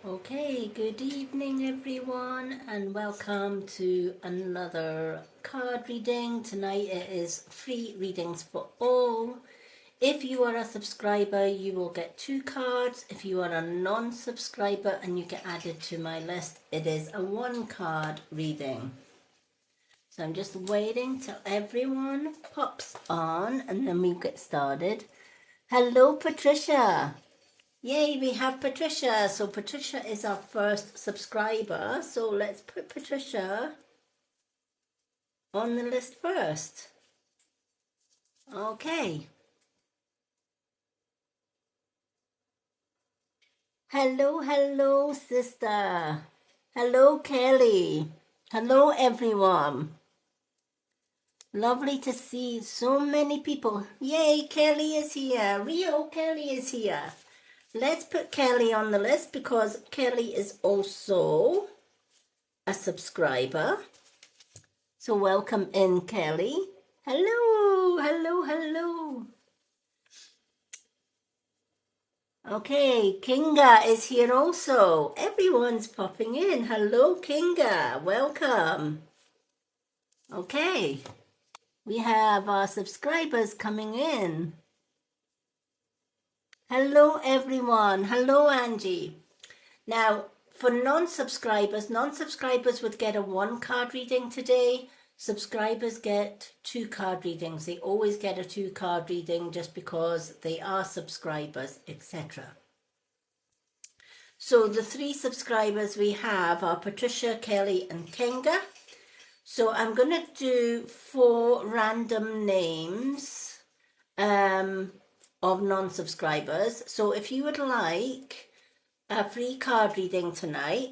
Okay, good evening everyone and welcome to another card reading. Tonight it is free readings for all. If you are a subscriber, you will get 2 cards. If you are a non-subscriber and you get added to my list, it is a 1 card reading. So I'm just waiting till everyone pops on and then we get started. Hello, Patricia. Yay, we have Patricia. So Patricia is our first subscriber. So let's put Patricia on the list first. Okay. Hello, sister. Hello, Kelly. Hello, everyone. Lovely to see so many people. Yay, Kelly is here. Rio, Kelly is here. Let's put Kelly on the list because Kelly is also a subscriber. So welcome in, Kelly. Hello. Okay, Kinga is here also. Everyone's popping in. Hello, Kinga. Welcome. Okay, we have our subscribers coming in. Hello, everyone. Hello, Angie. Now, for non-subscribers would get a 1 card reading today. Subscribers get 2 card readings. They always get a 2 card reading just because they are subscribers, etc. So the 3 subscribers we have are Patricia, Kelly and Kinga. So I'm going to do 4 random names of non-subscribers. So if you would like a free card reading tonight,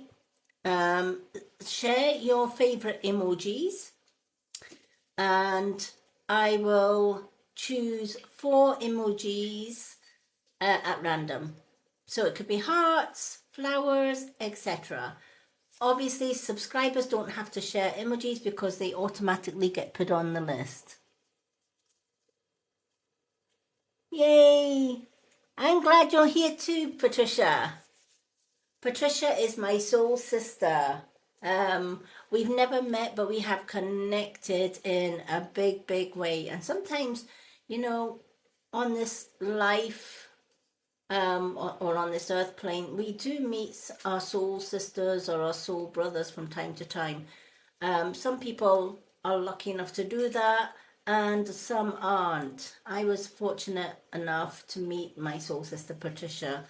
share your favorite emojis and I will choose 4 emojis at random. So it could be hearts, flowers, etc. Obviously, subscribers don't have to share emojis because they automatically get put on the list. Yay! I'm glad you're here too, Patricia. Patricia is my soul sister. We've never met, but we have connected in a big way. And sometimes, you know, on this life or on this earth plane, we do meet our soul sisters or our soul brothers from time to time. Some people are lucky enough to do that and some aren't. I was fortunate enough to meet my soul sister Patricia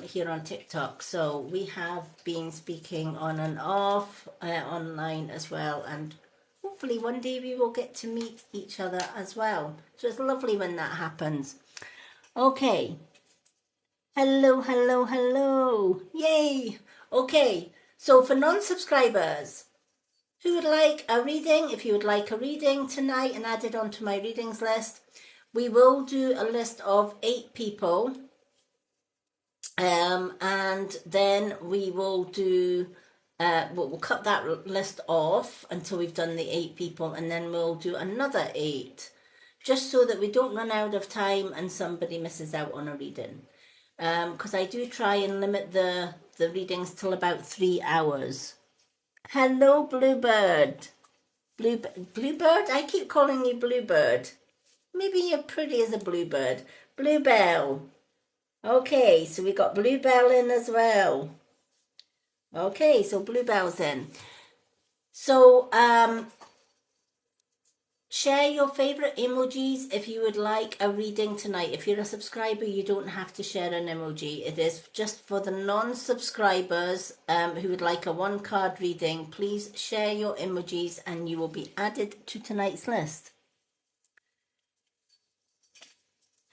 here on TikTok. So we have been speaking on and off online as well, and hopefully one day we will get to meet each other as well. So it's lovely when that happens. Okay. Hello. Yay. Okay. So for non-subscribers, who would like a reading? If you would like a reading tonight and add it onto my readings list, we will do a list of 8 people. And then we will do, we'll cut that list off until we've done the 8 people, and then we'll do another 8, just so that we don't run out of time and somebody misses out on a reading. Because I do try and limit the readings till about 3 hours. Hello, Bluebird. Bluebird? I keep calling you Bluebird. Maybe you're pretty as a bluebird. Bluebell. Okay, so we got Bluebell in as well. Okay, so Bluebell's in. So, share your favorite emojis if you would like a reading tonight. If you're a subscriber, you don't have to share an emoji. It is just for the non-subscribers who would like a 1 card reading. Please share your emojis and you will be added to tonight's list.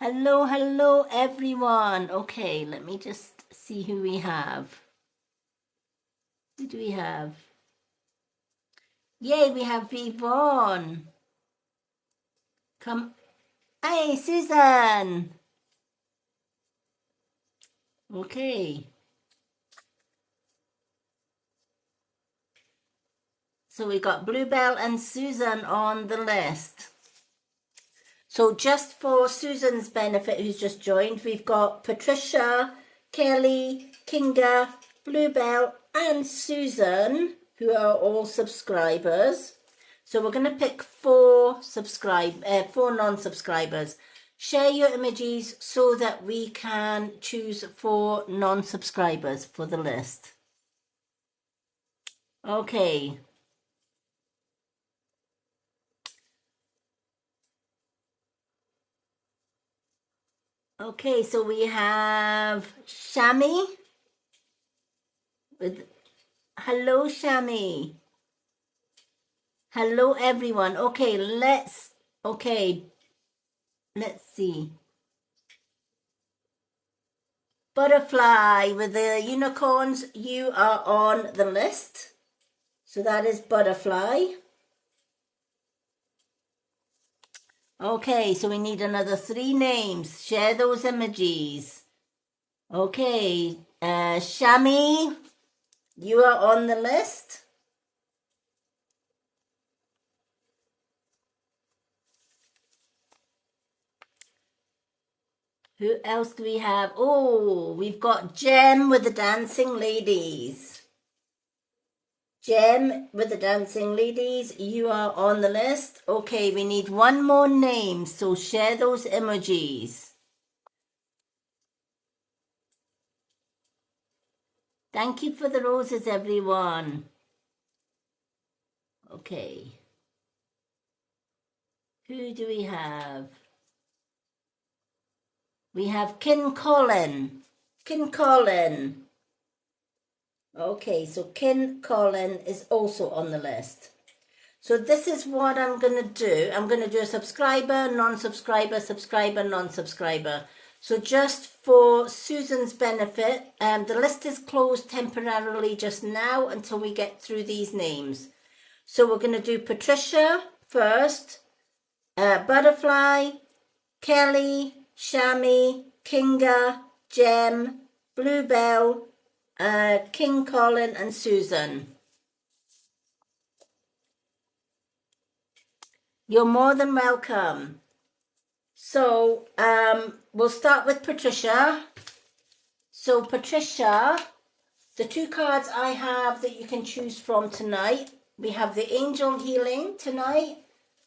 Hello, everyone. Okay, let me just see who we have. Who do we have? Yay, we have Yvonne. Come. Hey, Susan. Okay. So we got Bluebell and Susan on the list. So just for Susan's benefit, who's just joined, we've got Patricia, Kelly, Kinga, Bluebell, and Susan, who are all subscribers. So we're going to pick four non-subscribers. Share your emojis so that we can choose 4 non-subscribers for the list. Okay. Okay, so we have Shami. Hello, Shami. Hello, everyone. Okay, let's see. Butterfly with the unicorns, you are on the list. So that is Butterfly. Okay, so we need another 3 names. Share those emojis. Okay, Shami, you are on the list. Who else do we have? Oh, we've got Jem with the dancing ladies. Jem with the dancing ladies, you are on the list. Okay, we need 1 more name, so share those emojis. Thank you for the roses, everyone. Okay. Who do we have? We have Kin Colin. Kin Colin. Okay, so Kin Colin is also on the list. So this is what I'm going to do. I'm going to do a subscriber, non-subscriber, subscriber, non-subscriber. So just for Susan's benefit, the list is closed temporarily just now until we get through these names. So we're going to do Patricia first, Butterfly, Kelly, Shami, Kinga, Jem, Bluebell, King Colin and Susan. You're more than welcome. So we'll start with Patricia. So Patricia, the 2 cards I have that you can choose from tonight, we have the Angel Healing tonight,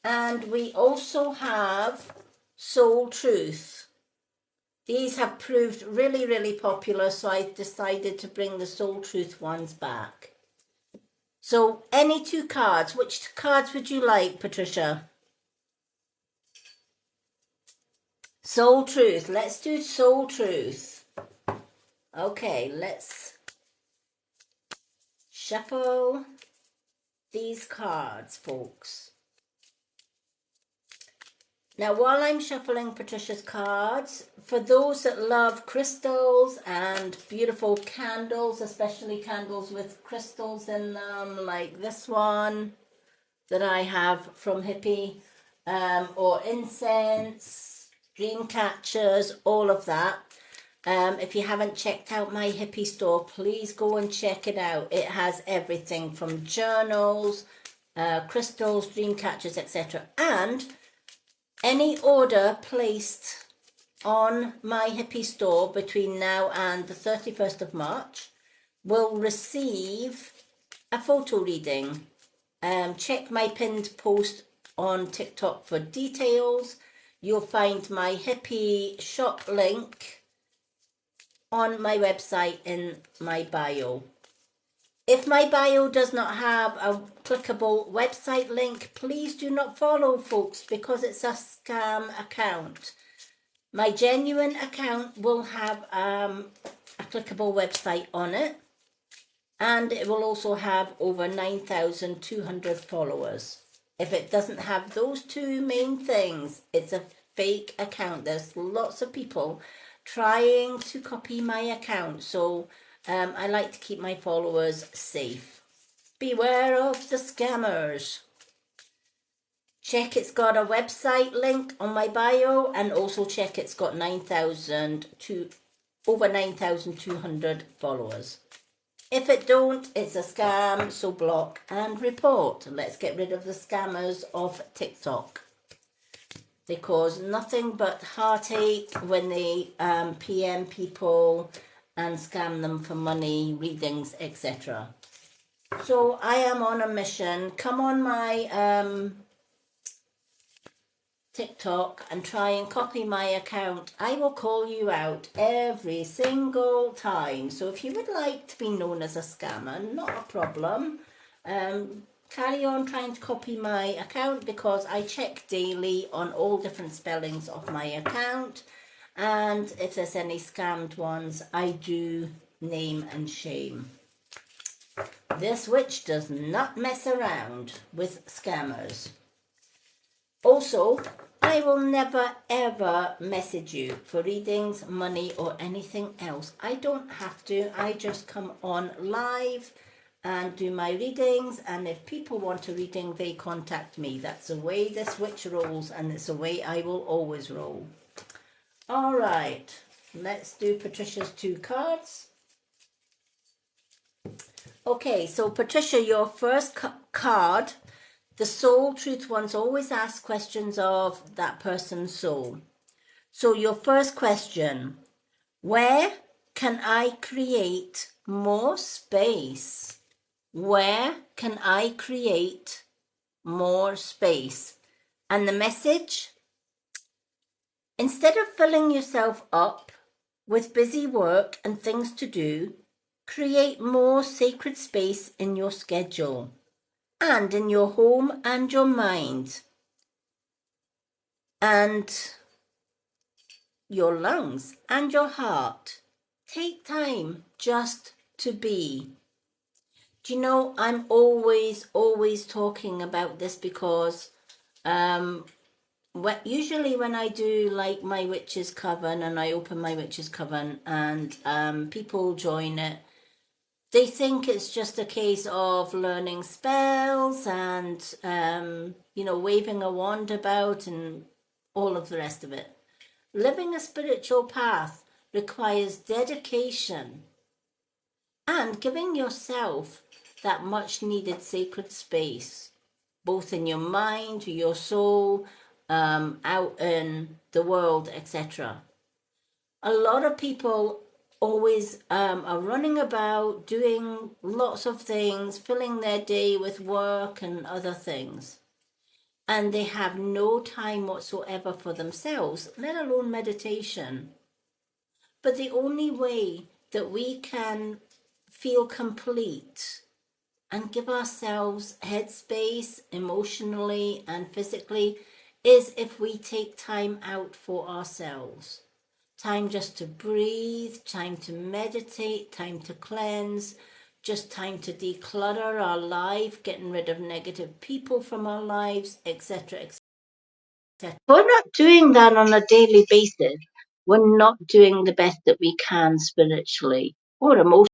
and we also have Soul Truth. These have proved really, really popular, so I decided to bring the Soul Truth ones back. So any 2 cards, which cards would you like, Patricia? Soul Truth. Let's do Soul Truth. Okay, let's shuffle these cards, folks. Now, while I'm shuffling Patricia's cards, for those that love crystals and beautiful candles, especially candles with crystals in them, like this one that I have from Hippie, or incense, dream catchers, all of that. If you haven't checked out my Hippie store, please go and check it out. It has everything from journals, crystals, dream catchers, etc. And any order placed on my Hippie store between now and the 31st of March will receive a photo reading. Check my pinned post on TikTok for details. You'll find my Hippie shop link on my website in my bio. If my bio does not have a clickable website link, please do not follow, folks, because it's a scam account. My genuine account will have a clickable website on it, and it will also have over 9,200 followers. If it doesn't have those 2 main things, it's a fake account. There's lots of people trying to copy my account, so I like to keep my followers safe. Beware of the scammers. Check it's got a website link on my bio, and also check it's got over 9,200 followers. If it don't, it's a scam, so block and report. Let's get rid of the scammers of TikTok. They cause nothing but heartache when they PM people and scam them for money, readings, etc. So I am on a mission. Come on my TikTok and try and copy my account. I will call you out every single time. So if you would like to be known as a scammer, not a problem. Carry on trying to copy my account, because I check daily on all different spellings of my account. And if there's any scammed ones, I do name and shame. This witch does not mess around with scammers. Also, I will never ever message you for readings, money, or anything else. I don't have to. I just come on live and do my readings, and if people want a reading, they contact me. That's the way this witch rolls, and it's the way I will always roll. All right, let's do Patricia's 2 cards. Okay, so Patricia, your first card. The soul truth ones always ask questions of that person's soul. So your first question, where can I create more space? Where can I create more space? And the message, instead of filling yourself up with busy work and things to do, create more sacred space in your schedule and in your home and your mind and your lungs and your heart. Take time just to be. Do you know, I'm always talking about this, because usually when I do like my witch's coven and I open my witch's coven and people join it, they think it's just a case of learning spells and, waving a wand about and all of the rest of it. Living a spiritual path requires dedication and giving yourself that much needed sacred space, both in your mind, your soul, out in the world, etc. A lot of people always are running about doing lots of things, filling their day with work and other things, and they have no time whatsoever for themselves, let alone meditation. But the only way that we can feel complete and give ourselves headspace emotionally and physically is if we take time out for ourselves. Time just to breathe, time to meditate, time to cleanse, just time to declutter our life, getting rid of negative people from our lives, etc., etc. If we're not doing that on a daily basis, we're not doing the best that we can spiritually or emotionally.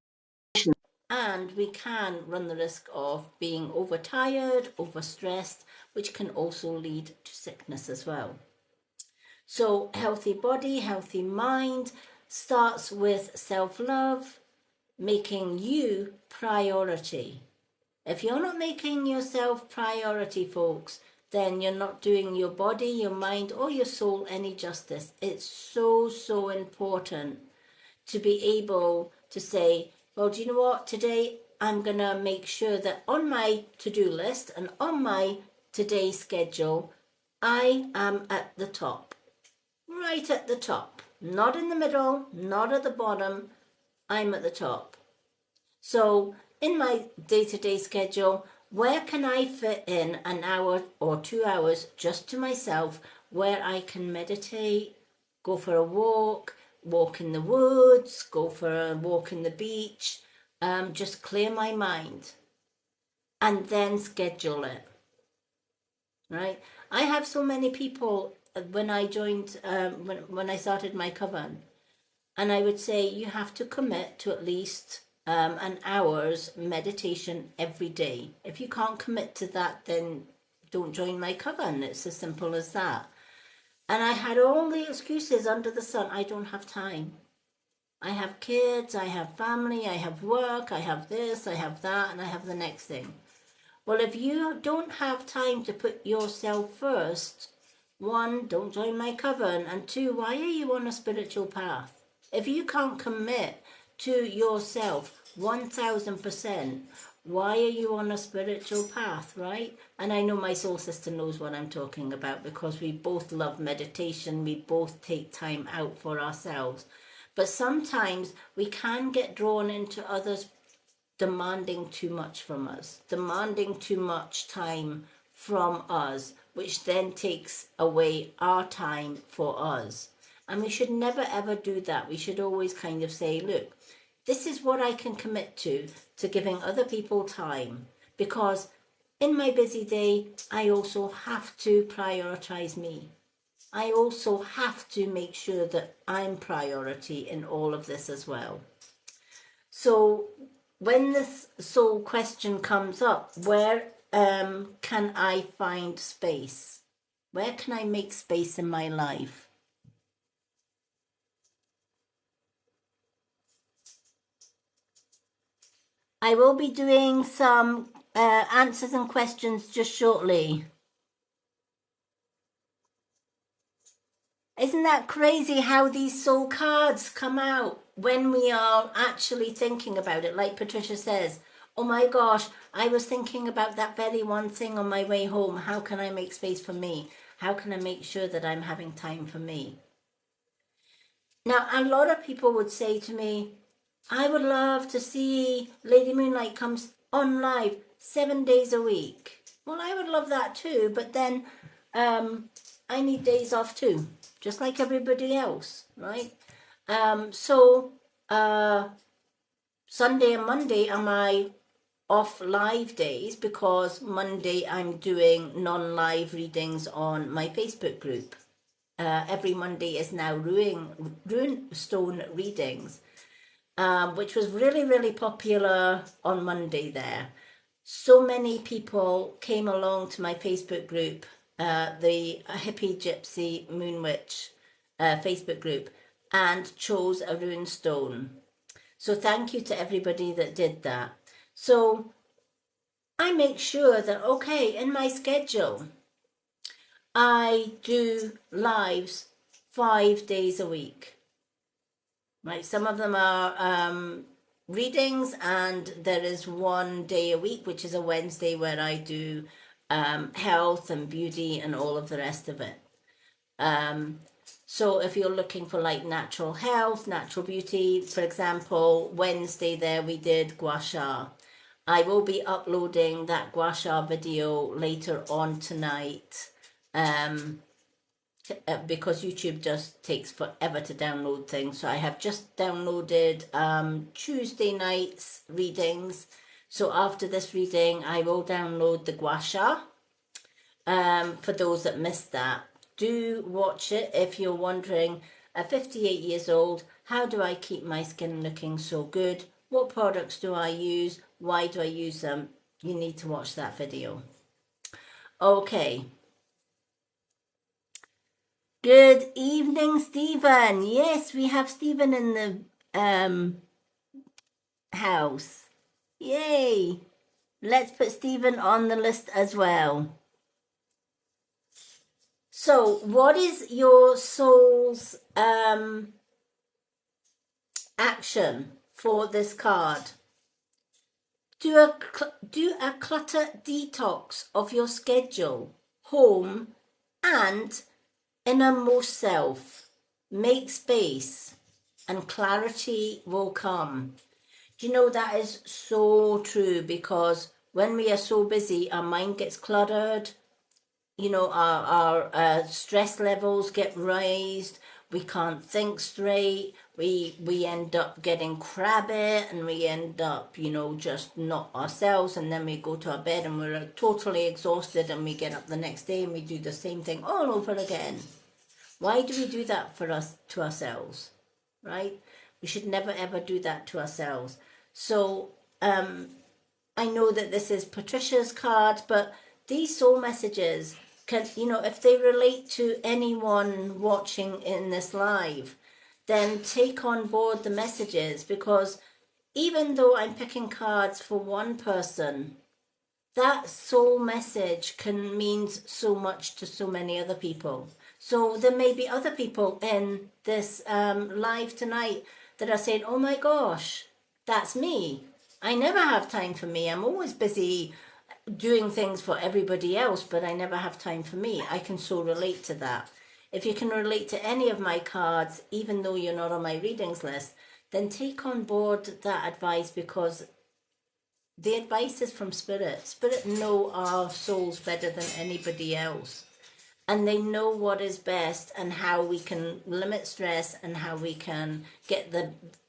And we can run the risk of being overtired, overstressed, which can also lead to sickness as well. So healthy body, healthy mind starts with self-love, making you priority. If you're not making yourself priority, folks, then you're not doing your body, your mind, or your soul any justice. It's so important to be able to say, well, do you know what? Today I'm going to make sure that on my to-do list and on my today schedule, I am at the top. Right at the top. Not in the middle, not at the bottom. I'm at the top. So in my day-to-day schedule, where can I fit in an hour or 2 hours just to myself, where I can meditate, go for a walk in the woods, go for a walk in the beach, just clear my mind and then schedule it, right? I have so many people when I joined, when I started my coven, and I would say you have to commit to at least an hour's meditation every day. If you can't commit to that, then don't join my coven. It's as simple as that. And I had all the excuses under the sun. I don't have time. I have kids, I have family, I have work, I have this, I have that, and I have the next thing. Well, if you don't have time to put yourself first, 1, don't join my coven, and 2, why are you on a spiritual path? If you can't commit to yourself 1000%. Why are you on a spiritual path, right? And I know my soul sister knows what I'm talking about, because we both love meditation. We both take time out for ourselves. But sometimes we can get drawn into others demanding too much from us, demanding too much time from us, which then takes away our time for us. And we should never ever do that. We should always kind of say, look, this is what I can commit to giving other people time, because in my busy day, I also have to prioritize me. I also have to make sure that I'm priority in all of this as well. So when this soul question comes up, where can I find space? Where can I make space in my life? I will be doing some answers and questions just shortly. Isn't that crazy how these soul cards come out when we are actually thinking about it? Like Patricia says, oh my gosh, I was thinking about that very one thing on my way home. How can I make space for me? How can I make sure that I'm having time for me? Now, a lot of people would say to me, I would love to see Lady Moonlight comes on live 7 days a week. Well, I would love that too, but then I need days off too, just like everybody else, right? So Sunday and Monday are my off live days, because Monday I'm doing non-live readings on my Facebook group. Every Monday is now rune stone readings, which was really, really popular on Monday there. So many people came along to my Facebook group, the Hippie Gypsy Moon Witch Facebook group, and chose a rune stone. So thank you to everybody that did that. So I make sure that, okay, in my schedule, I do lives 5 days a week. Right, some of them are readings, and there is 1 day a week, which is a Wednesday, where I do health and beauty and all of the rest of it. So if you're looking for like natural health, natural beauty, for example, Wednesday there we did gua sha. I will be uploading that gua sha video later on tonight, because YouTube just takes forever to download things. So I have just downloaded Tuesday night's readings. So after this reading, I will download the gua sha. For those that missed that, do watch it if you're wondering, at 58 years old, how do I keep my skin looking so good? What products do I use? Why do I use them? You need to watch that video. Okay. Good evening, Stephen. Yes, we have Stephen in the house. Yay. Let's put Stephen on the list as well. So, what is your soul's action for this card? Do a clutter detox of your schedule, home, and innermost self. Make space, and clarity will come. Do you know, that is so true, because when we are so busy, our mind gets cluttered. You know, our stress levels get raised. We can't think straight. We end up getting crabby, and we end up, you know, just not ourselves. And then we go to our bed and we're totally exhausted, and we get up the next day and we do the same thing all over again. Why do we do that to ourselves, right? We should never ever do that to ourselves. So I know that this is Patricia's card, but these soul messages can, you know, if they relate to anyone watching in this live, then take on board the messages, because even though I'm picking cards for one person, that soul message can mean so much to so many other people. So there may be other people in this live tonight that are saying, oh my gosh, that's me. I never have time for me. I'm always busy doing things for everybody else, but I never have time for me. I can so relate to that. If you can relate to any of my cards, even though you're not on my readings list, then take on board that advice, because the advice is from Spirit. Spirit know our souls better than anybody else. And they know what is best and how we can limit stress and how we can get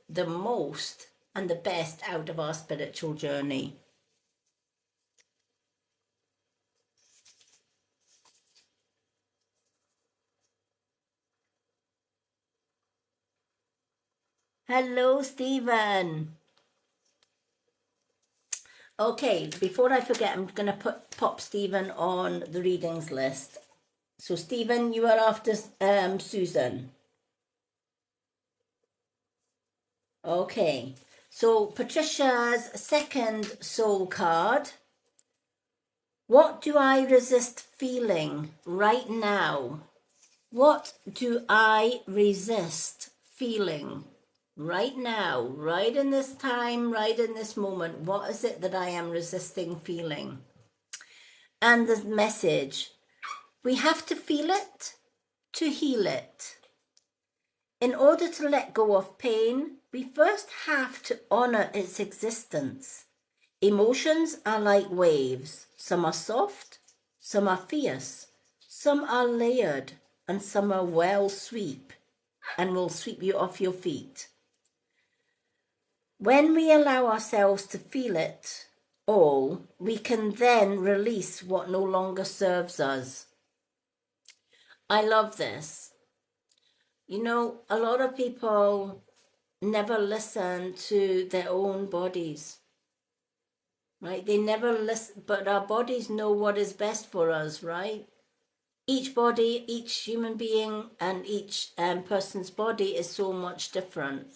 the most and the best out of our spiritual journey. Hello, Stephen. Okay, before I forget, I'm going to pop Stephen on the readings list. So, Stephen, you are after Susan. Okay, so Patricia's second soul card. What do I resist feeling right now? What do I resist feeling right now, right in this time, right in this moment? What is it that I am resisting feeling? And the message, we have to feel it to heal it. In order to let go of pain, we first have to honor its existence. Emotions are like waves. Some are soft, some are fierce, some are layered, and some are well sweep and will sweep you off your feet. When we allow ourselves to feel it all, we can then release what no longer serves us. I love this. You know, a lot of people never listen to their own bodies, right? They never listen, but our bodies know what is best for us, right? Each body, each human being, and each person's body is so much different.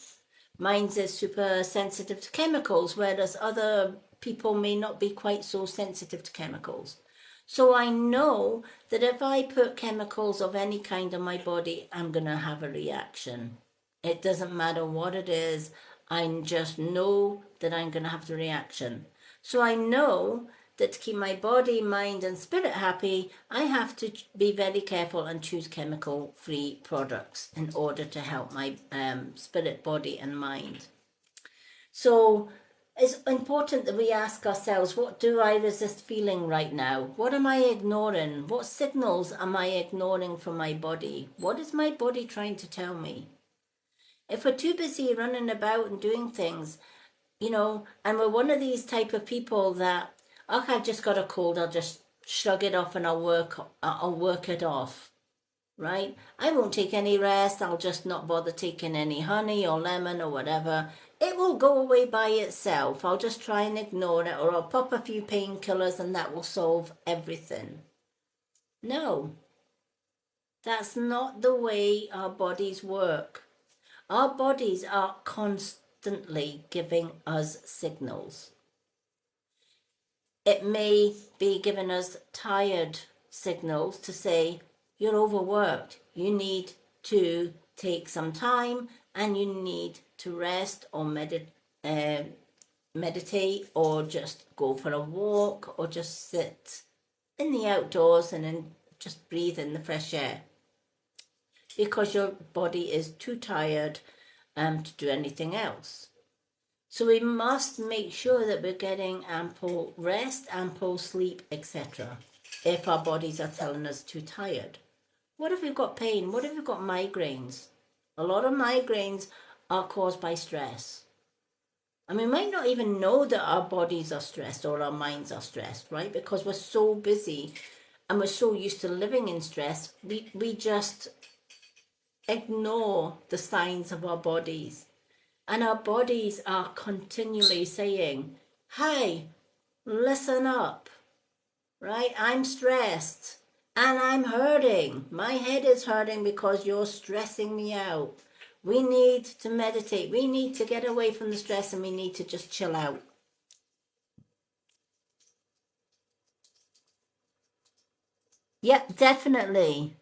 Mine's is super sensitive to chemicals, whereas other people may not be quite so sensitive to chemicals. So I know that if I put chemicals of any kind on my body, I'm going to have a reaction. It doesn't matter what it is. I just know that I'm going to have the reaction. So I know that to keep my body, mind, and spirit happy, I have to be very careful and choose chemical-free products in order to help my spirit, body, and mind. So it's important that we ask ourselves, what do I resist feeling right now? What am I ignoring? What signals am I ignoring from my body? What is my body trying to tell me? If we're too busy running about and doing things, you know, and we're one of these type of people that, okay, I've just got a cold, I'll just shrug it off and I'll work it off, right? I won't take any rest, I'll just not bother taking any honey or lemon or whatever. It will go away by itself. I'll just try and ignore it, or I'll pop a few painkillers and that will solve everything. No, that's not the way our bodies work. Our bodies are constantly giving us signals. It may be giving us tired signals to say, you're overworked, you need to take some time and you need to rest or meditate, or just go for a walk, or just sit in the outdoors and then just breathe in the fresh air, because your body is too tired to do anything else. So we must make sure that we're getting ample rest, ample sleep, etc. if our bodies are telling us too tired. What if we've got pain? What if we've got migraines? A lot of migraines are caused by stress. And we might not even know that our bodies are stressed or our minds are stressed, right? Because we're so busy and we're so used to living in stress, we just ignore the signs of our bodies. And our bodies are continually saying, hey, listen up, right? I'm stressed and I'm hurting. My head is hurting because you're stressing me out. We need to meditate. We need to get away from the stress and we need to just chill out. Yep, definitely.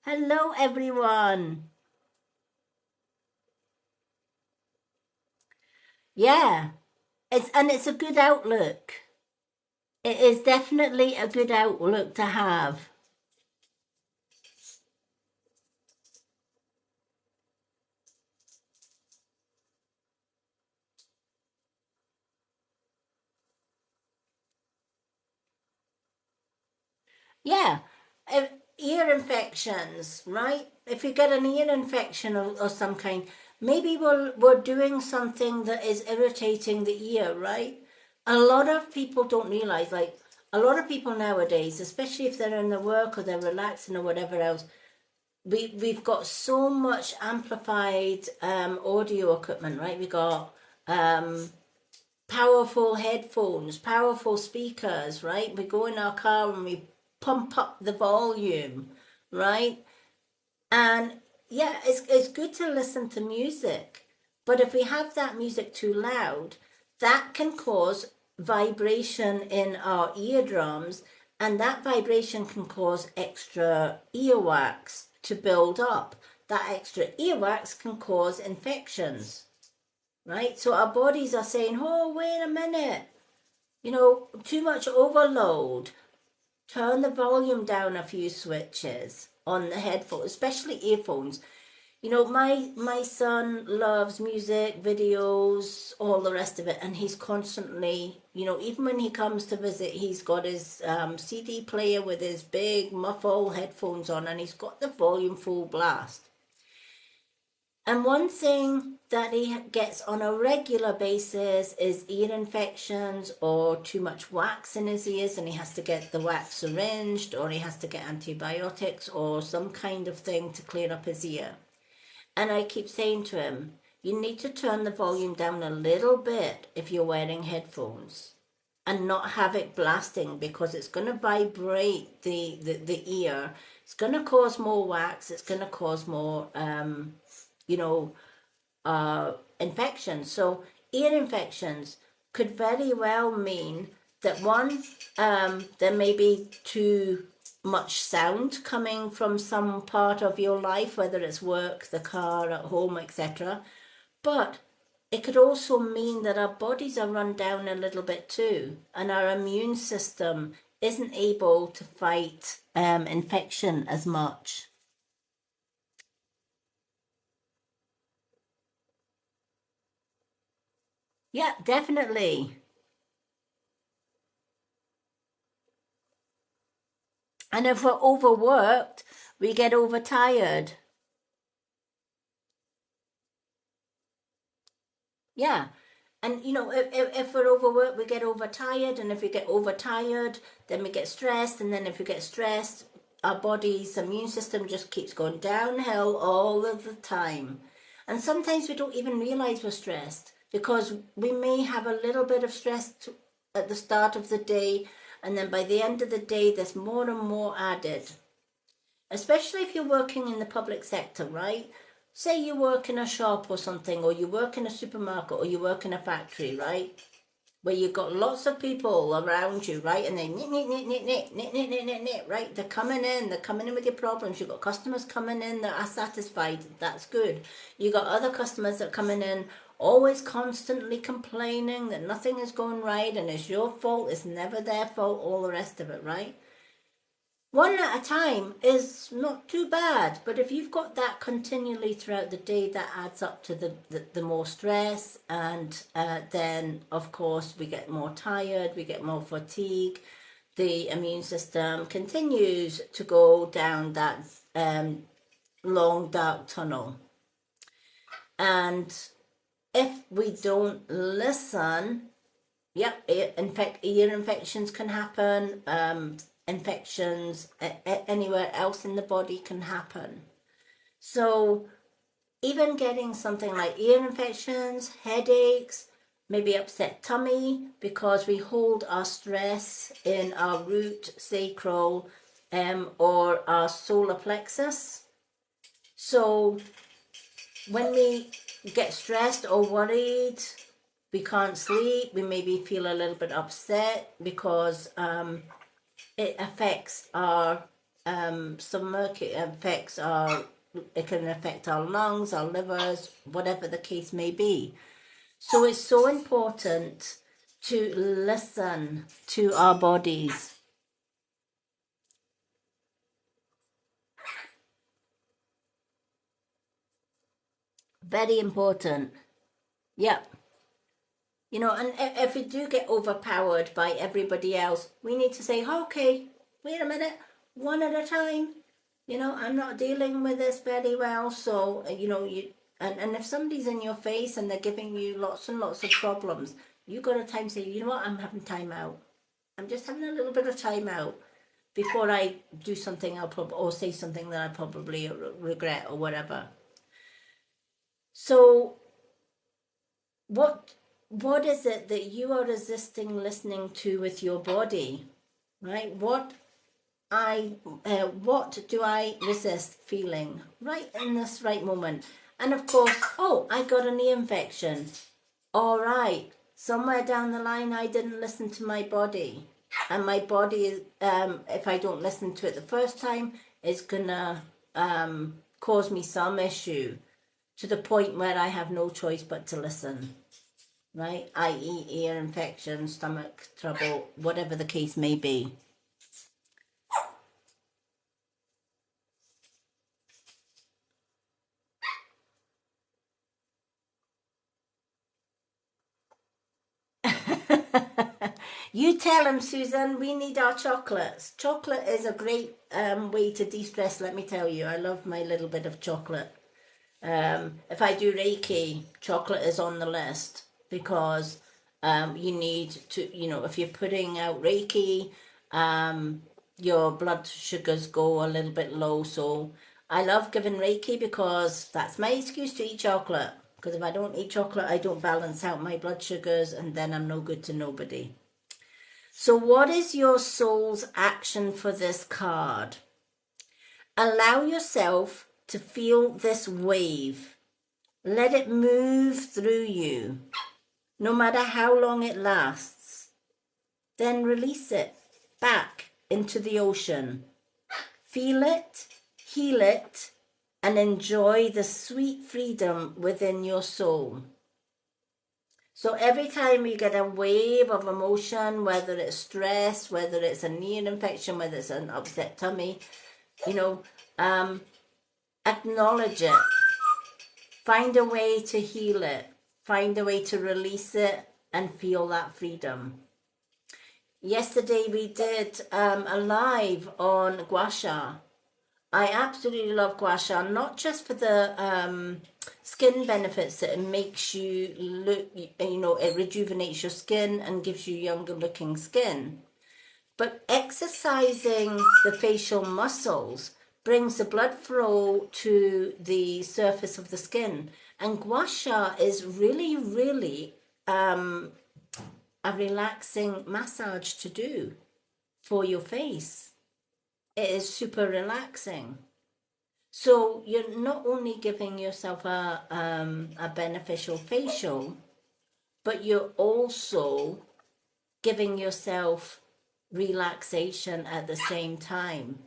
Hello, everyone. Yeah, it's a good outlook. It is definitely a good outlook to have. Yeah, if, ear infections, right? If you get an ear infection or some kind, maybe we're doing something that is irritating the ear, right? A lot of people don't realize, like a lot of people nowadays, especially if they're in their work or they're relaxing or whatever else, we've got so much amplified audio equipment, right? We got um, powerful headphones, powerful speakers, right? We go in our car and we pump up the volume, right? And yeah, it's good to listen to music, but if we have that music too loud, that can cause vibration in our eardrums, and that vibration can cause extra earwax to build up. That extra earwax can cause infections, right? So our bodies are saying, oh, wait a minute, too much overload. Turn the volume down a few switches on the headphones, especially earphones. My son loves music, videos, all the rest of it, and he's constantly, even when he comes to visit, he's got his CD player with his big muffle headphones on, and he's got the volume full blast. And one thing that he gets on a regular basis is ear infections or too much wax in his ears, and he has to get the wax syringed, or he has to get antibiotics or some kind of thing to clear up his ear. And I keep saying to him, you need to turn the volume down a little bit if you're wearing headphones and not have it blasting, because it's going to vibrate the ear. It's going to cause more wax. It's going to cause more, you know, infections. So ear infections could very well mean that one, there may be too much sound coming from some part of your life, whether it's work, the car, at home, etc. But it could also mean that our bodies are run down a little bit too, and our immune system isn't able to fight infection as much. Yeah, definitely. And if we're overworked, we get overtired. Yeah. And if we're overworked, we get overtired. And if we get overtired, then we get stressed. And then if we get stressed, our body's immune system just keeps going downhill all of the time. And sometimes we don't even realize we're stressed, because we may have a little bit of stress at the start of the day. And then by the end of the day, there's more and more added, especially if you're working in the public sector, right? Say you work in a shop or something, or you work in a supermarket, or you work in a factory, right? Where you've got lots of people around you, right? And they knit, knit, knit, knit, knit, knit, knit, knit, knit, knit, right? They're coming in with your problems. You've got customers coming in that are satisfied. That's good. You've got other customers that are coming in always constantly complaining that nothing is going right and it's your fault, it's never their fault, all the rest of it, right? One at a time is not too bad, but if you've got that continually throughout the day, that adds up to the more stress, and then of course we get more tired, we get more fatigue, the immune system continues to go down that long dark tunnel. And if we don't listen, yep, ear infections can happen. Infections anywhere else in the body can happen. So even getting something like ear infections, headaches, maybe upset tummy, because we hold our stress in our root, sacral, or our solar plexus. So when we get stressed or worried, we can't sleep, we maybe feel a little bit upset because it affects our stomach. It can affect our lungs, our livers, whatever the case may be. So it's so important to listen to our bodies. Very important. Yep. You know, and if we do get overpowered by everybody else, we need to say, okay, wait a minute, one at a time. You know, I'm not dealing with this very well. So, and if somebody's in your face and they're giving you lots and lots of problems, you got to time say, you know what, I'm having time out. I'm just having a little bit of time out before I do something or say something that I probably regret or whatever. So what is it that you are resisting listening to with your body, right? What do I resist feeling right in this right moment? And of course, oh, I got an ear infection. All right, somewhere down the line I didn't listen to my body, and my body is if I don't listen to it the first time, it's gonna cause me some issue to the point where I have no choice but to listen, right? I.e. ear infection, stomach trouble, whatever the case may be. You tell him, Susan, we need our chocolates. Chocolate is a great way to de-stress, let me tell you. I love my little bit of chocolate. If I do Reiki, chocolate is on the list because you need to, if you're putting out Reiki, your blood sugars go a little bit low. So I love giving Reiki because that's my excuse to eat chocolate. Because if I don't eat chocolate, I don't balance out my blood sugars and then I'm no good to nobody. So what is your soul's action for this card? Allow yourself to feel this wave. Let it move through you, no matter how long it lasts. Then release it back into the ocean. Feel it, heal it, and enjoy the sweet freedom within your soul. So every time you get a wave of emotion, whether it's stress, whether it's an ear infection, whether it's an upset tummy, acknowledge it. Find a way to heal it. Find a way to release it and feel that freedom. Yesterday we did a live on gua sha. I absolutely love gua sha, not just for the skin benefits that it makes you look, it rejuvenates your skin and gives you younger looking skin. But exercising the facial muscles brings the blood flow to the surface of the skin. And gua sha is really, really a relaxing massage to do for your face. It is super relaxing. So you're not only giving yourself a beneficial facial, but you're also giving yourself relaxation at the same time.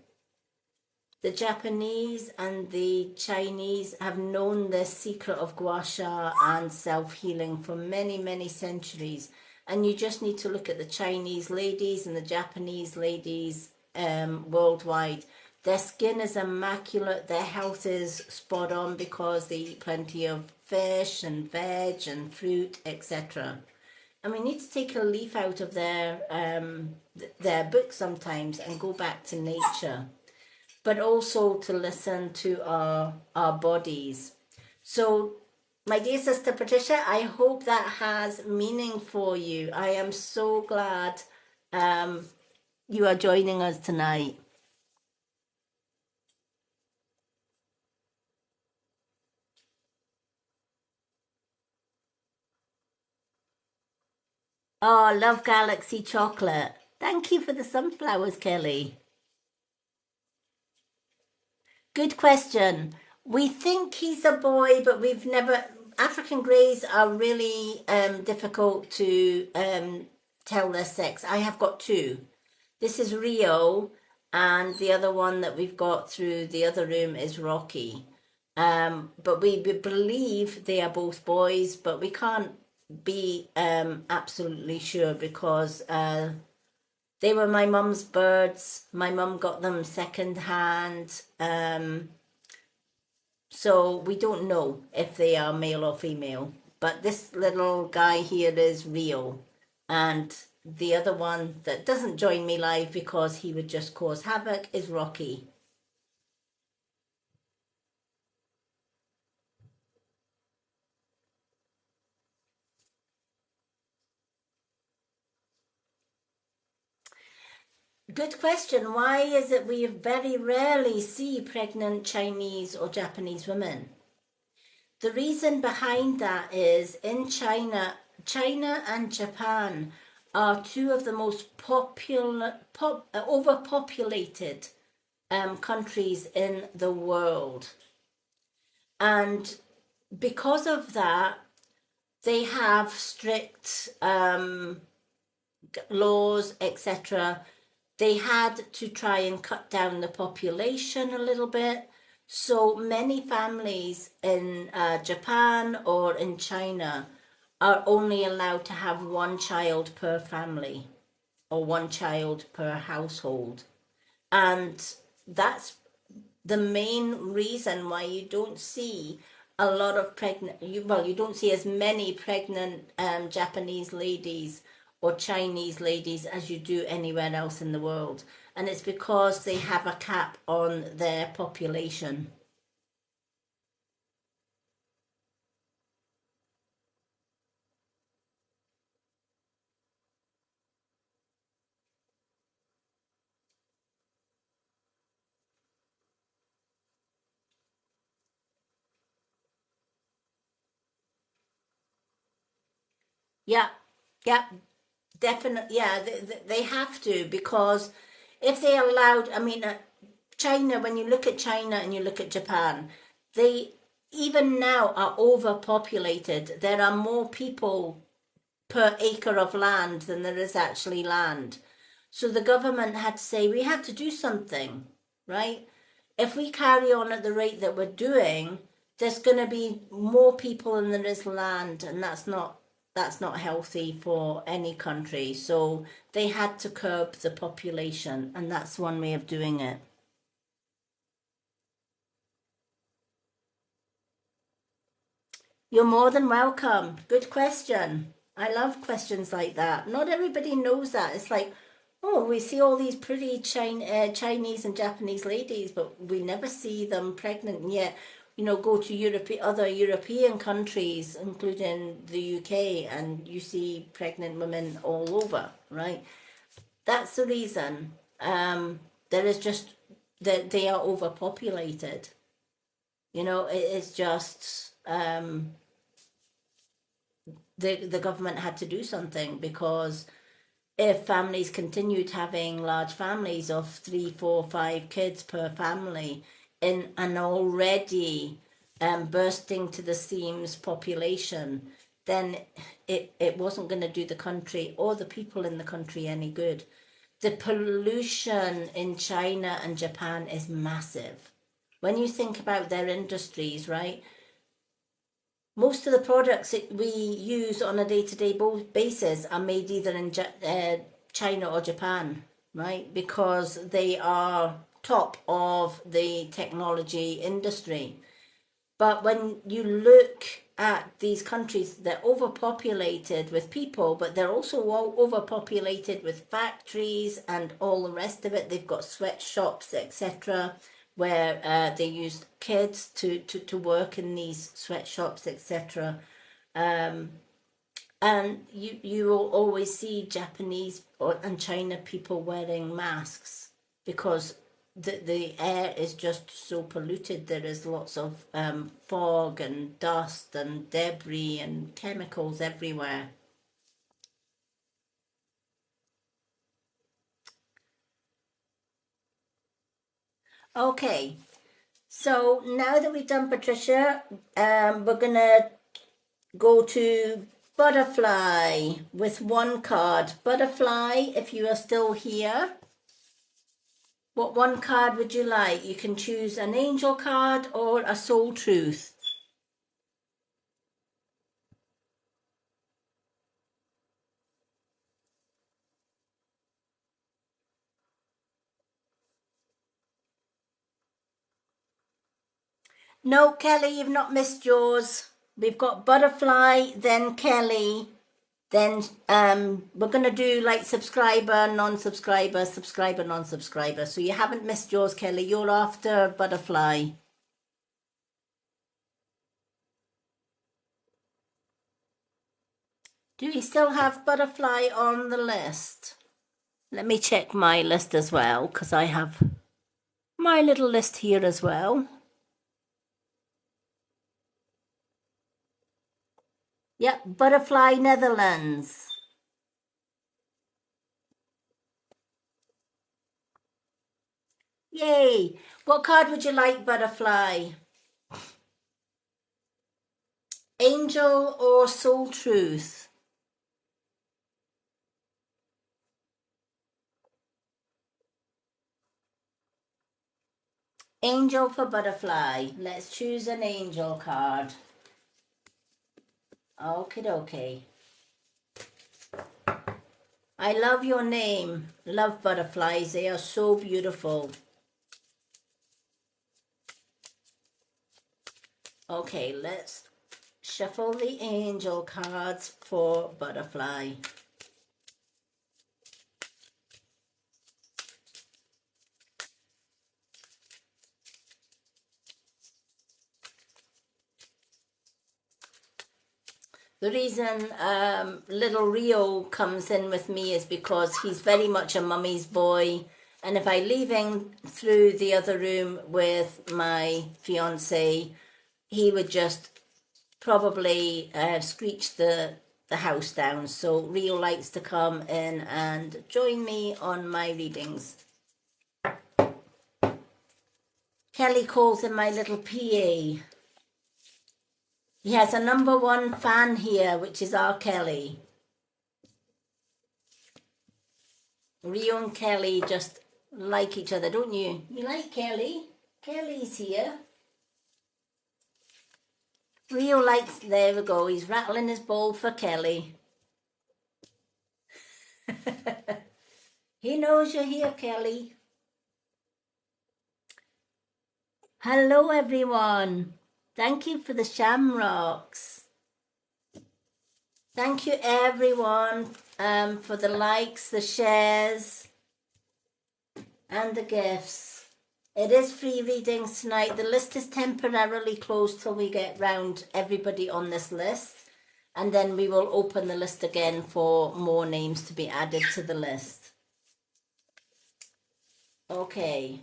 The Japanese and the Chinese have known the secret of gua sha and self-healing for many, many centuries. And you just need to look at the Chinese ladies and the Japanese ladies worldwide. Their skin is immaculate, their health is spot on because they eat plenty of fish and veg and fruit, etc. And we need to take a leaf out of their book sometimes and go back to nature, but also to listen to our bodies. So, my dear sister Patricia, I hope that has meaning for you. I am so glad you are joining us tonight. Oh, love Galaxy chocolate. Thank you for the sunflowers, Kelly. Good question. We think he's a boy, but we've never. African greys are really difficult to tell their sex. I have got two. This is Rio, and the other one that we've got through the other room is Rocky. But we believe they are both boys, but we can't be absolutely sure because they were my mum's birds. My mum got them second hand. So we don't know if they are male or female. But this little guy here is Rio. And the other one that doesn't join me live because he would just cause havoc is Rocky. Good question. Why is it we very rarely see pregnant Chinese or Japanese women? The reason behind that is in China and Japan are two of the most overpopulated countries in the world. And because of that, they have strict laws, etc. They had to try and cut down the population a little bit. So many families in Japan or in China are only allowed to have one child per family or one child per household. And that's the main reason why you don't see a lot of you don't see as many pregnant Japanese ladies or Chinese ladies as you do anywhere else in the world. And it's because they have a cap on their population. Yeah, yeah, definitely. Yeah, they have to because if they allowed, I mean, China, when you look at China and you look at Japan, they even now are overpopulated. There are more people per acre of land than there is actually land. So the government had to say, we have to do something, right? If we carry on at the rate that we're doing, there's going to be more people than there is land, and that's not healthy for any country. So they had to curb the population, and that's one way of doing it. You're more than welcome. Good question. I love questions like that. Not everybody knows that. It's like, oh, we see all these pretty Chinese and Japanese ladies, but we never see them pregnant. And yet, go to other European countries, including the UK, and you see pregnant women all over, right? That's the reason. There is just that they are overpopulated. It's just the government had to do something because if families continued having large families of 3, 4, 5 kids per family in an already bursting to the seams population, then it wasn't going to do the country or the people in the country any good. The pollution in China and Japan is massive. When you think about their industries, right? Most of the products that we use on a day-to-day basis are made either in China or Japan, right? Because they are top of the technology industry. But when you look at these countries, they're overpopulated with people, but they're also overpopulated with factories and all the rest of it. They've got sweatshops, etc., where they use kids to work in these sweatshops, etc. And you will always see Japanese and China people wearing masks because the air is just so polluted. There is lots of fog and dust and debris and chemicals everywhere. Okay, so now that we've done Patricia, we're gonna go to Butterfly with one card. Butterfly, if you are still here. What one card would you like? You can choose an angel card or a soul truth. No, Kelly, you've not missed yours. We've got butterfly, then Kelly, then we're going to do like subscriber, non-subscriber, subscriber, non-subscriber. So you haven't missed yours, Kelly. You're after butterfly. Do we still have butterfly on the list? Let me check my list as well, because I have my little list here as well. Yep, Butterfly Netherlands. Yay! What card would you like, Butterfly? Angel or Soul Truth? Angel for Butterfly. Let's choose an angel card. Okie dokie. I love your name. Love butterflies. They are so beautiful. Okay, let's shuffle the angel cards for Butterfly. The reason little Rio comes in with me is because he's very much a mummy's boy. And if I leave him through the other room with my fiance, he would just probably screech the house down. So Rio likes to come in and join me on my readings. Kelly calls him my little PA. He has a #1 fan here, which is our Kelly. Rio and Kelly just like each other, don't you? You like Kelly? Kelly's here. Rio likes, there we go, he's rattling his ball for Kelly. He knows you're here, Kelly. Hello, everyone. Thank you for the shamrocks. Thank you, everyone, for the likes, the shares, and the gifts. It is free readings tonight. The list is temporarily closed till we get round everybody on this list. And then we will open the list again for more names to be added to the list. Okay.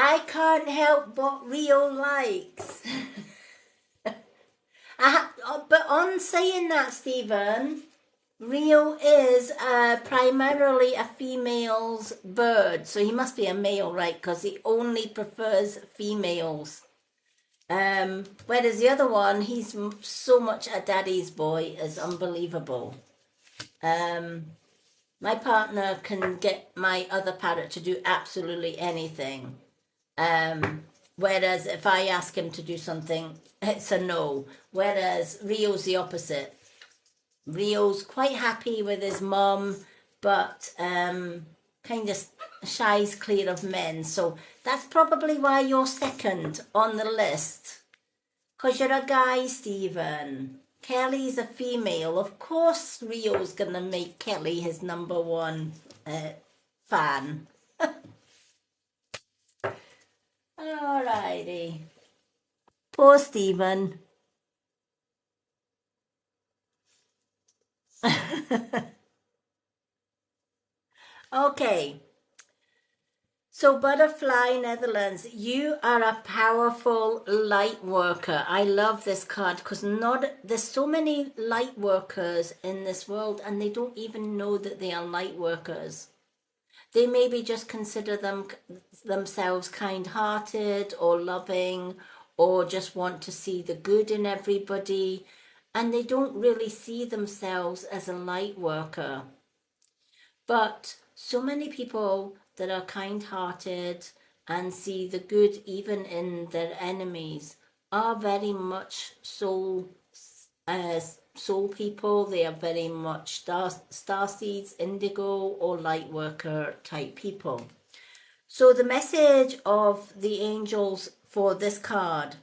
I can't help what Rio likes. But on saying that, Stephen, Rio is primarily a female's bird, so he must be a male, right? Because he only prefers females. Whereas the other one, he's so much a daddy's boy, is unbelievable. My partner can get my other parrot to do absolutely anything. Whereas if I ask him to do something, it's a no. Whereas Rio's the opposite. Rio's quite happy with his mum, but kind of shies clear of men. So that's probably why you're second on the list. Because you're a guy, Stephen. Kelly's a female. Of course Rio's going to make Kelly his #1 fan. Alrighty. Poor Stephen. Okay. So, Butterfly Netherlands, you are a powerful light worker. I love this card because not there's so many light workers in this world, and they don't even know that they are light workers. They maybe just consider themselves kind-hearted or loving, or just want to see the good in everybody, and they don't really see themselves as a light worker. But so many people that are kind-hearted and see the good even in their enemies are very much soul people. They are very much star seeds, indigo, or light worker type people. So the message of the angels for this card: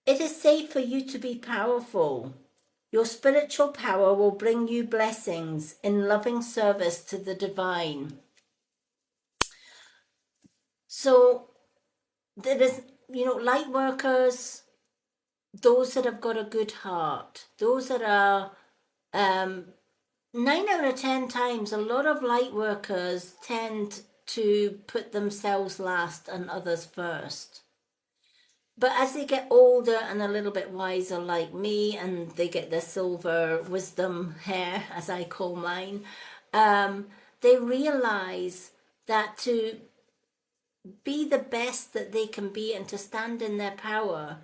it is safe for you to be powerful. Your spiritual power will bring you blessings in loving service to the divine. So there is, light workers, those that have got a good heart, those that are 9 out of 10 times, a lot of light workers tend to put themselves last and others first. But as they get older and a little bit wiser like me, and they get their silver wisdom hair, as I call mine, they realize that to be the best that they can be and to stand in their power,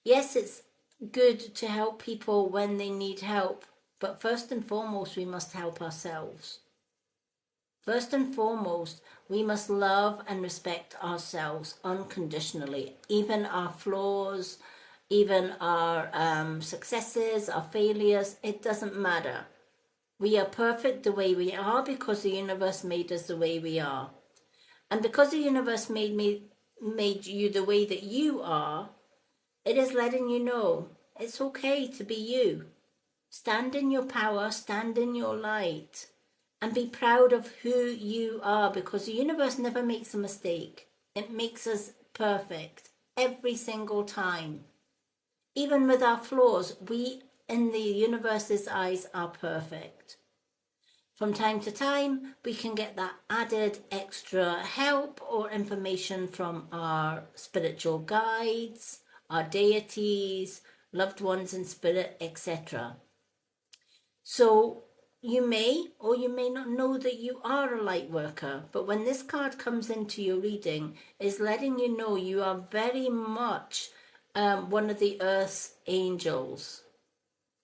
yes, it's good to help people when they need help, but first and foremost, we must help ourselves. First and foremost, we must love and respect ourselves unconditionally, even our flaws, even our successes, our failures. It doesn't matter. We are perfect the way we are because the universe made us the way we are. And because the universe made you the way that you are, it is letting you know it's okay to be you. Stand in your power, stand in your light, and be proud of who you are, because the universe never makes a mistake. It makes us perfect every single time. Even with our flaws, we, in the universe's eyes, are perfect. From time to time, we can get that added extra help or information from our spiritual guides, our deities, loved ones in spirit, etc. So you may or you may not know that you are a light worker, but when this card comes into your reading, is letting you know you are very much one of the earth's angels.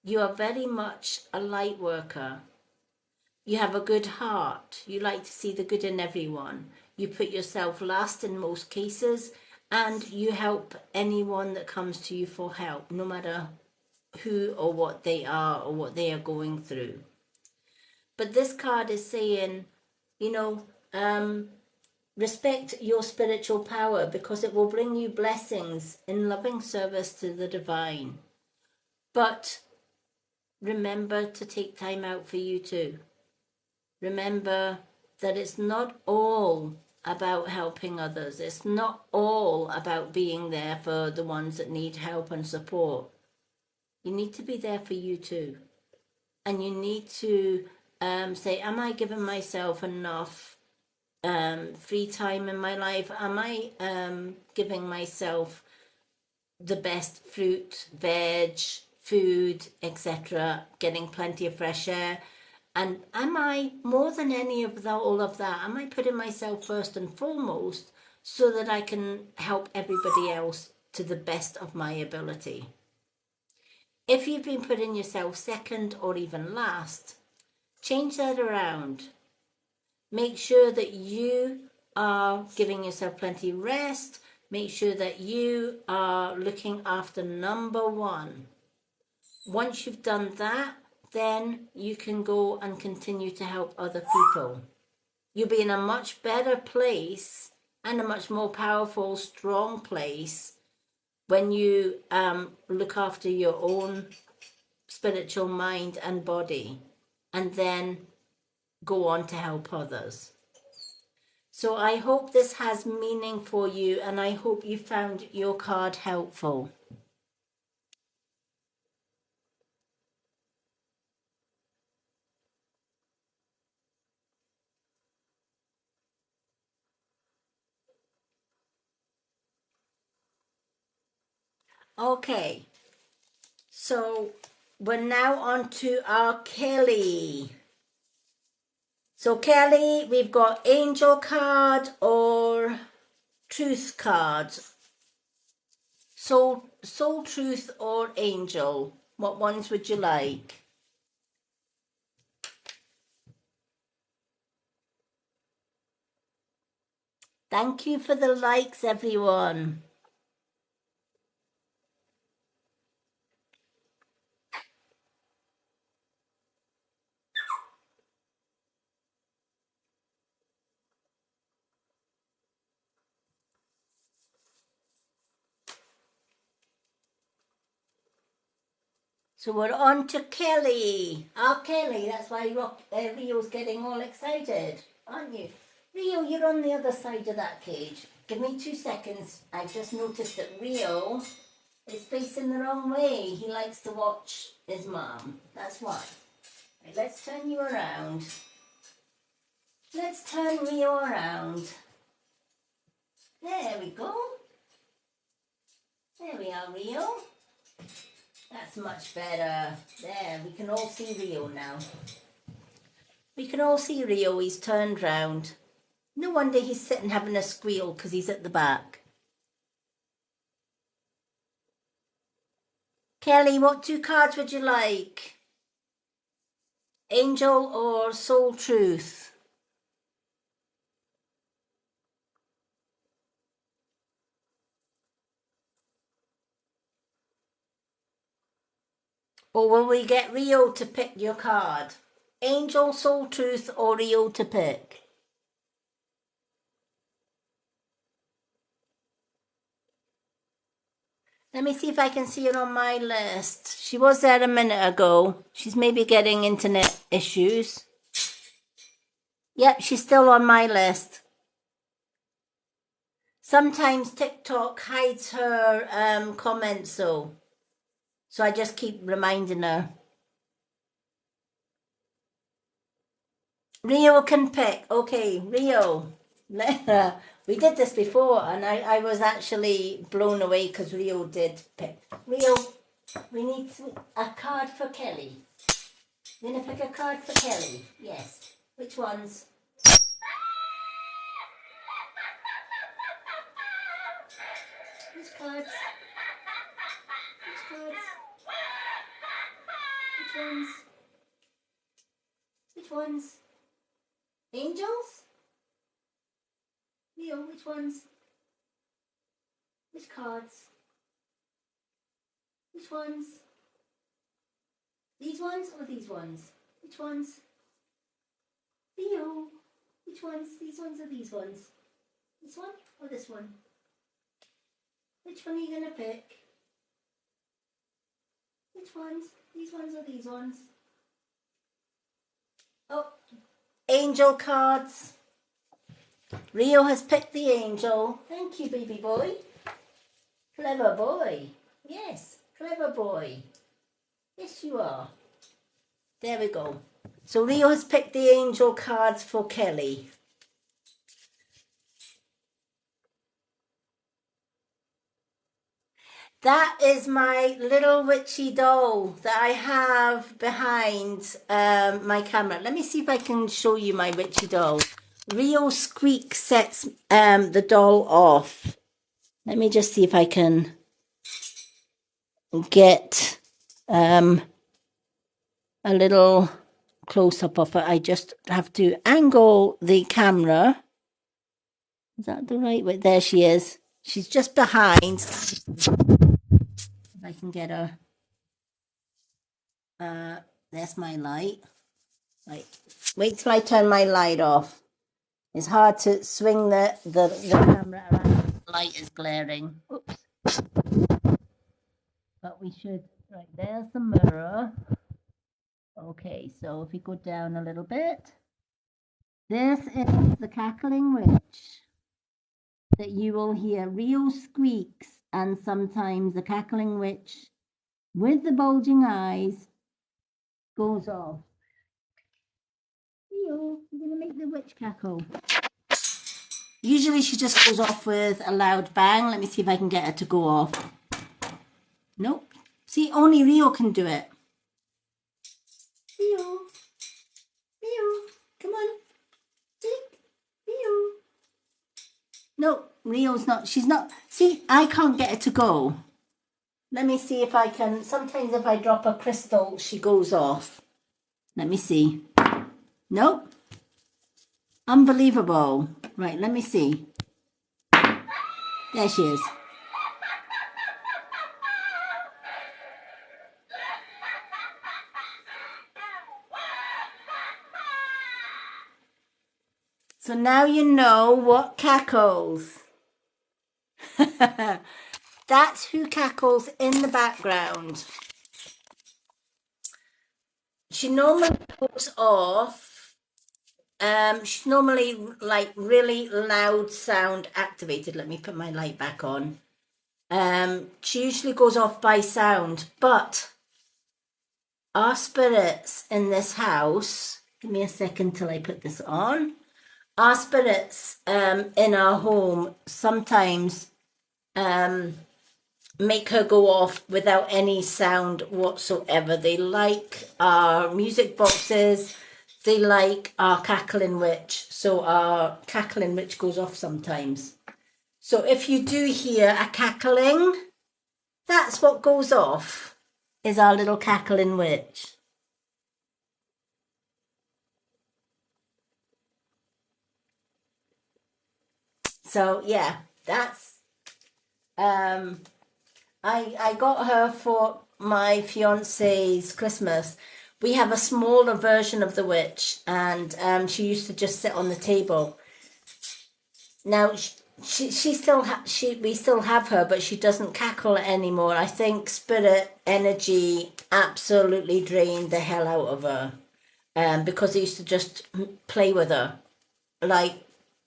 You are very much a light worker. You have a good heart. You like to see the good in everyone. You put yourself last in most cases, and you help anyone that comes to you for help, no matter who or what they are or what they are going through. But this card is saying, respect your spiritual power, because it will bring you blessings in loving service to the divine. But remember to take time out for you too. Remember that it's not all about helping others. It's not all about being there for the ones that need help and support. You need to be there for you too. And you need to say, am I giving myself enough free time in my life? Am I giving myself the best fruit, veg, food, etc., getting plenty of fresh air? And am I, more than any of all of that, am I putting myself first and foremost so that I can help everybody else to the best of my ability? If you've been putting yourself second or even last, change that around. Make sure that you are giving yourself plenty of rest. Make sure that you are looking after number one. Once you've done that, then you can go and continue to help other people. You'll be in a much better place and a much more powerful, strong place when you look after your own spiritual mind and body, and then go on to help others. So I hope this has meaning for you, and I hope you found your card helpful. Okay, so we're now on to our Kelly. So Kelly, we've got angel card or truth card. Soul truth or angel. What ones would you like? Thank you for the likes, everyone. So we're on to Kelly. Oh, Kelly, that's why Rio's getting all excited, aren't you? Rio, you're on the other side of that cage. Give me 2 seconds. I've just noticed that Rio is facing the wrong way. He likes to watch his mum. That's why. Right, let's turn you around. Let's turn Rio around. There we go. There we are, Rio. That's much better. There, we can all see Rio now. We can all see Rio, he's turned round. No wonder he's sitting having a squeal because he's at the back. Kelly, what 2 cards would you like? Angel or Soul Truth? Or will we get Rio to pick your card? Angel, Soul Truth or Rio to pick? Let me see if I can see her on my list. She was there a minute ago. She's maybe getting internet issues. Yep, she's still on my list. Sometimes TikTok hides her comments though. So I just keep reminding her. Rio can pick. Okay, Rio. We did this before and I was actually blown away because Rio did pick. Rio, we need a card for Kelly. You're going to pick a card for Kelly? Yes. Which ones? Which cards? Which cards? Which ones? Which ones? Angels? Rio, which ones? Which cards? Which ones? These ones or these ones? Which ones? Rio, which ones? These ones or these ones? This one or this one? Which one are you going to pick? Which ones? These ones or these ones? Oh, angel cards. Rio has picked the angel. Thank you, baby boy. Clever boy. Yes, clever boy. Yes, you are. There we go. So Rio has picked the angel cards for Kelly. That is my little witchy doll that I have behind my camera. Let me see if I can show you my witchy doll. Rio Squeak sets the doll off. Let me just see if I can get a little close-up of it. I just have to angle the camera. Is that the right way? There she is. She's just behind. If I can get her. There's my light. Right. Wait till I turn my light off. It's hard to swing the camera around. The light is glaring. Oops. But we should. Right, there's the mirror. Okay, so if we go down a little bit. This is the cackling witch that you will hear. Rio squeaks and sometimes the cackling witch with the bulging eyes goes off. Rio, you're going to make the witch cackle. Usually she just goes off with a loud bang. Let me see if I can get her to go off. Nope. See, only Rio can do it. Rio. Rio. Come on. See? Rio. No, Rio's not. She's not. See, I can't get her to go. Let me see if I can. Sometimes if I drop a crystal, she goes off. Let me see. Nope. Unbelievable. Right, let me see. There she is. So now you know what cackles. That's who cackles in the background. She normally goes off. She's normally like really loud sound activated. Let me put my light back on. She usually goes off by sound, but our spirits in this house, give me a second till I put this on. Our spirits in our home sometimes make her go off without any sound whatsoever. They like our music boxes, they like our cackling witch, so our cackling witch goes off sometimes. So if you do hear a cackling, that's what goes off, is our little cackling witch. So yeah, that's I got her for my fiance's Christmas. We have a smaller version of the witch, and she used to just sit on the table. Now she still we still have her, but she doesn't cackle anymore. I think spirit energy absolutely drained the hell out of her, because they used to just play with her, like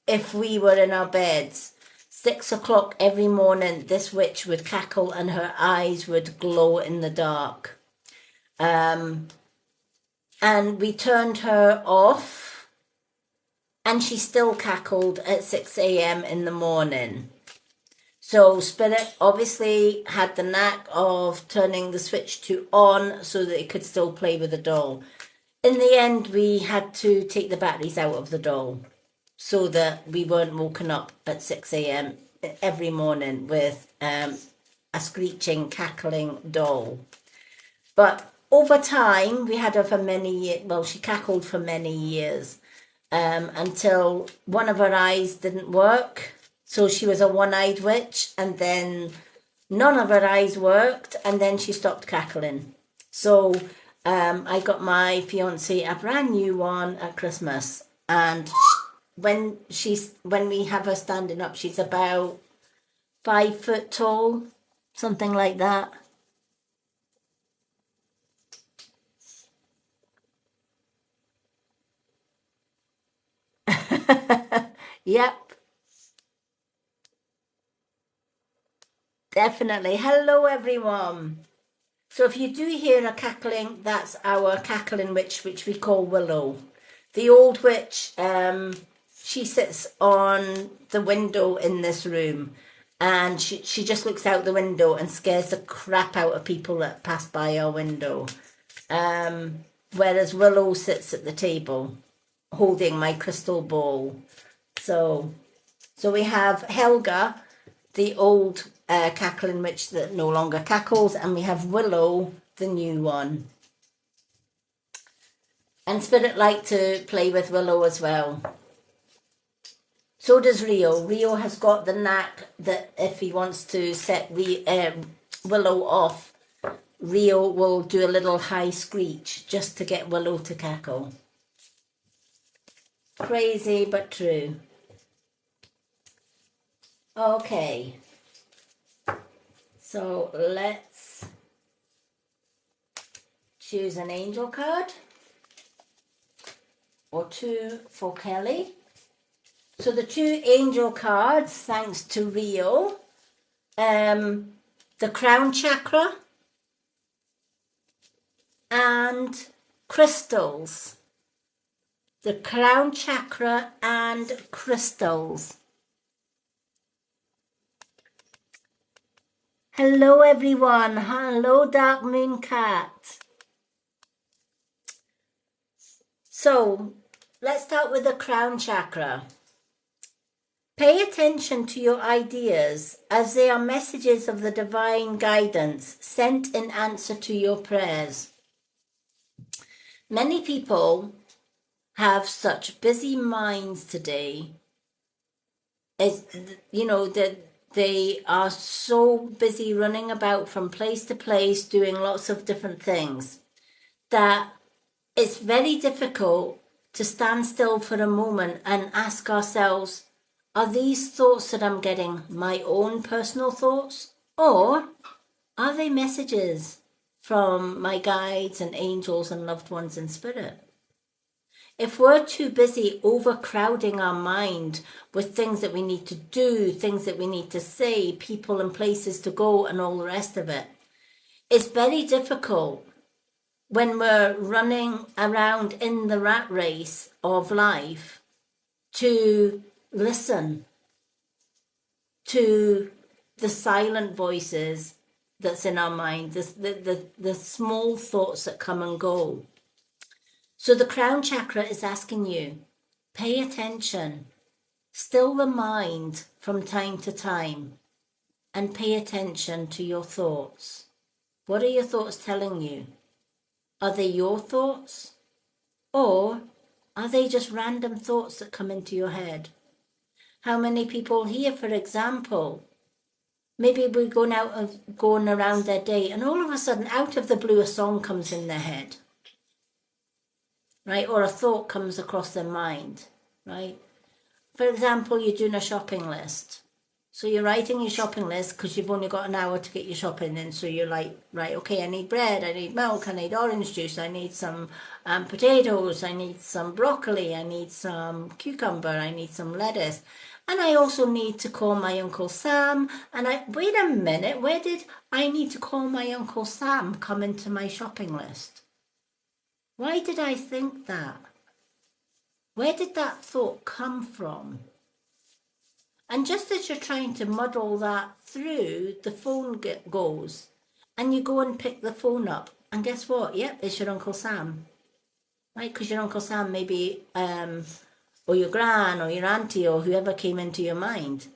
if we were in our beds. 6 o'clock every morning, this witch would cackle and her eyes would glow in the dark. And we turned her off, and she still cackled at 6 a.m. in the morning. So Spirit obviously had the knack of turning the switch to on so that it could still play with the doll. In the end, we had to take the batteries out of the doll so that we weren't woken up at 6 a.m. every morning with a screeching, cackling doll. But over time, we had her for many years. Well, she cackled for many years, until one of her eyes didn't work. So she was a one-eyed witch, and then none of her eyes worked, and then she stopped cackling. So I got my fiance a brand new one at Christmas, and when we have her standing up, she's about 5 foot tall, something like that. Yep, definitely. Hello, everyone. So if you do hear a cackling, that's our cackling witch, which we call Willow. The old witch, she sits on the window in this room, and she just looks out the window and scares the crap out of people that pass by our window. Whereas Willow sits at the table holding my crystal ball. So we have Helga, the old cackling witch that no longer cackles, and we have Willow, the new one. And Spirit like to play with Willow as well. So does Rio. Rio has got the knack that if he wants to set Willow off, Rio will do a little high screech just to get Willow to cackle. Crazy but true. Okay. So let's choose an angel card or two for Kelly. So the two angel cards, thanks to Rio, the crown chakra and crystals. The crown chakra and crystals. Hello everyone. Hello Dark Moon Cat. So let's start with the crown chakra. Pay attention to your ideas as they are messages of the divine guidance sent in answer to your prayers. Many people have such busy minds today. That they are so busy running about from place to place doing lots of different things that it's very difficult to stand still for a moment and ask ourselves, are these thoughts that I'm getting my own personal thoughts, or are they messages from my guides and angels and loved ones in spirit? If we're too busy overcrowding our mind with things that we need to do, things that we need to say, people and places to go, and all the rest of it, it's very difficult when we're running around in the rat race of life to listen to the silent voices that's in our mind, the small thoughts that come and go. So the crown chakra is asking you, pay attention, still the mind from time to time, and pay attention to your thoughts. What are your thoughts telling you? Are they your thoughts? Or are they just random thoughts that come into your head? How many people here, for example, maybe we're going around their day and all of a sudden out of the blue a song comes in their head, right? Or a thought comes across their mind, right? For example, you're doing a shopping list. So you're writing your shopping list because you've only got an hour to get your shopping in. So you're like, right, okay, I need bread, I need milk, I need orange juice, I need some potatoes, I need some broccoli, I need some cucumber, I need some lettuce. And I also need to call my Uncle Sam. And wait a minute, where did I need to call my Uncle Sam come into my shopping list? Why did I think that? Where did that thought come from? And just as you're trying to muddle that through, the phone goes and you go and pick the phone up. And guess what? Yep, it's your Uncle Sam. Right? Because your Uncle Sam maybe, or your gran or your auntie or whoever came into your mind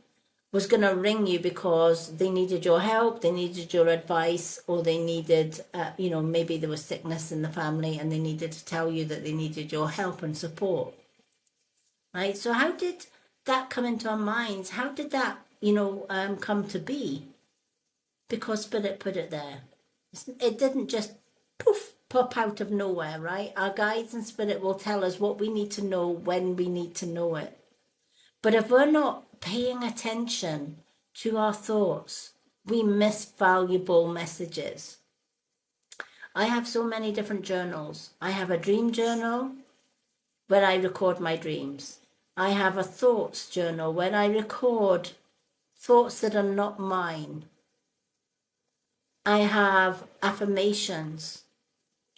was going to ring you because they needed your help, they needed your advice, or they needed, maybe there was sickness in the family and they needed to tell you that they needed your help and support. Right? So how did that come into our minds? How did that, come to be? Because Spirit put it there. It didn't just poof, pop out of nowhere, right? Our guides and Spirit will tell us what we need to know when we need to know it. But if we're not paying attention to our thoughts, we miss valuable messages. I have so many different journals. I have a dream journal where I record my dreams. I have a thoughts journal where I record thoughts that are not mine. I have affirmations.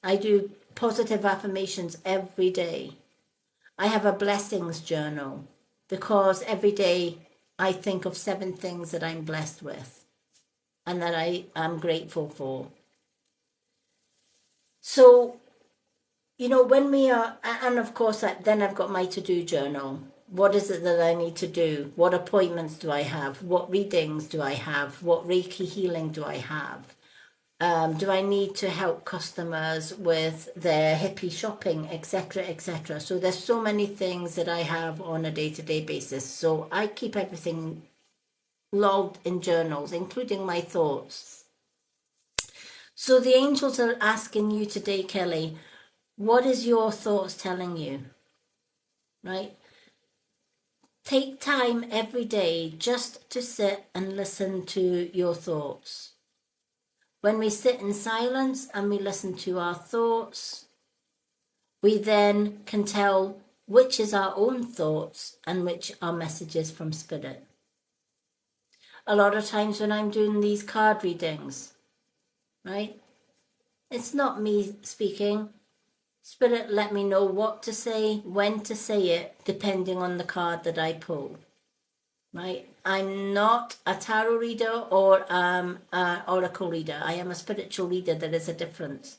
I do positive affirmations every day. I have a blessings journal because every day I think of 7 things that I'm blessed with and that I am grateful for. So, when we are, and of course, then I've got my to-do journal. What is it that I need to do? What appointments do I have? What readings do I have? What Reiki healing do I have? Do I need to help customers with their hippie shopping, etc., etc.? So there's so many things that I have on a day-to-day basis. So I keep everything logged in journals, including my thoughts. So the angels are asking you today, Kelly, what is your thoughts telling you? Right? Take time every day just to sit and listen to your thoughts. When we sit in silence and we listen to our thoughts, we then can tell which is our own thoughts and which are messages from Spirit. A lot of times when I'm doing these card readings, right, it's not me speaking. Spirit let me know what to say, when to say it, depending on the card that I pull. right? I'm not a tarot reader or an oracle reader. I am a spiritual reader. There is a difference.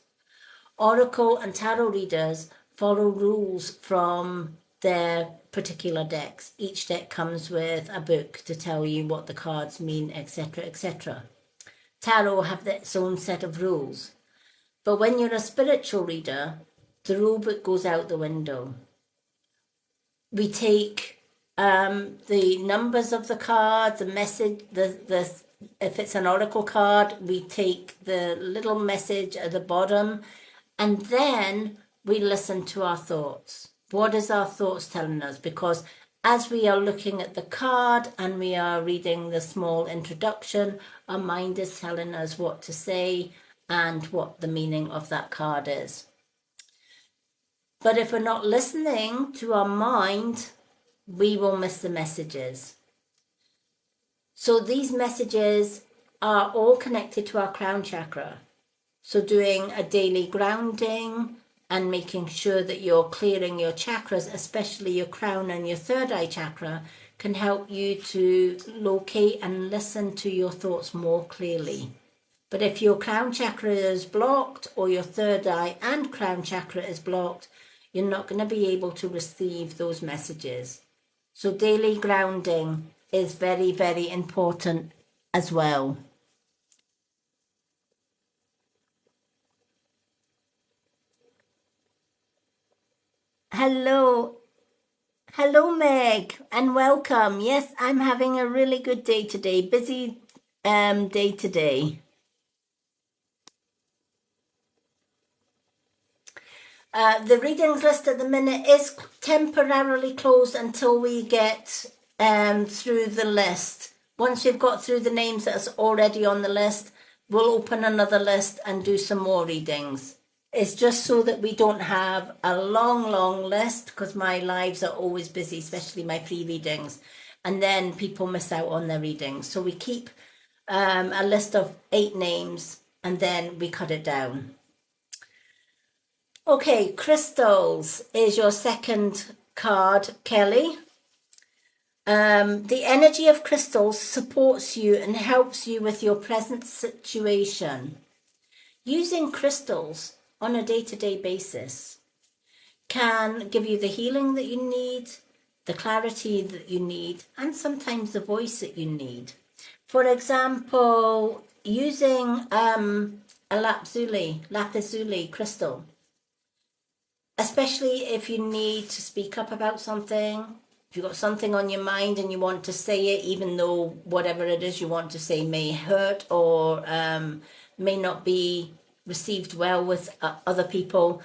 Oracle and tarot readers follow rules from their particular decks. Each deck comes with a book to tell you what the cards mean, etc., etc. Tarot have its own set of rules. But when you're a spiritual reader, the rule book goes out the window. We take the numbers of the cards, the message, the if it's an oracle card, we take the little message at the bottom, and then we listen to our thoughts. What is our thoughts telling us? Because as we are looking at the card and we are reading the small introduction, our mind is telling us what to say and what the meaning of that card is. But if we're not listening to our mind, we will miss the messages. So these messages are all connected to our crown chakra. So doing a daily grounding and making sure that you're clearing your chakras, especially your crown and your third eye chakra, can help you to locate and listen to your thoughts more clearly. But if your crown chakra is blocked or your third eye and crown chakra is blocked, you're not going to be able to receive those messages. So daily grounding is very, very important as well. Hello. Hello, Meg, and welcome. Yes, I'm having a really good day today. Busy day today. The readings list at the minute is temporarily closed until we get through the list. Once we've got through the names that's already on the list, we'll open another list and do some more readings. It's just so that we don't have a long list, because my lives are always busy, especially my free readings, and then people miss out on their readings. So we keep a list of 8 names and then we cut it down. Okay, crystals is your second card, Kelly. The energy of crystals supports you and helps you with your present situation. Using crystals on a day-to-day basis can give you the healing that you need, the clarity that you need, and sometimes the voice that you need. For example, using a lapis lazuli crystal, especially if you need to speak up about something, if you've got something on your mind and you want to say it, even though whatever it is you want to say may hurt or may not be received well with other people,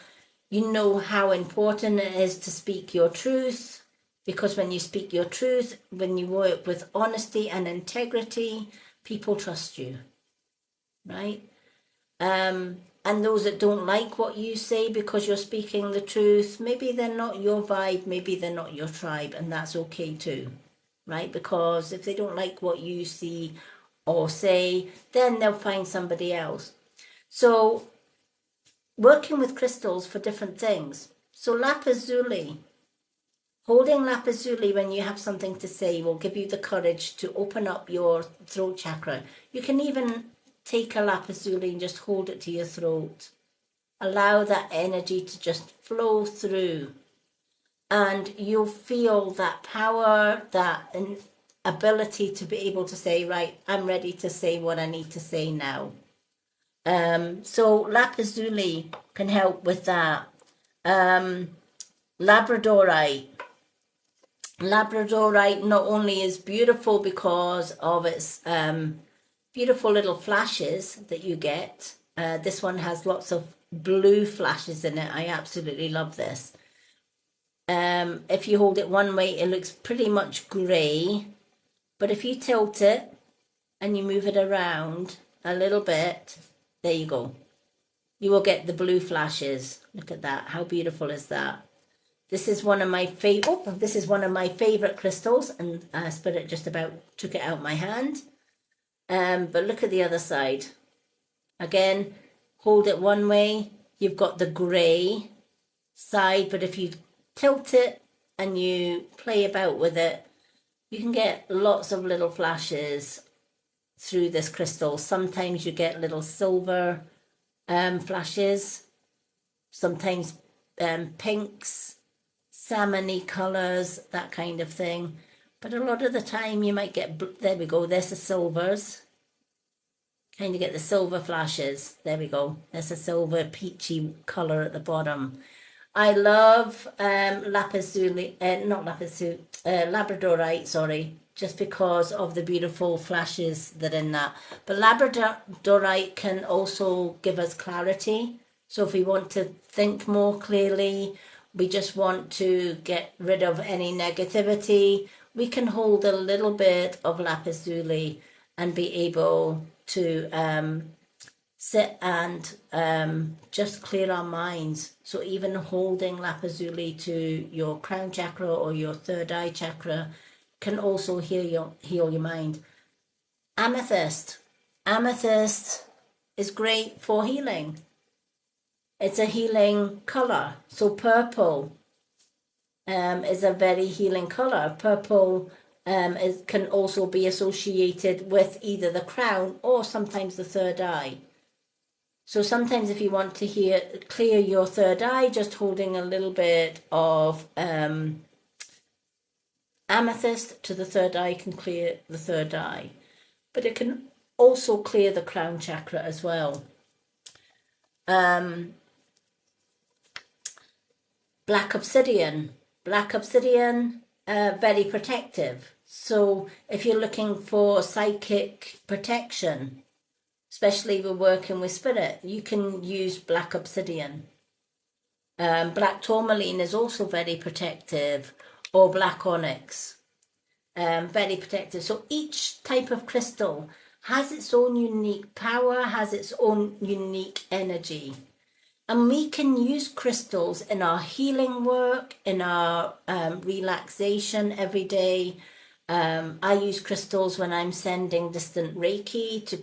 you know how important it is to speak your truth, because when you speak your truth, when you work with honesty and integrity, people trust you, right? And those that don't like what you say because you're speaking the truth, maybe they're not your vibe, maybe they're not your tribe, and that's okay too, right? Because if they don't like what you see or say, then they'll find somebody else. So working with crystals for different things. So lapis lazuli, holding lapis lazuli when you have something to say will give you the courage to open up your throat chakra. You can even take a lapis lazuli and just hold it to your throat. Allow that energy to just flow through, and you'll feel that power, that ability to be able to say, right, I'm ready to say what I need to say now. So lapis lazuli can help with that. Labradorite. Labradorite not only is beautiful because of its beautiful little flashes that you get. This one has lots of blue flashes in it. I absolutely love this. If you hold it one way, it looks pretty much grey. But if you tilt it and you move it around a little bit, there you go. You will get the blue flashes. Look at that. How beautiful is that? This is one of my favorite crystals, and Spirit just about took it out my hand. But look at the other side. Again, hold it one way, you've got the grey side, but if you tilt it and you play about with it, You can get lots of little flashes through this crystal. Sometimes you get little silver flashes, sometimes pinks, salmony colours, that kind of thing. But a lot of the time you might get, there we go, there's the silvers. Kind of get the silver flashes. There we go. There's a silver peachy colour at the bottom. I love lapis-lazuli, not lapis-lazuli, labradorite, sorry, just because of the beautiful flashes that are in that. But labradorite can also give us clarity. So if we want to think more clearly, we just want to get rid of any negativity, we can hold a little bit of lapis-lazuli and be able to sit and just clear our minds. So even holding lapis-lazuli to your crown chakra or your third eye chakra can also heal your mind. Amethyst. Amethyst is great for healing. It's a healing color. So purple is a very healing color. Purple can also be associated with either the crown or sometimes the third eye. So sometimes if you want to clear your third eye, just holding a little bit of amethyst to the third eye can clear the third eye. But it can also clear the crown chakra as well. Black obsidian. Black obsidian, very protective. So if you're looking for psychic protection, especially if we're working with spirit, you can use black obsidian. Black tourmaline is also very protective, or black onyx, very protective. So each type of crystal has its own unique power, has its own unique energy. And we can use crystals in our healing work, in our relaxation every day. I use crystals when I'm sending distant Reiki to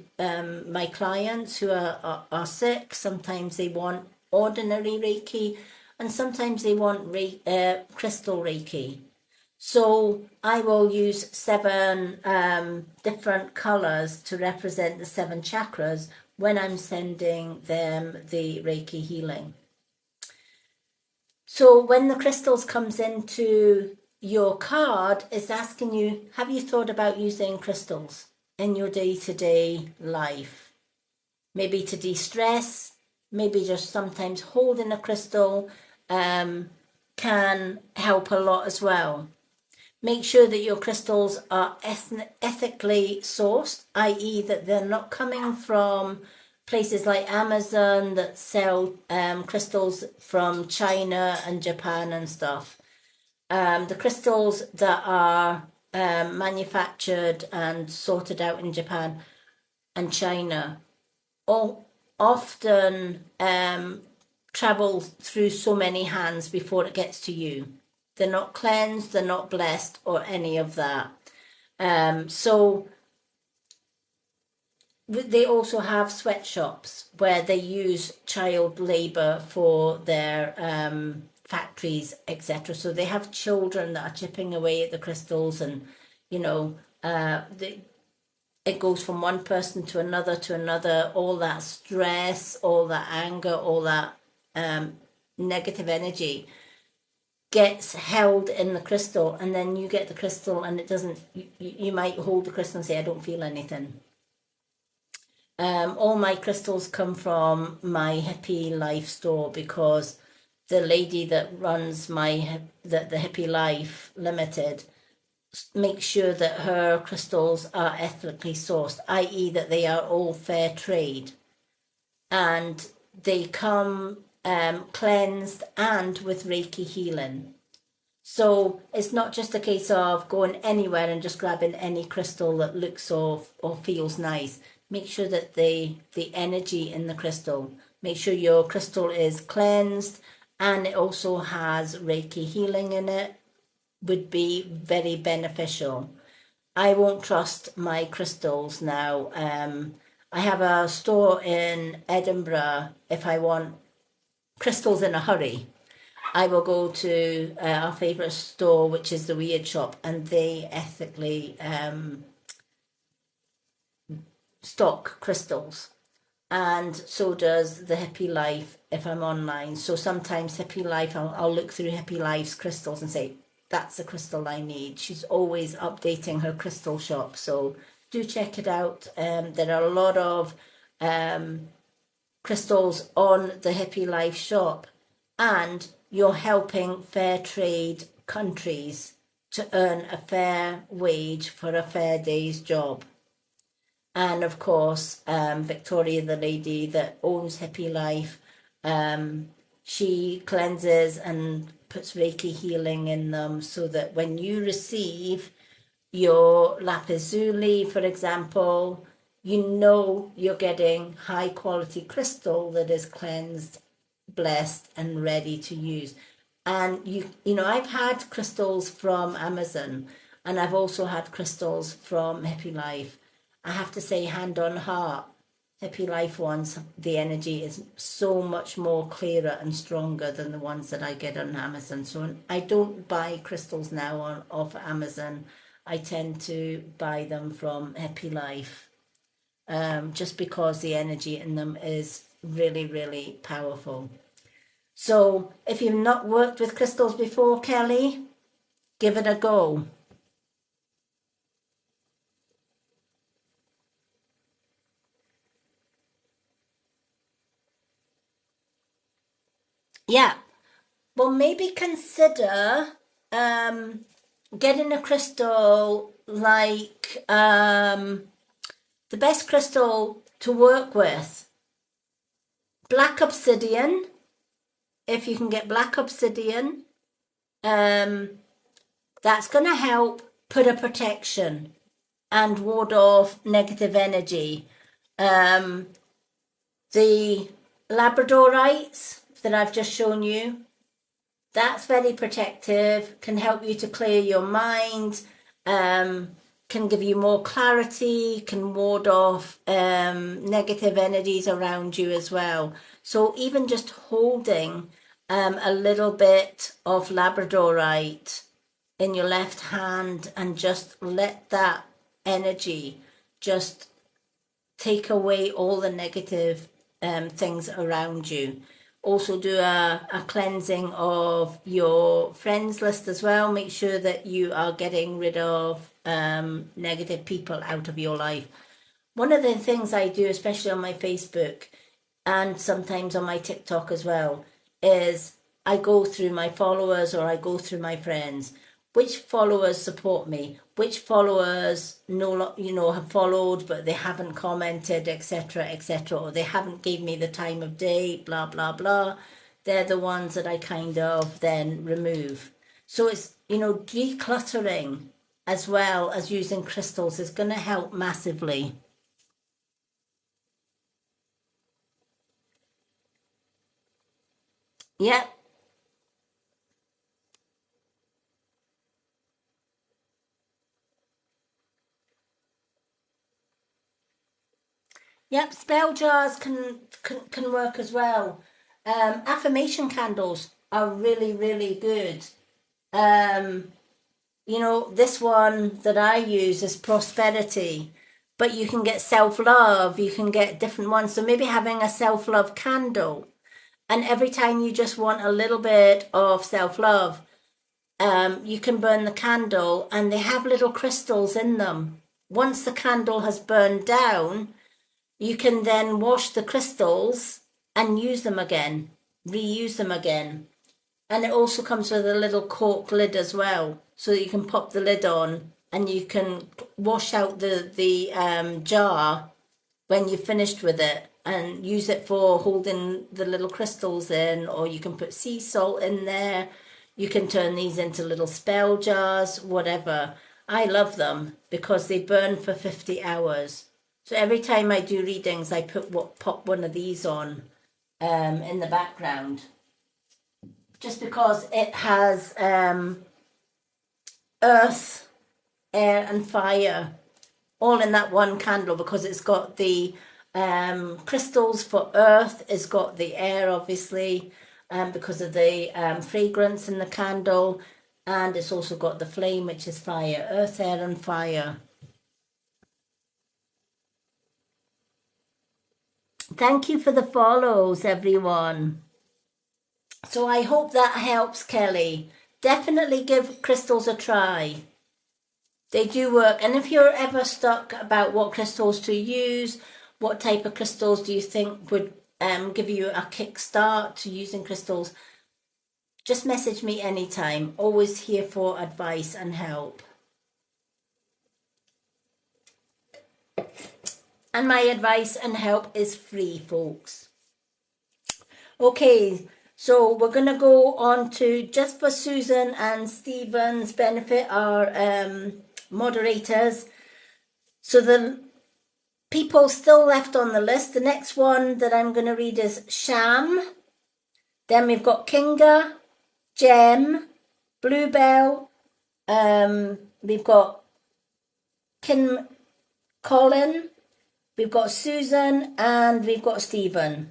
my clients who are sick. Sometimes they want ordinary Reiki, and sometimes they want crystal Reiki. So I will use 7 different colours to represent the 7 chakras when I'm sending them the Reiki healing. So when the crystals comes into your card, it's asking you, have you thought about using crystals in your day-to-day life? Maybe to de-stress, maybe just sometimes holding a crystal can help a lot as well. Make sure that your crystals are ethically sourced, i.e. that they're not coming from places like Amazon that sell crystals from China and Japan and stuff. The crystals that are manufactured and sorted out in Japan and China all often travel through so many hands before it gets to you. They're not cleansed, they're not blessed, or any of that. So they also have sweatshops where they use child labour for their factories, etc. So they have children that are chipping away at the crystals, and you know, it goes from one person to another. All that stress, all that anger, all that negative energy gets held in the crystal, and then you get the crystal and it doesn't, you might hold the crystal and say, I don't feel anything. All my crystals come from my Hippie Life store, because the lady that runs the Hippie Life Limited makes sure that her crystals are ethically sourced, i.e. that they are all fair trade, and they come cleansed and with Reiki healing. So it's not just a case of going anywhere and just grabbing any crystal that looks or feels nice. Make sure that the energy in the crystal, make sure your crystal is cleansed and it also has Reiki healing in it, would be very beneficial. I won't trust my crystals now. I have a store in Edinburgh if I want crystals in a hurry. I will go to our favourite store, which is the Weird Shop, and they ethically stock crystals. And so does the Hippie Life if I'm online. So sometimes Hippie Life, I'll look through Hippie Life's crystals and say, that's the crystal I need. She's always updating her crystal shop. So do check it out. There are a lot of crystals on the Hippie Life shop, and you're helping fair trade countries to earn a fair wage for a fair day's job. And of course, Victoria, the lady that owns Hippie Life, she cleanses and puts Reiki healing in them so that when you receive your lapis-lazuli, for example, you know you're getting high quality crystal that is cleansed, blessed, and ready to use. And you know, I've had crystals from Amazon, and I've also had crystals from Hippie Life. I have to say, hand on heart, Hippie Life ones, the energy is so much more clearer and stronger than the ones that I get on Amazon. So I don't buy crystals now off Amazon. I tend to buy them from Hippie Life, just because the energy in them is really, really powerful. So if you've not worked with crystals before, Kelly, give it a go. Yeah. Well, maybe consider getting a crystal like the best crystal to work with. Black obsidian, if you can get black obsidian, that's going to help put a protection and ward off negative energy. The labradorites that I've just shown you, that's very protective, can help you to clear your mind, can give you more clarity, can ward off negative energies around you as well. So even just holding a little bit of labradorite in your left hand and just let that energy just take away all the negative things around you. Also do a cleansing of your friends list as well. Make sure that you are getting rid of negative people out of your life. One of the things I do, especially on my Facebook and sometimes on my TikTok as well, is I go through my followers or I go through my friends. Which followers support me? Which followers have followed but they haven't commented, etc., etc., or they haven't gave me the time of day, blah blah blah. They're the ones that I kind of then remove. So it's decluttering as well as using crystals is going to help massively. Yep, yep. Spell jars can work as well. Affirmation candles are really really good. Um, this one that I use is prosperity, but you can get self love, you can get different ones. So maybe having a self love candle, and every time you just want a little bit of self love, you can burn the candle, and they have little crystals in them. Once the candle has burned down, you can then wash the crystals and use them again, reuse them again. And it also comes with a little cork lid as well, so that you can pop the lid on and you can wash out the jar when you've finished with it and use it for holding the little crystals in, or you can put sea salt in there. You can turn these into little spell jars, whatever. I love them because they burn for 50 hours. So every time I do readings, I pop one of these on in the background, just because it has earth, air, and fire all in that one candle, because it's got the crystals for earth, it's got the air, obviously, because of the fragrance in the candle, and it's also got the flame, which is fire, earth, air and fire. Thank you for the follows, everyone. So I hope that helps, Kelly. Definitely give crystals a try. They do work. And if you're ever stuck about what crystals to use, what type of crystals do you think would give you a kickstart to using crystals, just message me anytime. Always here for advice and help. And my advice and help is free, folks. Okay, so we're going to go on to, just for Susan and Stephen's benefit, our moderators. So the people still left on the list, the next one that I'm going to read is Sham. Then we've got Kinga, Jem, Bluebell. We've got Colin. We've got Susan and we've got Stephen.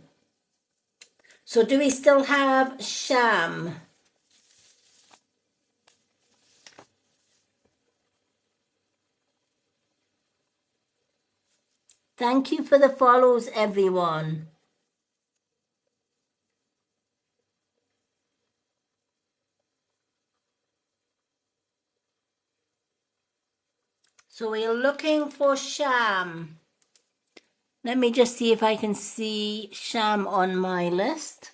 So do we still have Sham? Thank you for the follows, everyone. So we're looking for Sham. Let me just see if I can see Sham on my list.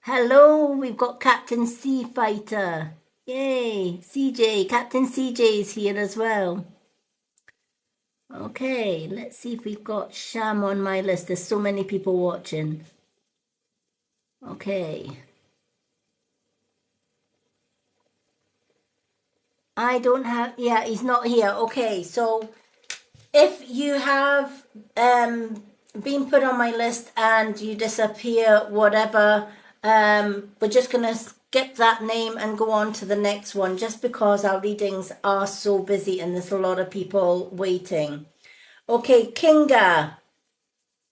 Hello, we've got Captain Sea Fighter. Yay, CJ, Captain CJ is here as well. Okay, let's see if we've got Sham on my list. There's so many people watching. Okay. I don't have, yeah, he's not here. Okay, so if you have been put on my list and you disappear, whatever, we're just going to skip that name and go on to the next one, just because our readings are so busy and there's a lot of people waiting. Okay, Kinga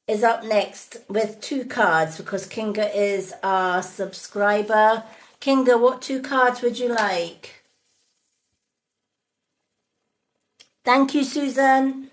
is up next with 2 cards, because Kinga is our subscriber. Kinga, what 2 cards would you like? Thank you, Susan.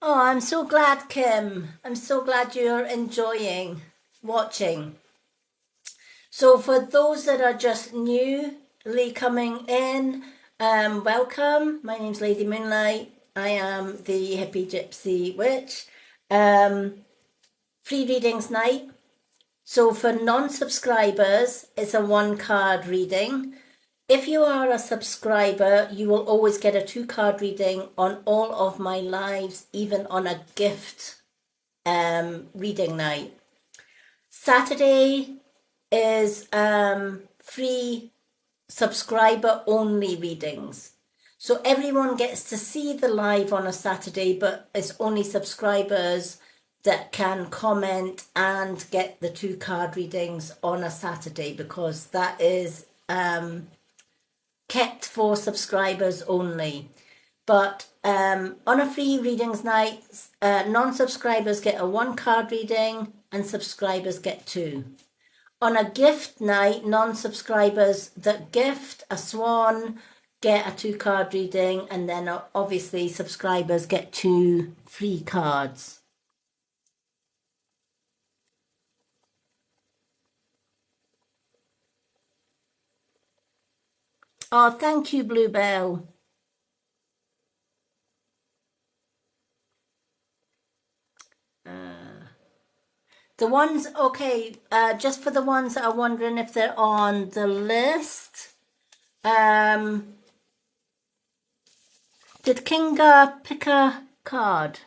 Oh, I'm so glad, Kim. I'm so glad you're enjoying watching. So for those that are just newly coming in, welcome. My name's Lady Moonlight. I am the Hippie Gypsy Witch. Free readings night. So for non-subscribers, it's a 1-card reading. If you are a subscriber, you will always get a 2-card reading on all of my lives, even on a gift reading night. Saturday is free subscriber only readings. So everyone gets to see the live on a Saturday, but it's only subscribers that can comment and get the 2-card readings on a Saturday, because that is kept for subscribers only. But on a free readings night, non-subscribers get a 1-card reading and subscribers get 2. On a gift night, non-subscribers that gift a swan get a 2-card reading, and then obviously subscribers get 2 free cards. Oh, thank you, Bluebell. The ones, okay, just for the ones that are wondering if they're on the list, did Kinga pick a card?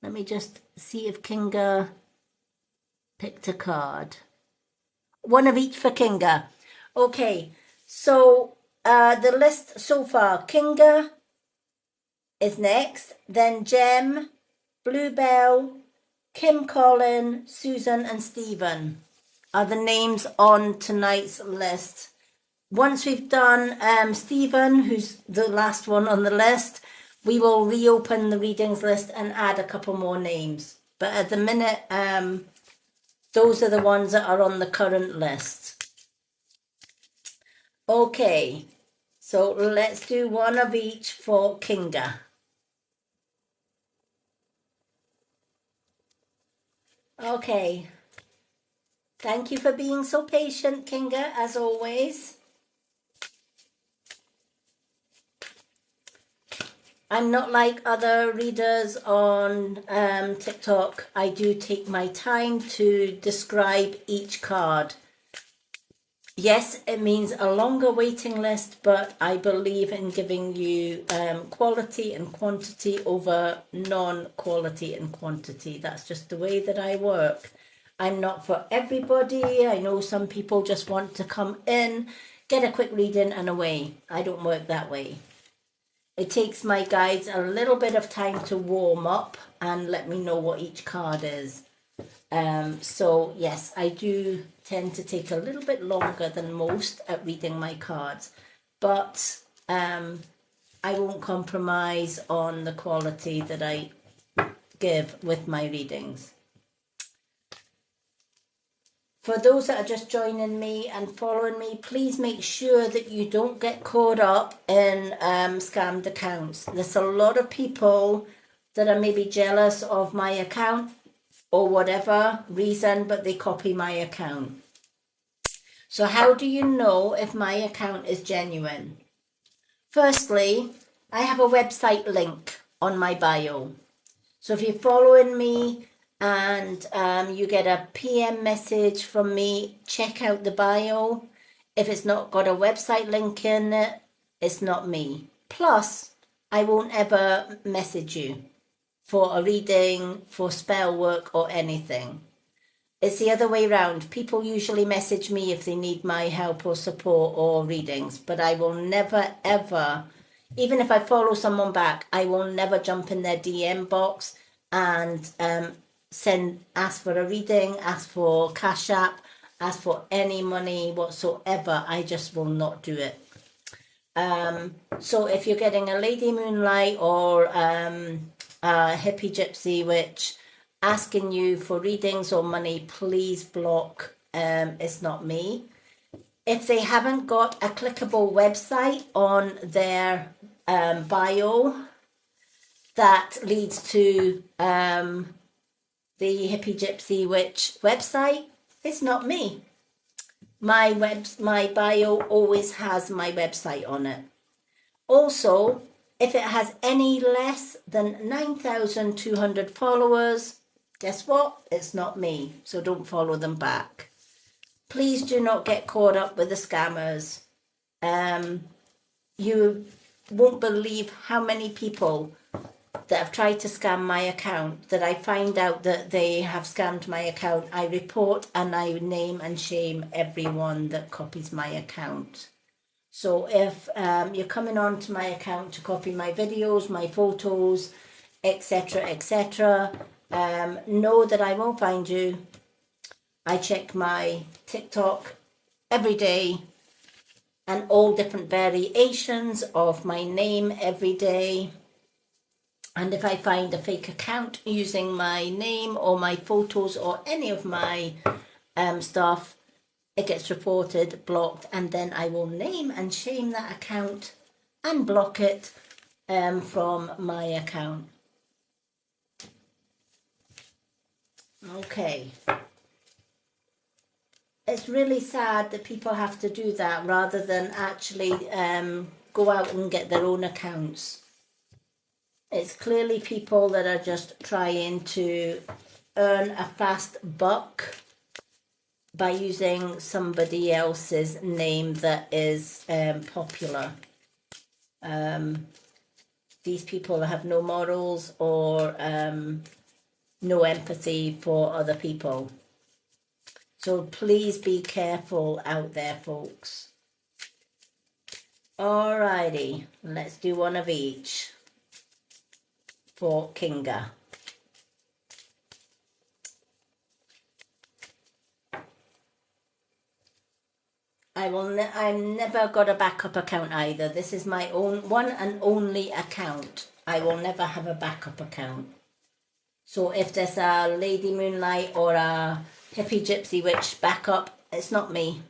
Let me just see if Kinga picked a card. One of each for Kinga. Okay, so the list so far, Kinga, is next. Then Jem, Bluebell, Kim Collin, Susan and Stephen are the names on tonight's list. Once we've done Stephen, who's the last one on the list, we will reopen the readings list and add a couple more names. But at the minute, those are the ones that are on the current list. Okay, so let's do one of each for Kinga. Okay. Thank you for being so patient, Kinga, as always. I'm not like other readers on TikTok. I do take my time to describe each card. Yes, it means a longer waiting list, but I believe in giving you quality and quantity over non-quality and quantity. That's just the way that I work. I'm not for everybody. I know some people just want to come in, get a quick reading and away. I don't work that way. It takes my guides a little bit of time to warm up and let me know what each card is. So yes, I do tend to take a little bit longer than most at reading my cards, but I won't compromise on the quality that I give with my readings. For those that are just joining me and following me, please make sure that you don't get caught up in scammed accounts. There's a lot of people that are maybe jealous of my account or whatever reason, but they copy my account. So how do you know if my account is genuine? Firstly, I have a website link on my bio. So if you're following me and you get a PM message from me, check out the bio. If it's not got a website link in it, it's not me. Plus, I won't ever message you for a reading, for spell work or anything. It's the other way around. People usually message me if they need my help or support or readings, but I will never ever, even if I follow someone back, I will never jump in their DM box and ask for a reading, ask for Cash App, ask for any money whatsoever. I just will not do it. So if you're getting a Lady Moonlight or a Hippie Gypsy Witch asking you for readings or money, please block. It's not me. If they haven't got a clickable website on their bio that leads to the Hippie Gypsy Witch website, it's not me. My bio always has my website on it. Also, if it has any less than 9,200 followers, guess what? It's not me, so don't follow them back. Please do not get caught up with the scammers. You won't believe how many people that have tried to scam my account, that I find out that they have scammed my account. I report and I name and shame everyone that copies my account. So if you're coming on to my account to copy my videos, my photos, etc., etc., know that I won't find you. I check my TikTok every day and all different variations of my name every day. And if I find a fake account using my name or my photos or any of my stuff, it gets reported, blocked, and then I will name and shame that account and block it from my account. Okay. It's really sad that people have to do that rather than actually go out and get their own accounts. It's clearly people that are just trying to earn a fast buck by using somebody else's name that is popular. These people have no morals or no empathy for other people. So please be careful out there, folks. Alrighty, let's do one of each. for Kinga. I've never got a backup account either. This is my own one and only account. I will never have a backup account. So if there's a Lady Moonlight or a Hippie Gypsy Witch backup, it's not me.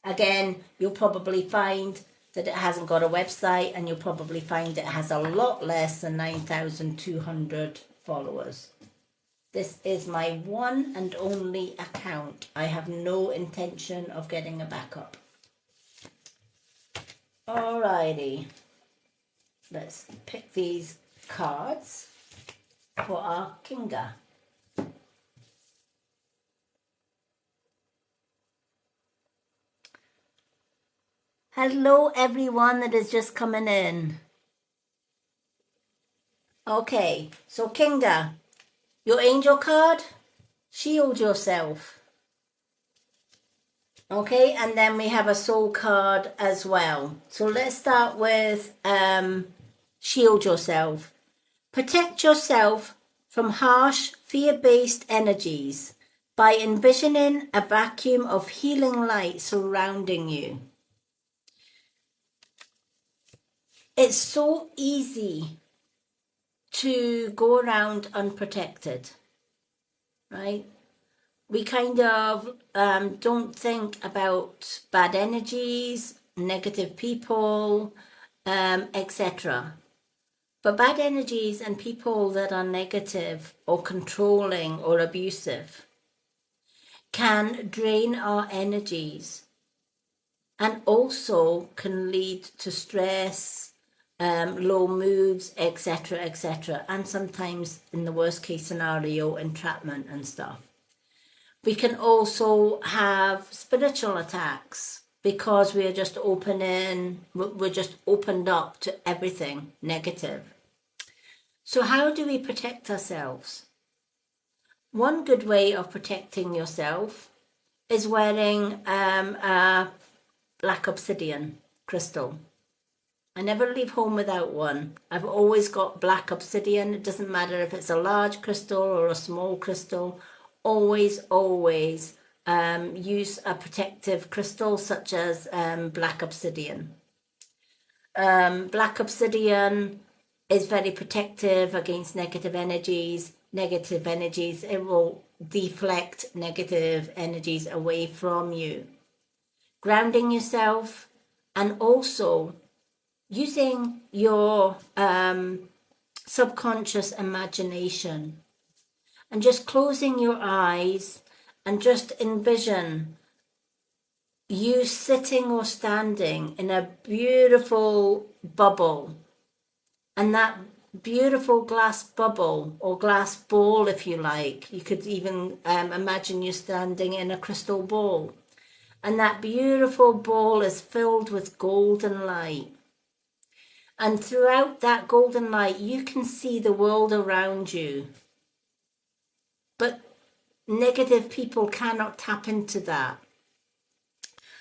Again, you'll probably find that it hasn't got a website, and you'll probably find it has a lot less than 9,200 followers. This is my one and only account. I have no intention of getting a backup. Alrighty, let's pick these cards for our Kinga. Hello everyone that is just coming in. Okay, so Kinga, your angel card, shield yourself. Okay, and then we have a soul card as well. So let's start with shield yourself. Protect yourself from harsh, fear-based energies by envisioning a vacuum of healing light surrounding you. It's so easy to go around unprotected, right? We kind of don't think about bad energies, negative people, etc. But bad energies and people that are negative or controlling or abusive can drain our energies and also can lead to stress, low moods, etc., etc., and sometimes, in the worst case scenario, entrapment and stuff. We can also have spiritual attacks because we're just we're just opened up to everything negative. So how do we protect ourselves? One good way of protecting yourself is wearing a black obsidian crystal. I never leave home without one. I've always got black obsidian. It doesn't matter if it's a large crystal or a small crystal. Always use a protective crystal such as black obsidian. Black obsidian is very protective against negative energies. It will deflect negative energies away from you. Grounding yourself and also using your subconscious imagination and just closing your eyes and just envision you sitting or standing in a beautiful bubble, and that beautiful glass bubble or glass ball, if you like, you could even imagine you standing in a crystal ball, and that beautiful ball is filled with golden light. And throughout that golden light, you can see the world around you. But negative people cannot tap into that.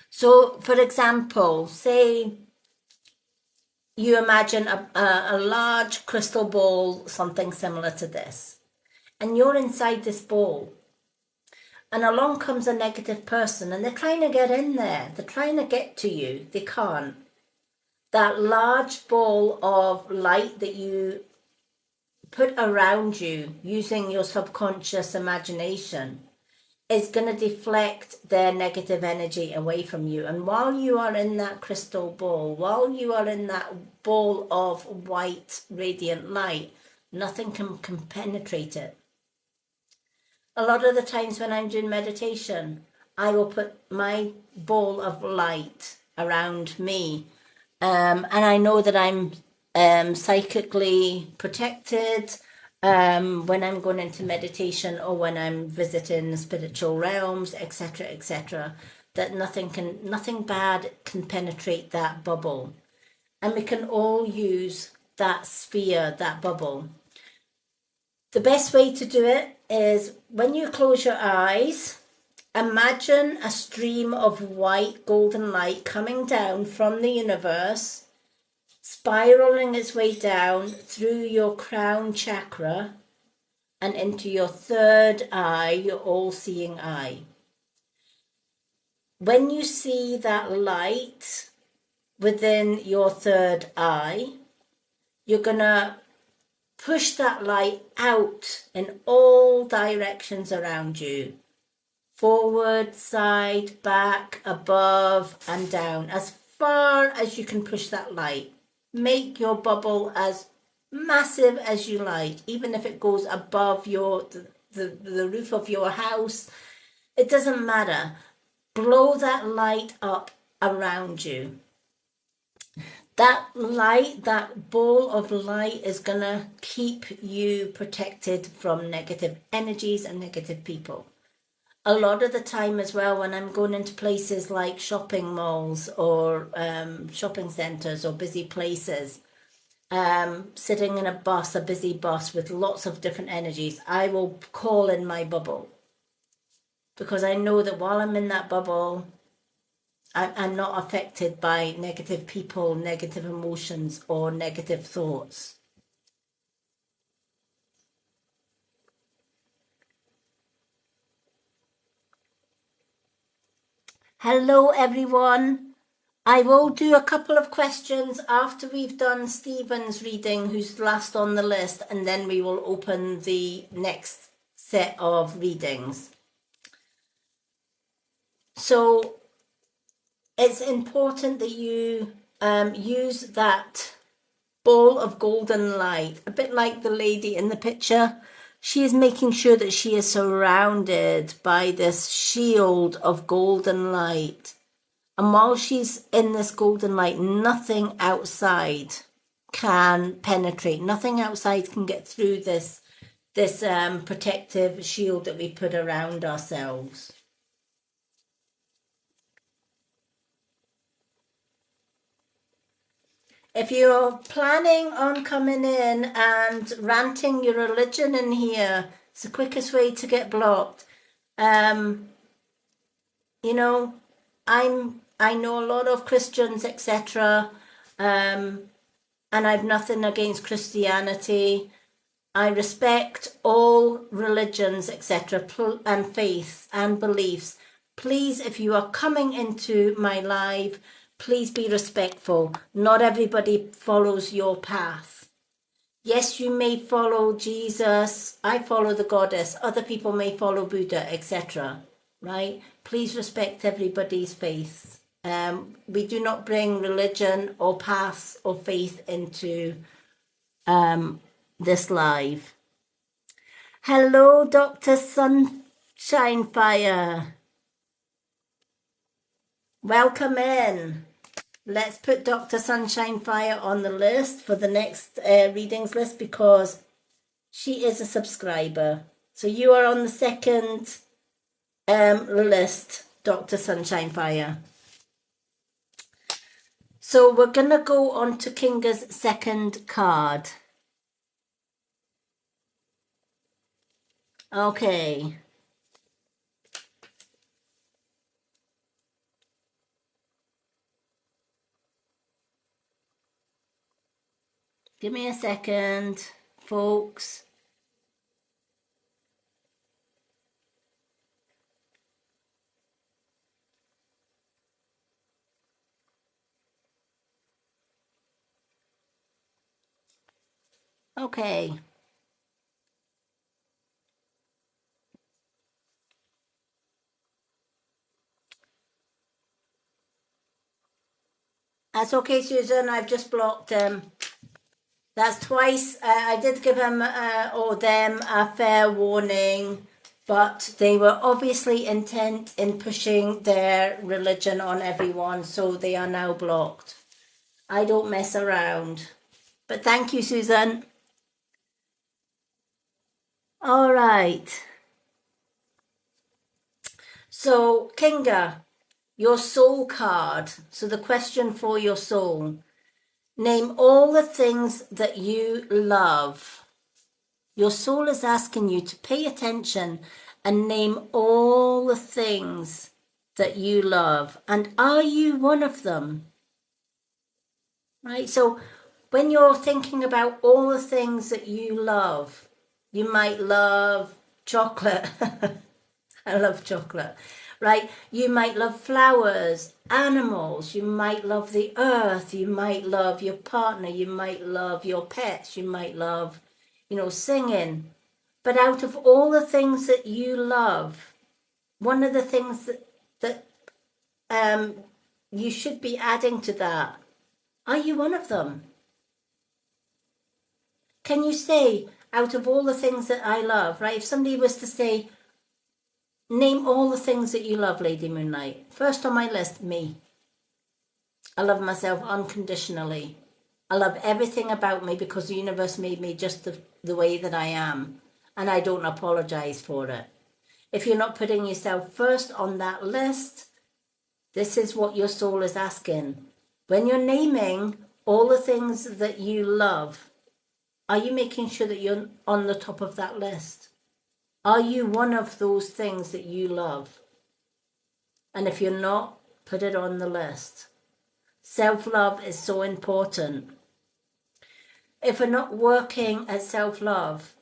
So, for example, say you imagine a large crystal ball, something similar to this, and you're inside this ball. And along comes a negative person, and they're trying to get in there. They're trying to get to you. They can't. That large ball of light that you put around you using your subconscious imagination is going to deflect their negative energy away from you. And while you are in that crystal ball, while you are in that ball of white radiant light, nothing can penetrate it. A lot of the times when I'm doing meditation, I will put my ball of light around me. And I know that I'm psychically protected when I'm going into meditation or when I'm visiting spiritual realms, etc., etc., that nothing bad can penetrate that bubble. And we can all use that sphere, that bubble. The best way to do it is when you close your eyes, imagine a stream of white golden light coming down from the universe spiraling its way down through your crown chakra and into your third eye, your all-seeing eye. When you see that light within your third eye, you're going to push that light out in all directions around you. Forward, side, back, above, and down. As far as you can push that light. Make your bubble as massive as you like, even if it goes above the roof of your house. It doesn't matter. Blow that light up around you. That light, that ball of light is going to keep you protected from negative energies and negative people. A lot of the time as well, when I'm going into places like shopping malls or shopping centres or busy places, sitting in a busy bus with lots of different energies, I will call in my bubble. Because I know that while I'm in that bubble, I'm not affected by negative people, negative emotions, or negative thoughts. Hello, everyone. I will do a couple of questions after we've done Stephen's reading, who's last on the list, and then we will open the next set of readings. So it's important that you use that ball of golden light, a bit like the lady in the picture. She is making sure that she is surrounded by this shield of golden light. And while she's in this golden light, nothing outside can penetrate. Nothing outside can get through this protective shield that we put around ourselves. If you're planning on coming in and ranting your religion in here, it's the quickest way to get blocked. You know, I know a lot of Christians, etc., and I've nothing against Christianity. I respect all religions, etc., and faiths and beliefs. Please, if you are coming into my live, please be respectful. Not everybody follows your path. Yes, you may follow Jesus. I follow the goddess. Other people may follow Buddha, etc. Right? Please respect everybody's faith. We do not bring religion or paths or faith into this live. Hello, Dr. Sunshine Fire. Welcome in. Let's put Dr. Sunshine Fire on the list for the next readings list because she is a subscriber. So you are on the second list, Dr. Sunshine Fire. So we're going to go on to Kinga's second card. Okay. Give me a second, folks. Okay. That's okay, Susan. I've just blocked him. That's twice. I did give him or them a fair warning, but they were obviously intent in pushing their religion on everyone, so they are now blocked. I don't mess around. But thank you, Susan. All right. So, Kinga, your soul card. So the question for your soul. Name all the things that you love. Your soul is asking you to pay attention and name all the things that you love. And are you one of them? right? So when you're thinking about all the things that you love, you might love chocolate. I love chocolate, right? You might love flowers, animals, you might love the earth, you might love your partner, you might love your pets, you might love, singing. But out of all the things that you love, one of the things that um, you should be adding to that, are you one of them? Can you say, out of all the things that I love, right? If somebody was to say, name all the things that you love, Lady Moonlight. First on my list, me. I love myself unconditionally. I love everything about me because the universe made me just the way that I am. And I don't apologize for it. If you're not putting yourself first on that list, this is what your soul is asking. When you're naming all the things that you love, are you making sure that you're on the top of that list? Are you one of those things that you love? And if you're not, put it on the list. Self-love is so important. If we're not working at self-love,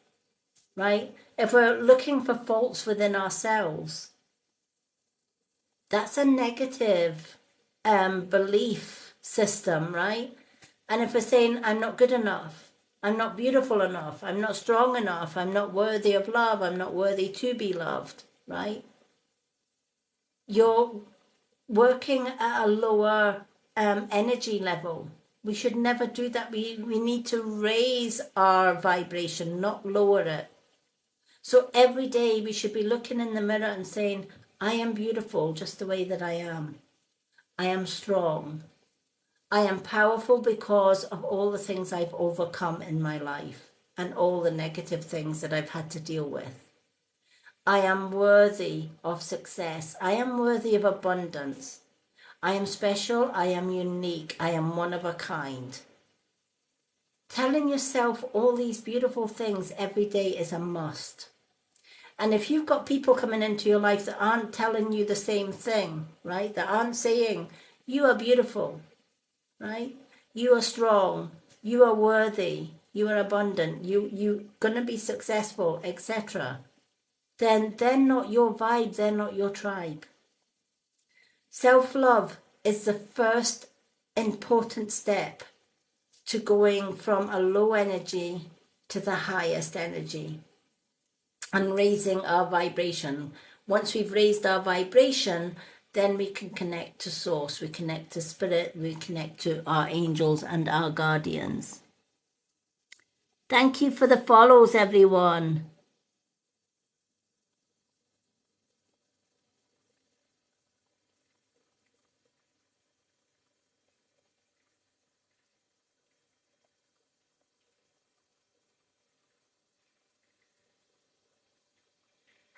right? If we're looking for faults within ourselves, that's a negative belief system, right? And if we're saying, I'm not good enough, I'm not beautiful enough, I'm not strong enough, I'm not worthy of love, I'm not worthy to be loved, right? You're working at a lower energy level. We should never do that. We need to raise our vibration, not lower it. So every day we should be looking in the mirror and saying, I am beautiful just the way that I am. I am strong. I am powerful because of all the things I've overcome in my life and all the negative things that I've had to deal with. I am worthy of success. I am worthy of abundance. I am special. I am unique. I am one of a kind. Telling yourself all these beautiful things every day is a must. And if you've got people coming into your life that aren't telling you the same thing, right? That aren't saying, you are beautiful, right? You are strong. You are worthy. You are abundant. You're going to be successful, etc. Then they're not your vibe. They're not your tribe. Self-love is the first important step to going from a low energy to the highest energy and raising our vibration. Once we've raised our vibration, then we can connect to source, we connect to spirit, we connect to our angels and our guardians. Thank you for the follows, everyone.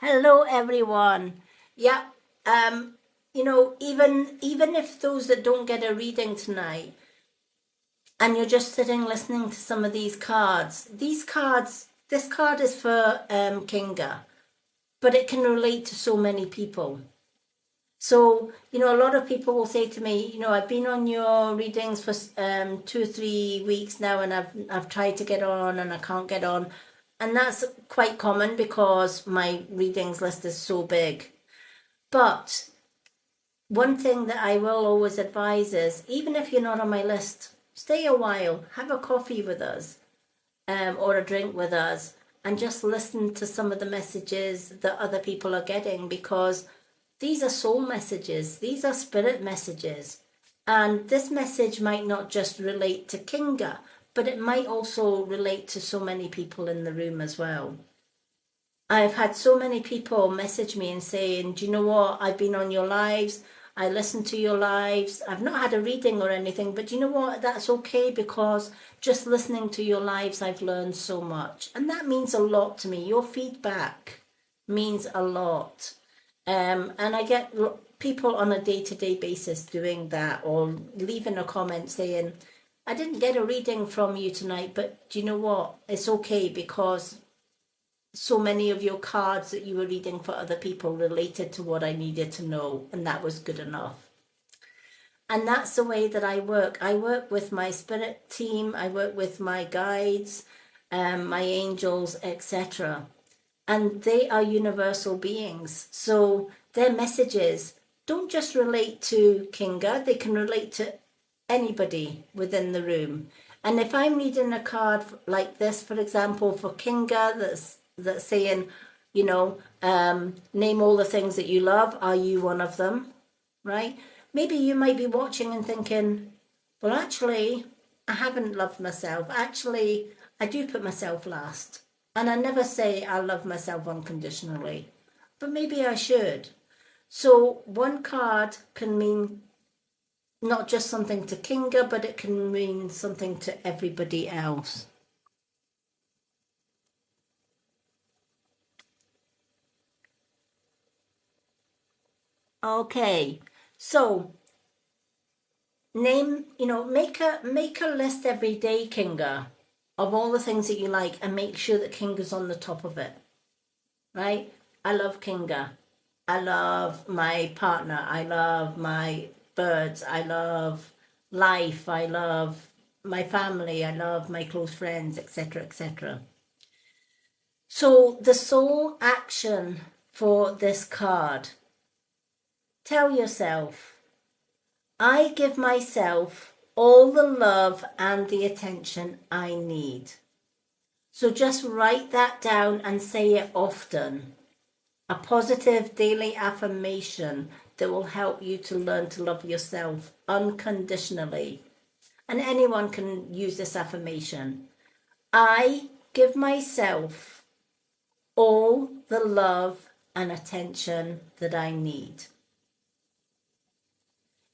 Hello, everyone. Yeah, even if those that don't get a reading tonight, and you're just sitting listening to some of these cards, this card is for Kinga, but it can relate to so many people. So, a lot of people will say to me, I've been on your readings for 2 or 3 weeks now, and I've tried to get on and I can't get on. And that's quite common because my readings list is so big. But one thing that I will always advise is, even if you're not on my list, stay a while, have a coffee with us, or a drink with us, and just listen to some of the messages that other people are getting, because these are soul messages, these are spirit messages. And this message might not just relate to Kinga, but it might also relate to so many people in the room as well. I've had so many people message me and saying, do you know what, I've been on your lives, I listened to your lives, I've not had a reading or anything, but you know what, that's okay, because just listening to your lives, I've learned so much. And that means a lot to me. Your feedback means a lot. And I get people on a day-to-day basis doing that, or leaving a comment saying, I didn't get a reading from you tonight, but do you know what, it's okay, because so many of your cards that you were reading for other people related to what I needed to know, and that was good enough. And that's the way that I work. I work with my spirit team, I work with my guides, my angels, etc. And they are universal beings. So their messages don't just relate to Kinga, they can relate to anybody within the room. And if I'm reading a card like this, for example, for Kinga, that's saying, you know, name all the things that you love. Are you one of them? Right? Maybe you might be watching and thinking, well, actually, I haven't loved myself. Actually, I do put myself last. And I never say I love myself unconditionally, but maybe I should. So one card can mean not just something to Kinga, but it can mean something to everybody else. Okay, so name, make a list every day, Kinga, of all the things that you like, and make sure that Kinga's on the top of it. Right? I love Kinga. I love my partner. I love my birds. I love life. I love my family. I love my close friends, etc., etc. So the sole action for this card, tell yourself, I give myself all the love and the attention I need. So just write that down and say it often. A positive daily affirmation that will help you to learn to love yourself unconditionally. And anyone can use this affirmation. I give myself all the love and attention that I need.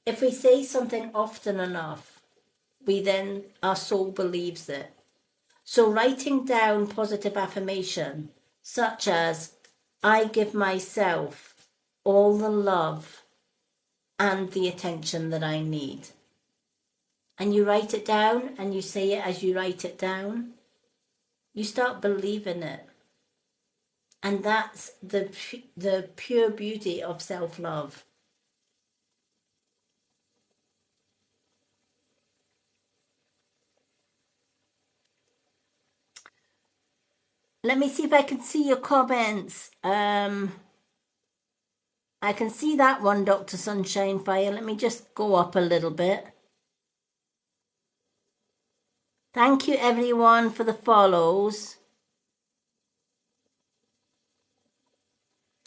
If we say something often enough, our soul believes it. So writing down positive affirmation, such as, I give myself all the love and the attention that I need. And you write it down and you say it as you write it down, you start believing it. And that's the pure beauty of self-love. Let me see if I can see your comments. I can see that one, Dr. Sunshine Fire. Let me just go up a little bit. Thank you, everyone, for the follows.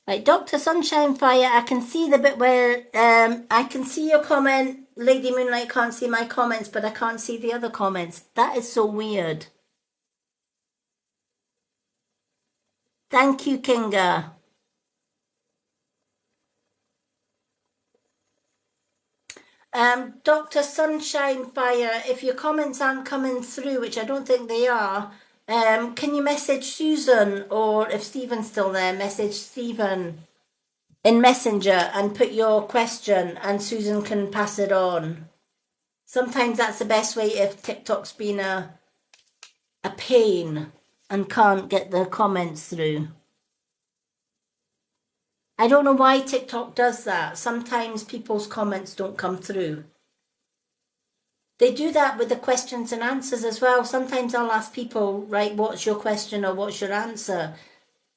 Right, Dr. Sunshine Fire, I can see the bit where I can see your comment. Lady Moonlight can't see my comments, but I can't see the other comments. That is so weird. Thank you, Kinga. Dr. Sunshine Fire, if your comments aren't coming through, which I don't think they are, can you message Susan, or if Stephen's still there, message Stephen in Messenger and put your question and Susan can pass it on. Sometimes that's the best way if TikTok's been a pain and can't get the comments through. I don't know why TikTok does that. Sometimes people's comments don't come through. They do that with the questions and answers as well. Sometimes I'll ask people, right, what's your question or what's your answer?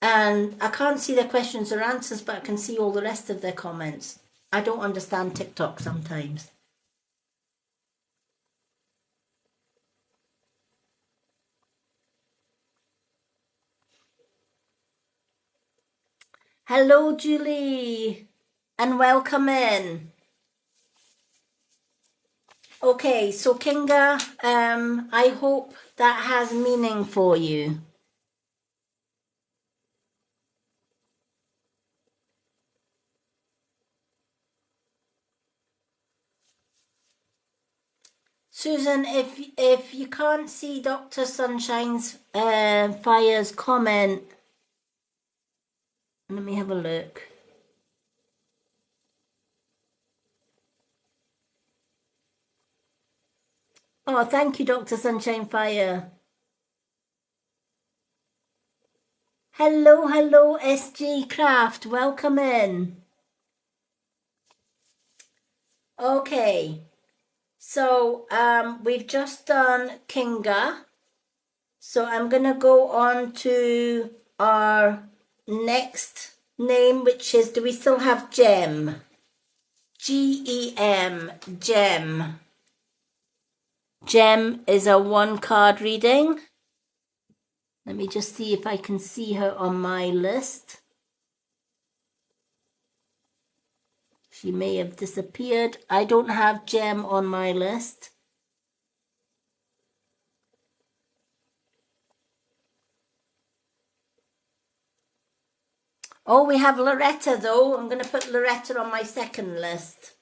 And I can't see their questions or answers, but I can see all the rest of their comments. I don't understand TikTok sometimes. Hello, Julie, and welcome in. Okay, so Kinga, I hope that has meaning for you. Susan, if you can't see Dr. Sunshine's Fire's comment, let me have a look. Oh, thank you, Dr. Sunshine Fire. Hello, hello, SG Craft. Welcome in. Okay, so we've just done Kinga. So I'm going to go on to our next name, which is, do we still have Gem? Gem, Gem. Gem is a one card reading. Let me just see if I can see her on my list. She may have disappeared. I don't have Gem on my list. Oh, we have Loretta though. I'm going to put Loretta on my second list.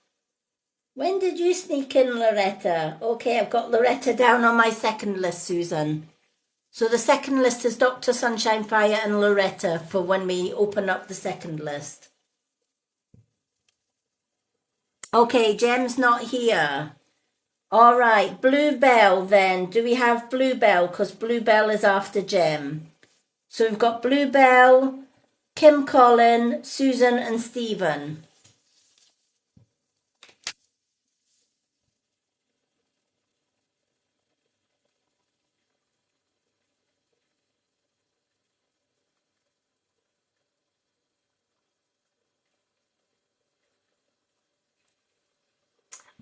When did you sneak in, Loretta? Okay, I've got Loretta down on my second list, Susan. So the second list is Dr. Sunshine Fire and Loretta for when we open up the second list. Okay, Gem's not here. All right, Bluebell then. Do we have Bluebell? Because Bluebell is after Gem. So we've got Bluebell, Kim Collin, Susan and Stephen.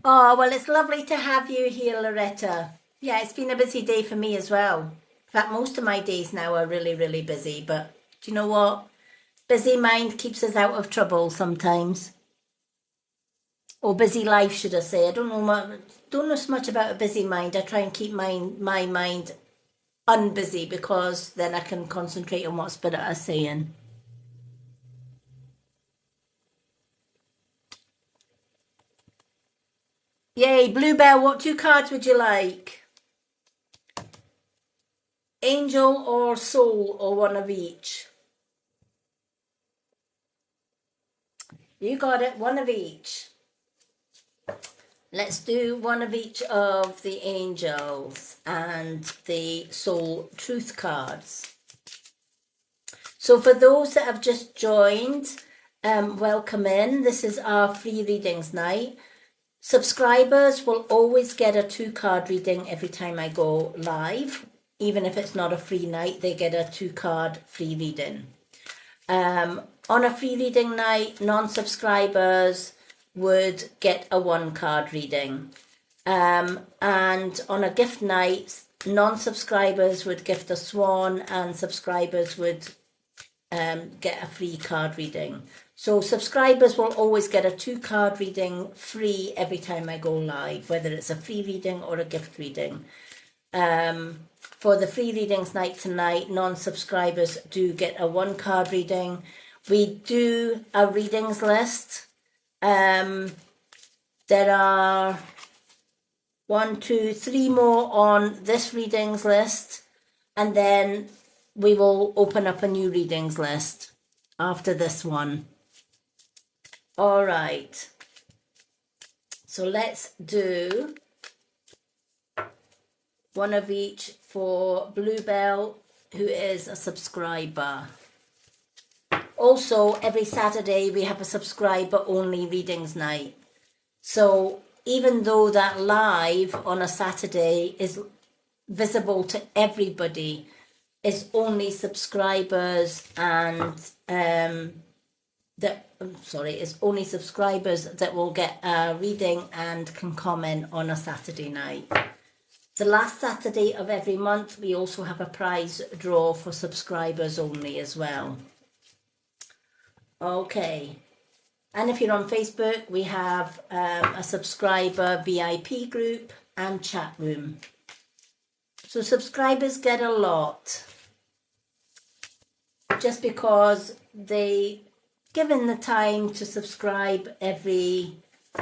Oh, well, it's lovely to have you here, Loretta. Yeah, it's been a busy day for me as well. In fact, most of my days now are really, really busy. But do you know what? Busy mind keeps us out of trouble sometimes. Or busy life, should I say. I don't know so much about a busy mind. I try and keep my mind unbusy because then I can concentrate on what Spirit is saying. Yay, Bluebell, what two cards would you like? Angel or Soul or one of each? You got it, one of each. Let's do one of each of the angels and the soul truth cards. So for those that have just joined, welcome in. This is our free readings night. Subscribers will always get a 2-card reading every time I go live. Even if it's not a free night, they get a 2-card free reading. On a free reading night, non-subscribers would get a 1-card reading. And on a gift night, non-subscribers would gift a swan and subscribers would get a free card reading. So subscribers will always get a 2-card reading free every time I go live, whether it's a free reading or a gift reading. For the free readings night tonight, non-subscribers do get a 1-card reading. We do a readings list. There are 1, 2, 3 more on this readings list, and then we will open up a new readings list after this one. All right. So let's do one of each for Bluebell, who is a subscriber. Also, every Saturday we have a subscriber only readings night. So even though that live on a Saturday is visible to everybody, it's only subscribers and it's only subscribers that will get a reading and can comment on a Saturday night. The last Saturday of every month, we also have a prize draw for subscribers only as well. Okay. And if you're on Facebook, we have a subscriber VIP group and chat room. So subscribers get a lot just because they given the time to subscribe every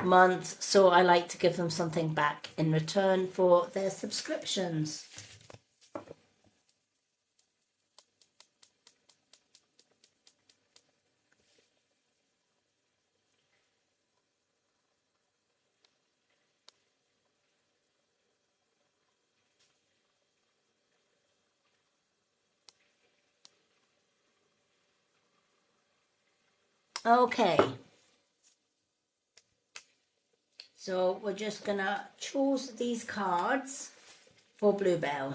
month, so I like to give them something back in return for their subscriptions. Okay. So we're just gonna choose these cards for Bluebell.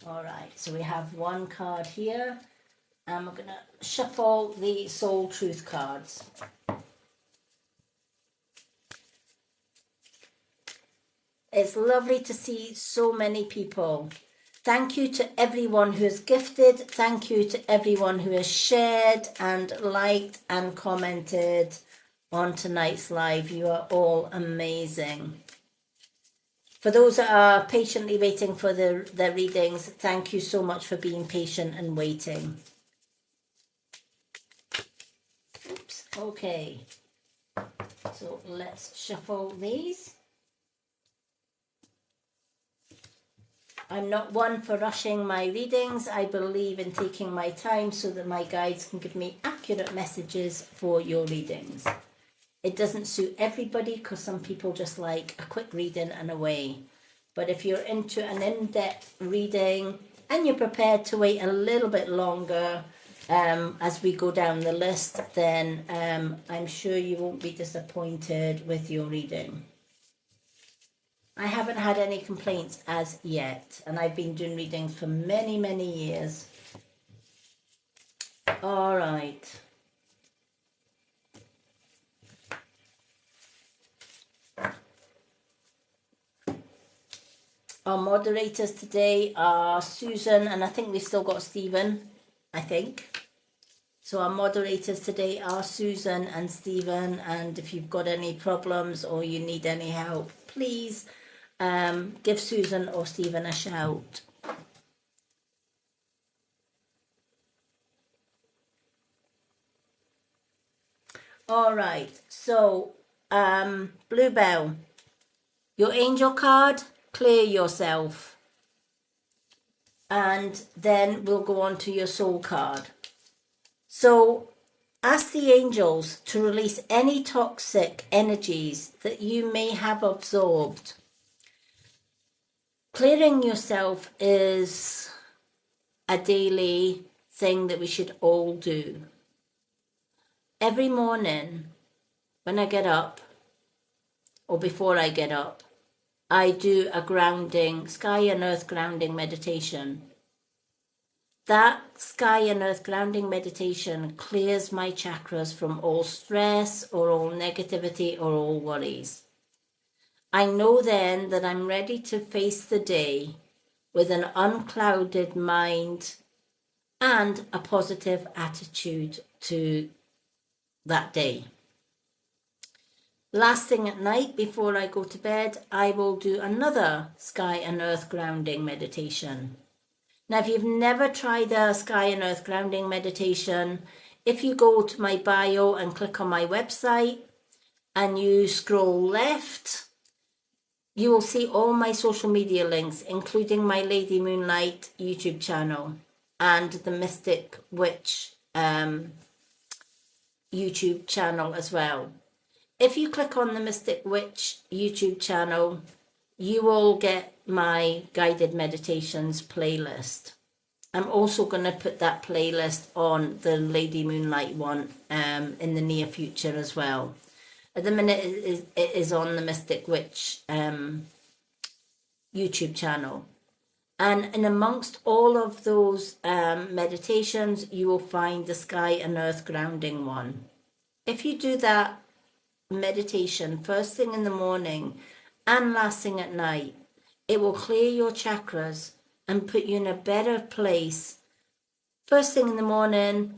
All right, so we have one card here, and we're gonna shuffle the Soul Truth cards. It's lovely to see so many people. Thank you to everyone who has gifted. Thank you to everyone who has shared and liked and commented on tonight's live. You are all amazing. For those that are patiently waiting for their readings, thank you so much for being patient and waiting. Oops, okay. So let's shuffle these. I'm not one for rushing my readings. I believe in taking my time so that my guides can give me accurate messages for your readings. It doesn't suit everybody because some people just like a quick reading and away. But if you're into an in-depth reading and you're prepared to wait a little bit longer as we go down the list, then I'm sure you won't be disappointed with your reading. I haven't had any complaints as yet, and I've been doing readings for many, many years. All right. Our moderators today are Susan, and I think we've still got Stephen, I think. So our moderators today are Susan and Stephen, and if you've got any problems or you need any help, please give Susan or Stephen a shout. All right, so Bluebell, your angel card, clear yourself. And then we'll go on to your soul card. So ask the angels to release any toxic energies that you may have absorbed. Clearing yourself is a daily thing that we should all do. Every morning when I get up, or before I get up, I do a grounding, sky and earth grounding meditation. That sky and earth grounding meditation clears my chakras from all stress or all negativity or all worries. I know then that I'm ready to face the day with an unclouded mind and a positive attitude to that day. Last thing at night before I go to bed, I will do another sky and earth grounding meditation. Now, if you've never tried a sky and earth grounding meditation, if you go to my bio and click on my website and you scroll left, you will see all my social media links, including my Lady Moonlight YouTube channel and the Mystic Witch YouTube channel as well. If you click on the Mystic Witch YouTube channel, you will get my guided meditations playlist. I'm also going to put that playlist on the Lady Moonlight one in the near future as well. At the minute, it is on the Mystic Witch YouTube channel. And in amongst all of those meditations, you will find the Sky and Earth Grounding one. If you do that meditation first thing in the morning and last thing at night, it will clear your chakras and put you in a better place. First thing in the morning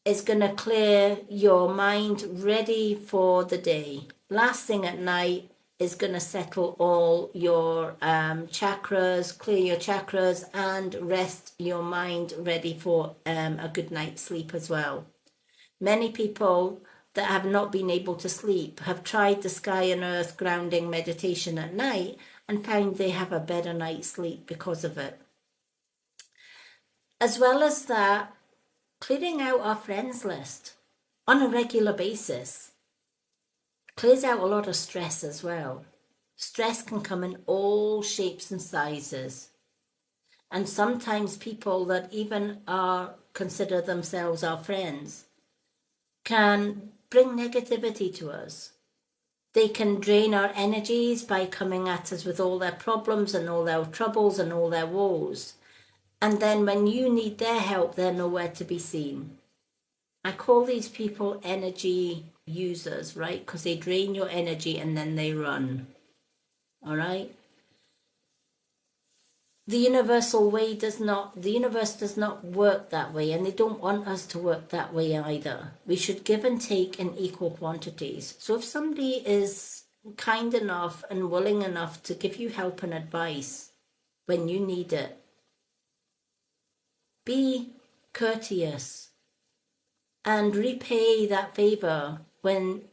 is going to clear your mind ready for the day. Last thing at night is going to settle all your chakras, clear your chakras and rest your mind ready for a good night's sleep as well. Many people that have not been able to sleep have tried the sky and earth grounding meditation at night and found they have a better night's sleep because of it. As well as that, clearing out our friends list on a regular basis clears out a lot of stress as well. Stress can come in all shapes and sizes. And sometimes people that even consider themselves our friends can bring negativity to us. They can drain our energies by coming at us with all their problems and all their troubles and all their woes. And then when you need their help, they're nowhere to be seen. I call these people energy users, right? Because they drain your energy and then they run. All right? The universe does not work that way, and they don't want us to work that way either. We should give and take in equal quantities. So if somebody is kind enough and willing enough to give you help and advice when you need it, be courteous and repay that favor when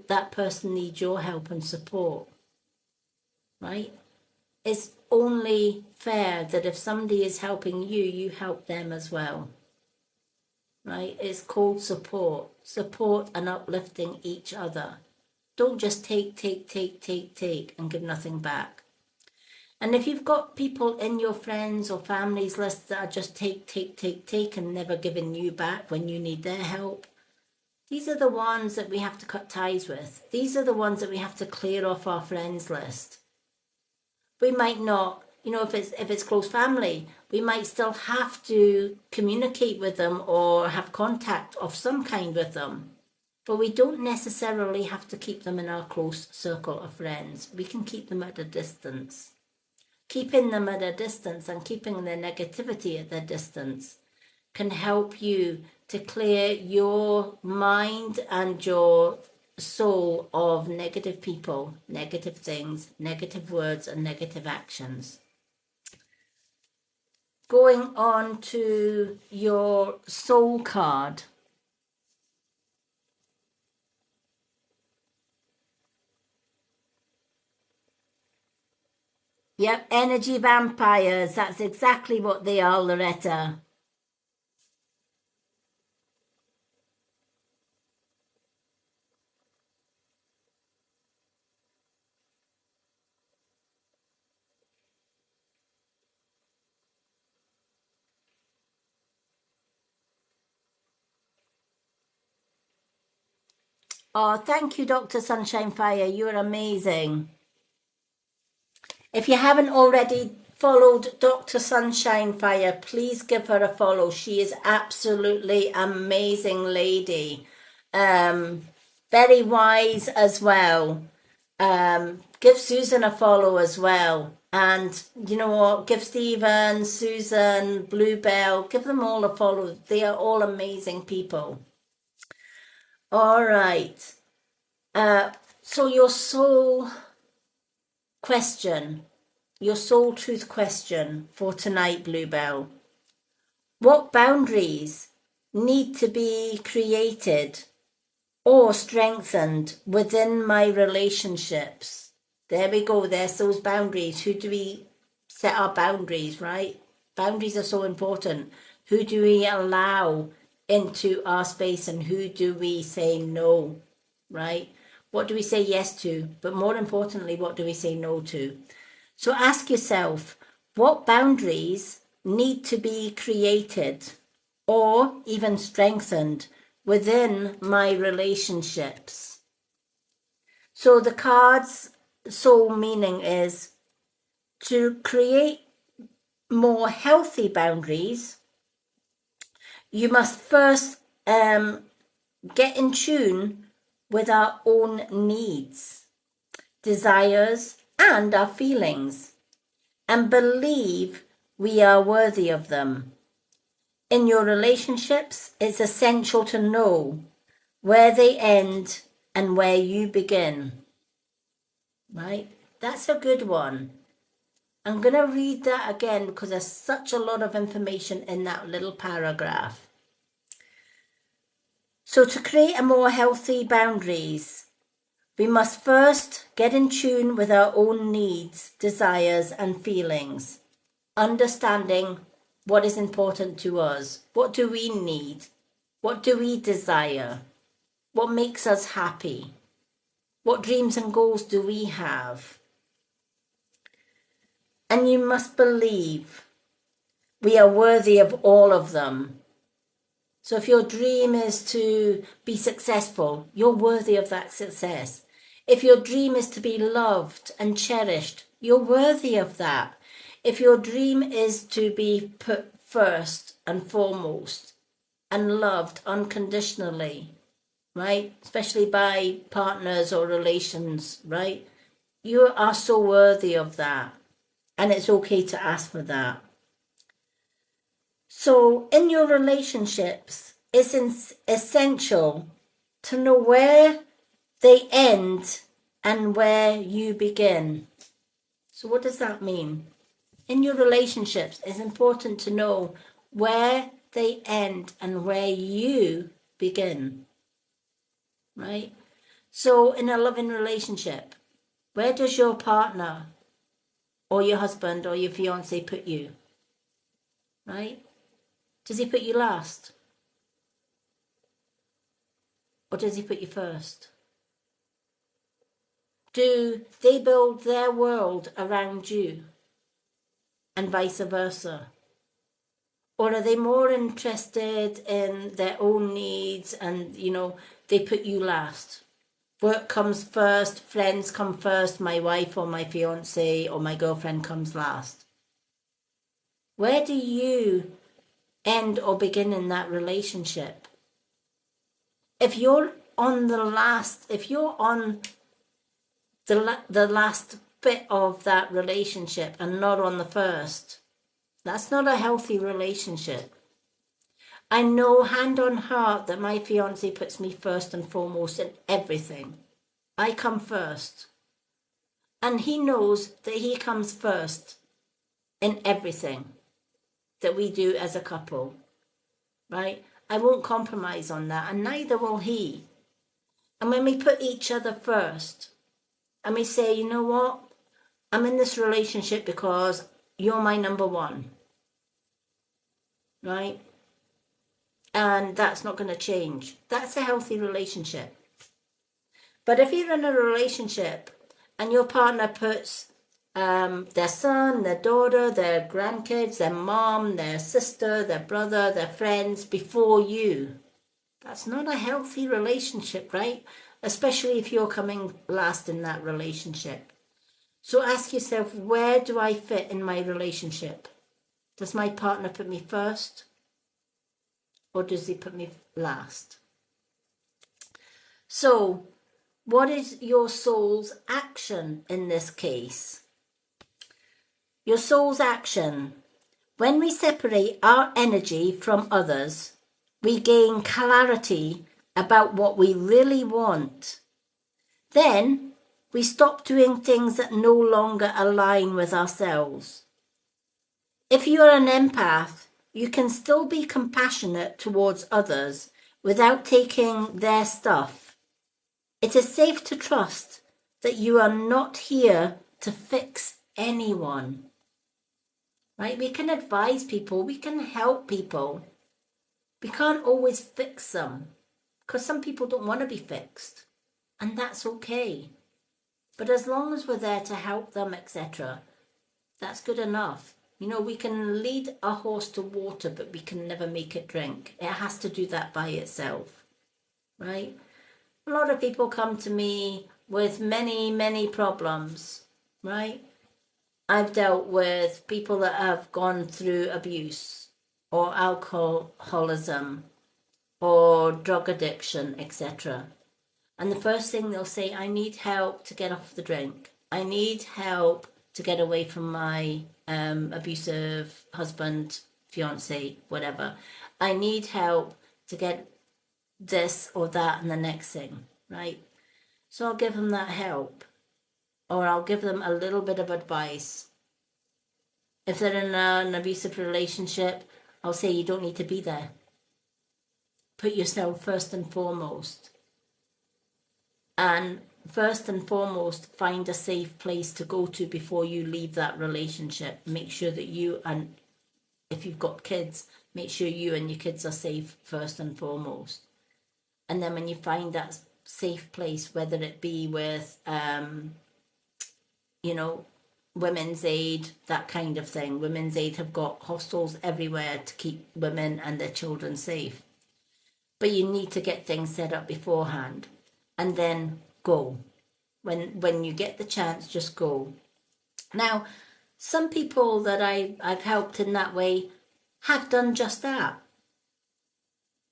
that person needs your help and support, right? It's only fair that if somebody is helping you, you help them as well, right? It's called support and uplifting each other. Don't just take and give nothing back. And if you've got people in your friends or families list that are just take and never giving you back when you need their help, these are the ones that we have to cut ties with. These are the ones that we have to clear off our friends list. We might not, if it's close family, we might still have to communicate with them or have contact of some kind with them. But we don't necessarily have to keep them in our close circle of friends. We can keep them at a distance. Keeping them at a distance and keeping their negativity at a distance can help you to clear your mind and your soul of negative people, negative things, negative words, and negative actions. Going on to your soul card. Yep, energy vampires. That's exactly what they are, Loretta. Oh, thank you, Dr. Sunshine Fire. You're amazing. If you haven't already followed Dr. Sunshine Fire, please give her a follow. She is absolutely amazing lady. Very wise as well. Give Susan a follow as well. And you know what? Give Stephen, Susan, Bluebell, give them all a follow. They are all amazing people. All right. So your soul question, your soul truth question for tonight, Bluebell. What boundaries need to be created or strengthened within my relationships? There we go. There's those boundaries. Who do we set our boundaries, right? Boundaries are so important. Who do we allow into our space and who do we say no, right? What do we say yes to? But more importantly, what do we say no to? So ask yourself, what boundaries need to be created or even strengthened within my relationships? So the card's soul meaning is to create more healthy boundaries. You must first get in tune with our own needs, desires, and our feelings, and believe we are worthy of them. In your relationships, it's essential to know where they end and where you begin. Right? That's a good one. I'm going to read that again because there's such a lot of information in that little paragraph. So to create a more healthy boundaries, we must first get in tune with our own needs, desires, and feelings, understanding what is important to us. What do we need? What do we desire? What makes us happy? What dreams and goals do we have? And you must believe we are worthy of all of them. So if your dream is to be successful, you're worthy of that success. If your dream is to be loved and cherished, you're worthy of that. If your dream is to be put first and foremost and loved unconditionally, right? Especially by partners or relations, right? You are so worthy of that. And it's okay to ask for that. So in your relationships, it's essential to know where they end and where you begin. So what does that mean? In your relationships, it's important to know where they end and where you begin, right? So in a loving relationship, where does your partner or your husband or your fiance put you, right? Does he put you last? Or does he put you first? Do they build their world around you and vice versa? Or are they more interested in their own needs and, they put you last? Work comes first, friends come first, my wife or my fiance or my girlfriend comes last. Where do you end or begin in that relationship? If you're on the last bit of that relationship and not on the first, that's not a healthy relationship. I know hand on heart that my fiance puts me first and foremost in everything. I come first. And he knows that he comes first in everything that we do as a couple, right? I won't compromise on that, and neither will he. And when we put each other first, and we say, you know what? I'm in this relationship because you're my number one, right? And that's not going to change. That's a healthy relationship. But if you're in a relationship and your partner puts their son, their daughter, their grandkids, their mom, their sister, their brother, their friends before you, that's not a healthy relationship, right? Especially if you're coming last in that relationship. So ask yourself, where do I fit in my relationship? Does my partner put me first? Or does he put me last? So, what is your soul's action in this case? Your soul's action. When we separate our energy from others, we gain clarity about what we really want. Then we stop doing things that no longer align with ourselves. If you are an empath, you can still be compassionate towards others without taking their stuff. It is safe to trust that you are not here to fix anyone. Right? We can advise people, we can help people. We can't always fix them because some people don't want to be fixed, and that's okay. But as long as we're there to help them, etc., that's good enough. We can lead a horse to water, but we can never make it drink. It has to do that by itself, right? A lot of people come to me with many, many problems, right? I've dealt with people that have gone through abuse or alcoholism or drug addiction, etc. And the first thing they'll say, I need help to get off the drink. I need help to get away from my abusive husband, fiance, whatever. I need help to get this or that and the next thing, right? So I'll give them that help, or I'll give them a little bit of advice. If they're in an abusive relationship, I'll say you don't need to be there. Put yourself first and foremost. And first and foremost, find a safe place to go to before you leave that relationship. Make sure that you, and if you've got kids, make sure you and your kids are safe first and foremost. And then when you find that safe place, whether it be with, Women's Aid, that kind of thing. Women's Aid have got hostels everywhere to keep women and their children safe. But you need to get things set up beforehand and then go. When you get the chance, just go. Now, some people that I've helped in that way have done just that.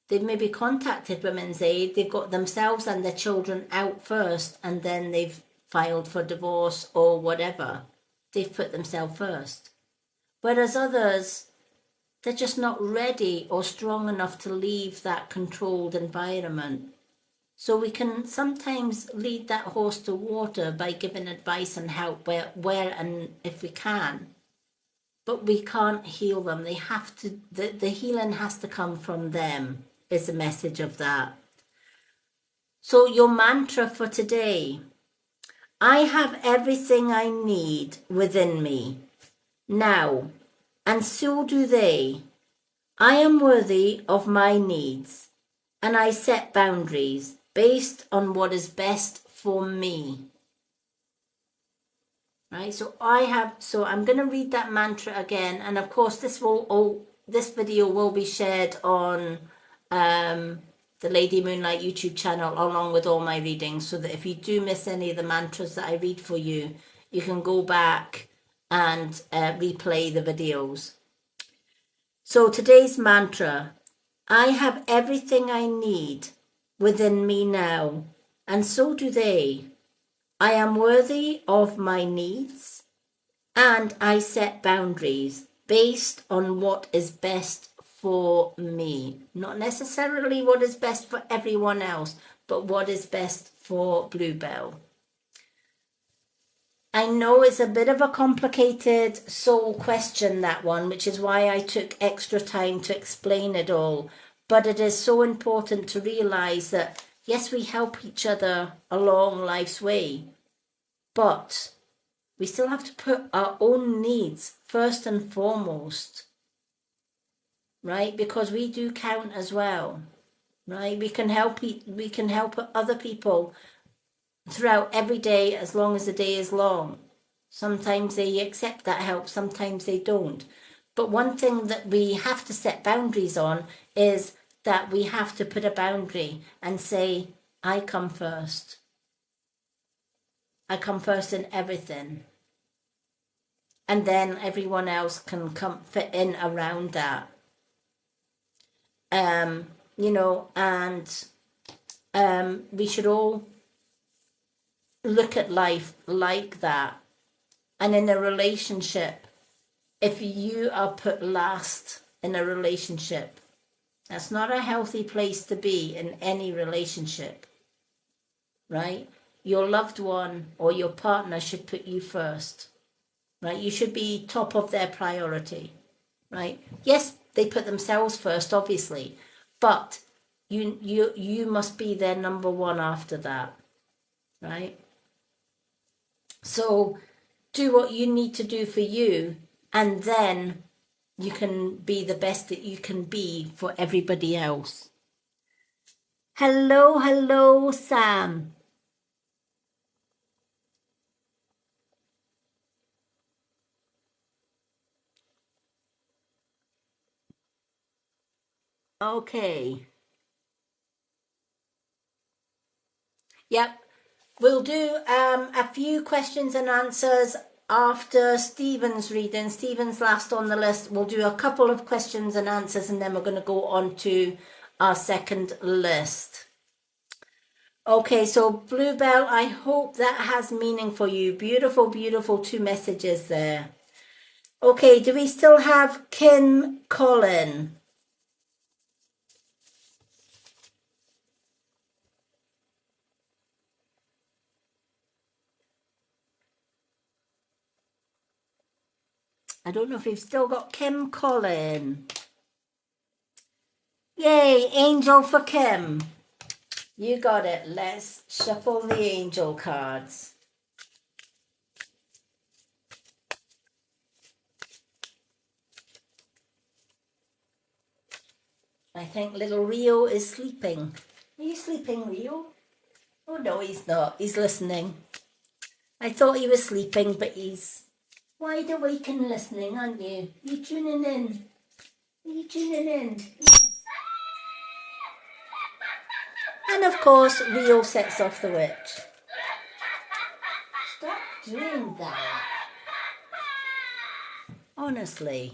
They've maybe contacted Women's Aid, they've got themselves and their children out first, and then they've filed for divorce or whatever. They've put themselves first. Whereas others, they're just not ready or strong enough to leave that controlled environment. So we can sometimes lead that horse to water by giving advice and help where and if we can. But we can't heal them. They have to, the healing has to come from them, is the message of that. So your mantra for today: I have everything I need within me now, and so do they. I am worthy of my needs, and I set boundaries based on what is best for me. Right, so I'm going to read that mantra again, and of course this video will be shared on the Lady Moonlight YouTube channel along with all my readings, so that if you do miss any of the mantras that I read for you, you can go back and replay the videos. So today's mantra: I have everything I need within me now, and so do they. I am worthy of my needs, and I set boundaries based on what is best for me. Not necessarily what is best for everyone else, but what is best for Bluebell. I know it's a bit of a complicated soul question, that one, which is why I took extra time to explain it all. But it is so important to realize that, yes, we help each other along life's way, but we still have to put our own needs first and foremost, right? Because we do count as well, right? We can help other people throughout every day, as long as the day is long. Sometimes they accept that help, sometimes they don't. But one thing that we have to set boundaries on is that we have to put a boundary and say, I come first. I come first in everything. And then everyone else can fit in around that. We should all look at life like that. And in a relationship, if you are put last in a relationship, that's not a healthy place to be in any relationship, right? Your loved one or your partner should put you first, right? You should be top of their priority, right? Yes, they put themselves first, obviously, but you must be their number one after that, right? So do what you need to do for you, and then you can be the best that you can be for everybody else. Hello, Sam. Okay. Yep. We'll do a few questions and answers after Stephen's reading. Stephen's last on the list. We'll do a couple of questions and answers, and then we're going to go on to our second list. Okay, so Bluebell, I hope that has meaning for you. Beautiful, beautiful 2 messages there. Okay, do we still have Kim Collin? I don't know if we've still got Kim Collin. Yay, angel for Kim. You got it. Let's shuffle the angel cards. I think little Rio is sleeping. Are you sleeping, Rio? Oh, no, he's not. He's listening. I thought he was sleeping, but he's wide awake and listening, aren't you? You tuning in? Are you tuning in? Yes. And of course, Rio sets off the witch. doing that? Honestly.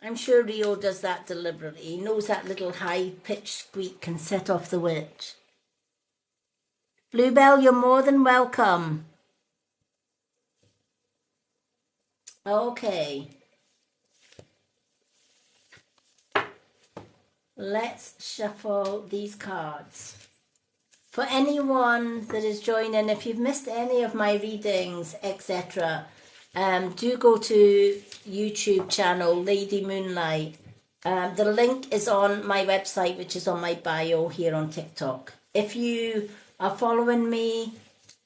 I'm sure Rio does that deliberately. He knows that little high-pitched squeak can set off the witch. Bluebell, you're more than welcome. Okay. Let's shuffle these cards. For anyone that is joining, if you've missed any of my readings, etc., do go to YouTube channel Lady Moonlight. The link is on my website, which is on my bio here on TikTok. If you are following me,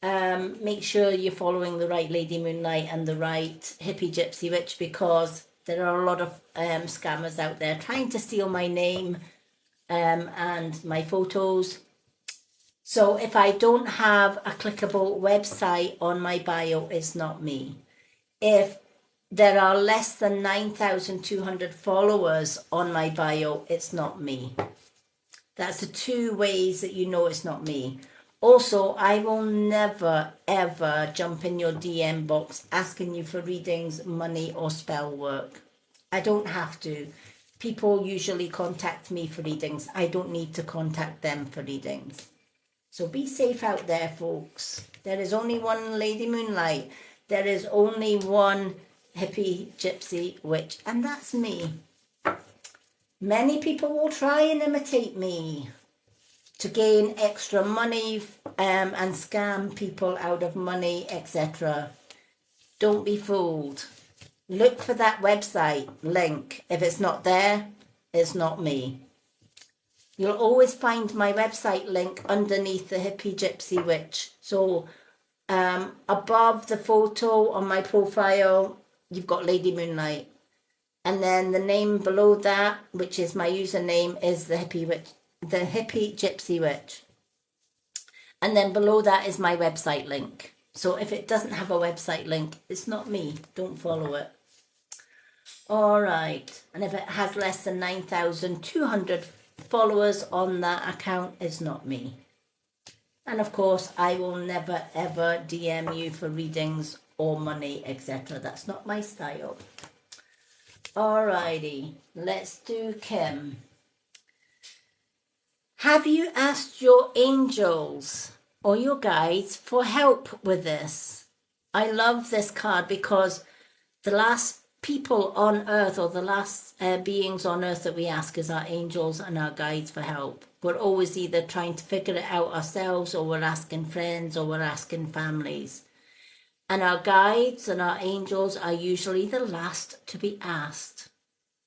make sure you're following the right Lady Moonlight and the right Hippie Gypsy Witch, because there are a lot of scammers out there trying to steal my name and my photos. So if I don't have a clickable website on my bio, it's not me. If there are less than 9,200 followers on my bio, it's not me. That's the two ways that you know it's not me. Also, I will never, ever jump in your DM box asking you for readings, money, or spell work. I don't have to. People usually contact me for readings. I don't need to contact them for readings. So be safe out there, folks. There is only one Lady Moonlight. There is only one Hippie Gypsy Witch, and that's me. Many people will try and imitate me to gain extra money and scam people out of money, etc. Don't be fooled. Look for that website link. If it's not there, it's not me. You'll always find my website link underneath the Hippie Gypsy Witch. So above the photo on my profile, you've got Lady Moonlight. And then the name below that, which is my username, is the Hippie Gypsy Witch. And then below that is my website link. So if it doesn't have a website link, it's not me. Don't follow it. All right. And if it has less than 9,200 followers on that account, it's not me. And of course, I will never ever DM you for readings or money, etc. That's not my style. Alrighty, let's do Kim. Have you asked your angels or your guides for help with this? I love this card because the last people on earth, or the last beings on earth that we ask, is our angels and our guides for help. We're always either trying to figure it out ourselves, or we're asking friends, or we're asking families. And our guides and our angels are usually the last to be asked,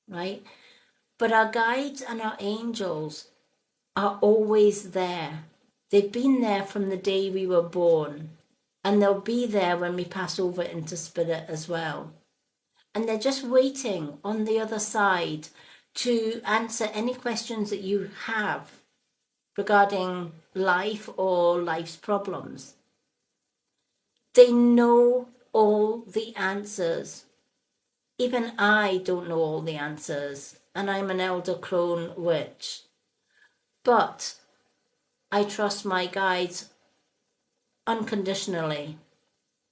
right? But our guides and our angels are always there. They've been there from the day we were born, and they'll be there when we pass over into spirit as well. And they're just waiting on the other side to answer any questions that you have regarding life or life's problems. They know all the answers. Even I don't know all the answers, and I'm an elder crone witch. But I trust my guides unconditionally.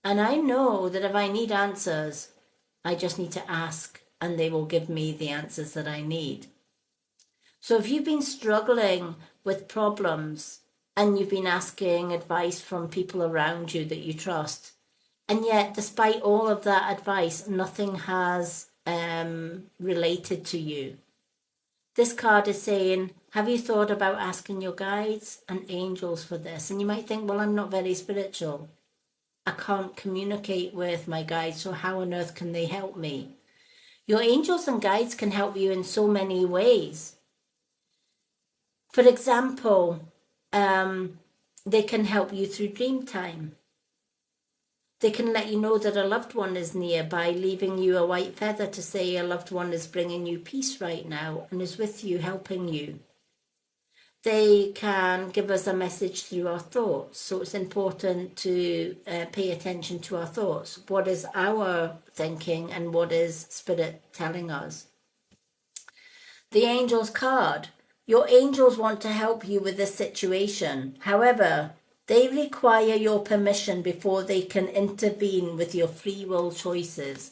And I know that if I need answers, I just need to ask, and they will give me the answers that I need. So if you've been struggling with problems and you've been asking advice from people around you that you trust, and yet despite all of that advice, nothing has related to you, this card is saying, have you thought about asking your guides and angels for this? And you might think, well, I'm not very spiritual. I can't communicate with my guides, so how on earth can they help me? Your angels and guides can help you in so many ways. For example, they can help you through dream time. They can let you know that a loved one is near by leaving you a white feather to say a loved one is bringing you peace right now and is with you, helping you. They can give us a message through our thoughts. So it's important to pay attention to our thoughts. What is our thinking and what is Spirit telling us? The Angels card. Your angels want to help you with this situation. However, They require your permission before they can intervene with your free will choices.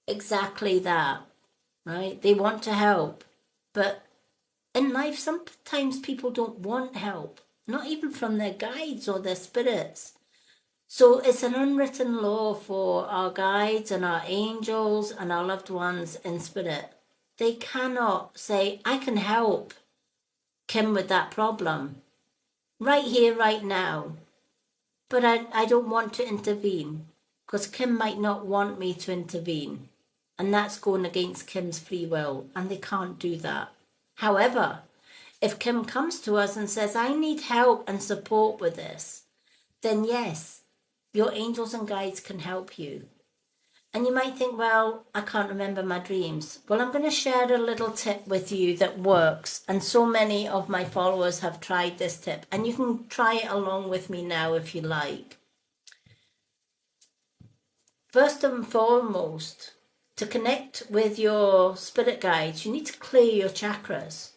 Exactly that, right? They want to help. But in life, sometimes people don't want help, not even from their guides or their spirits. So it's an unwritten law for our guides and our angels and our loved ones in spirit. They cannot say, I can help Kim with that problem right here, right now. But I don't want to intervene because Kim might not want me to intervene. And that's going against Kim's free will, and they can't do that. However, if Kim comes to us and says, I need help and support with this, then yes, your angels and guides can help you. And you might think, well, I can't remember my dreams. Well, I'm going to share a little tip with you that works. And so many of my followers have tried this tip. And you can try it along with me now if you like. First and foremost, to connect with your spirit guides, you need to clear your chakras.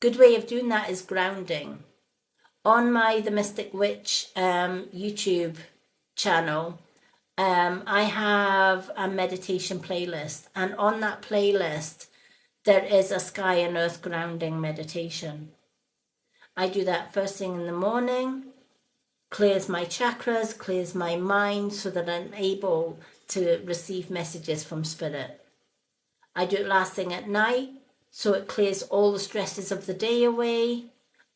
Good way of doing that is grounding. On my The Mystic Witch YouTube channel, I have a meditation playlist, and on that playlist there is a sky and earth grounding meditation. I do that first thing in the morning, clears my chakras, clears my mind so that I'm able to receive messages from spirit. I do it last thing at night, so it clears all the stresses of the day away,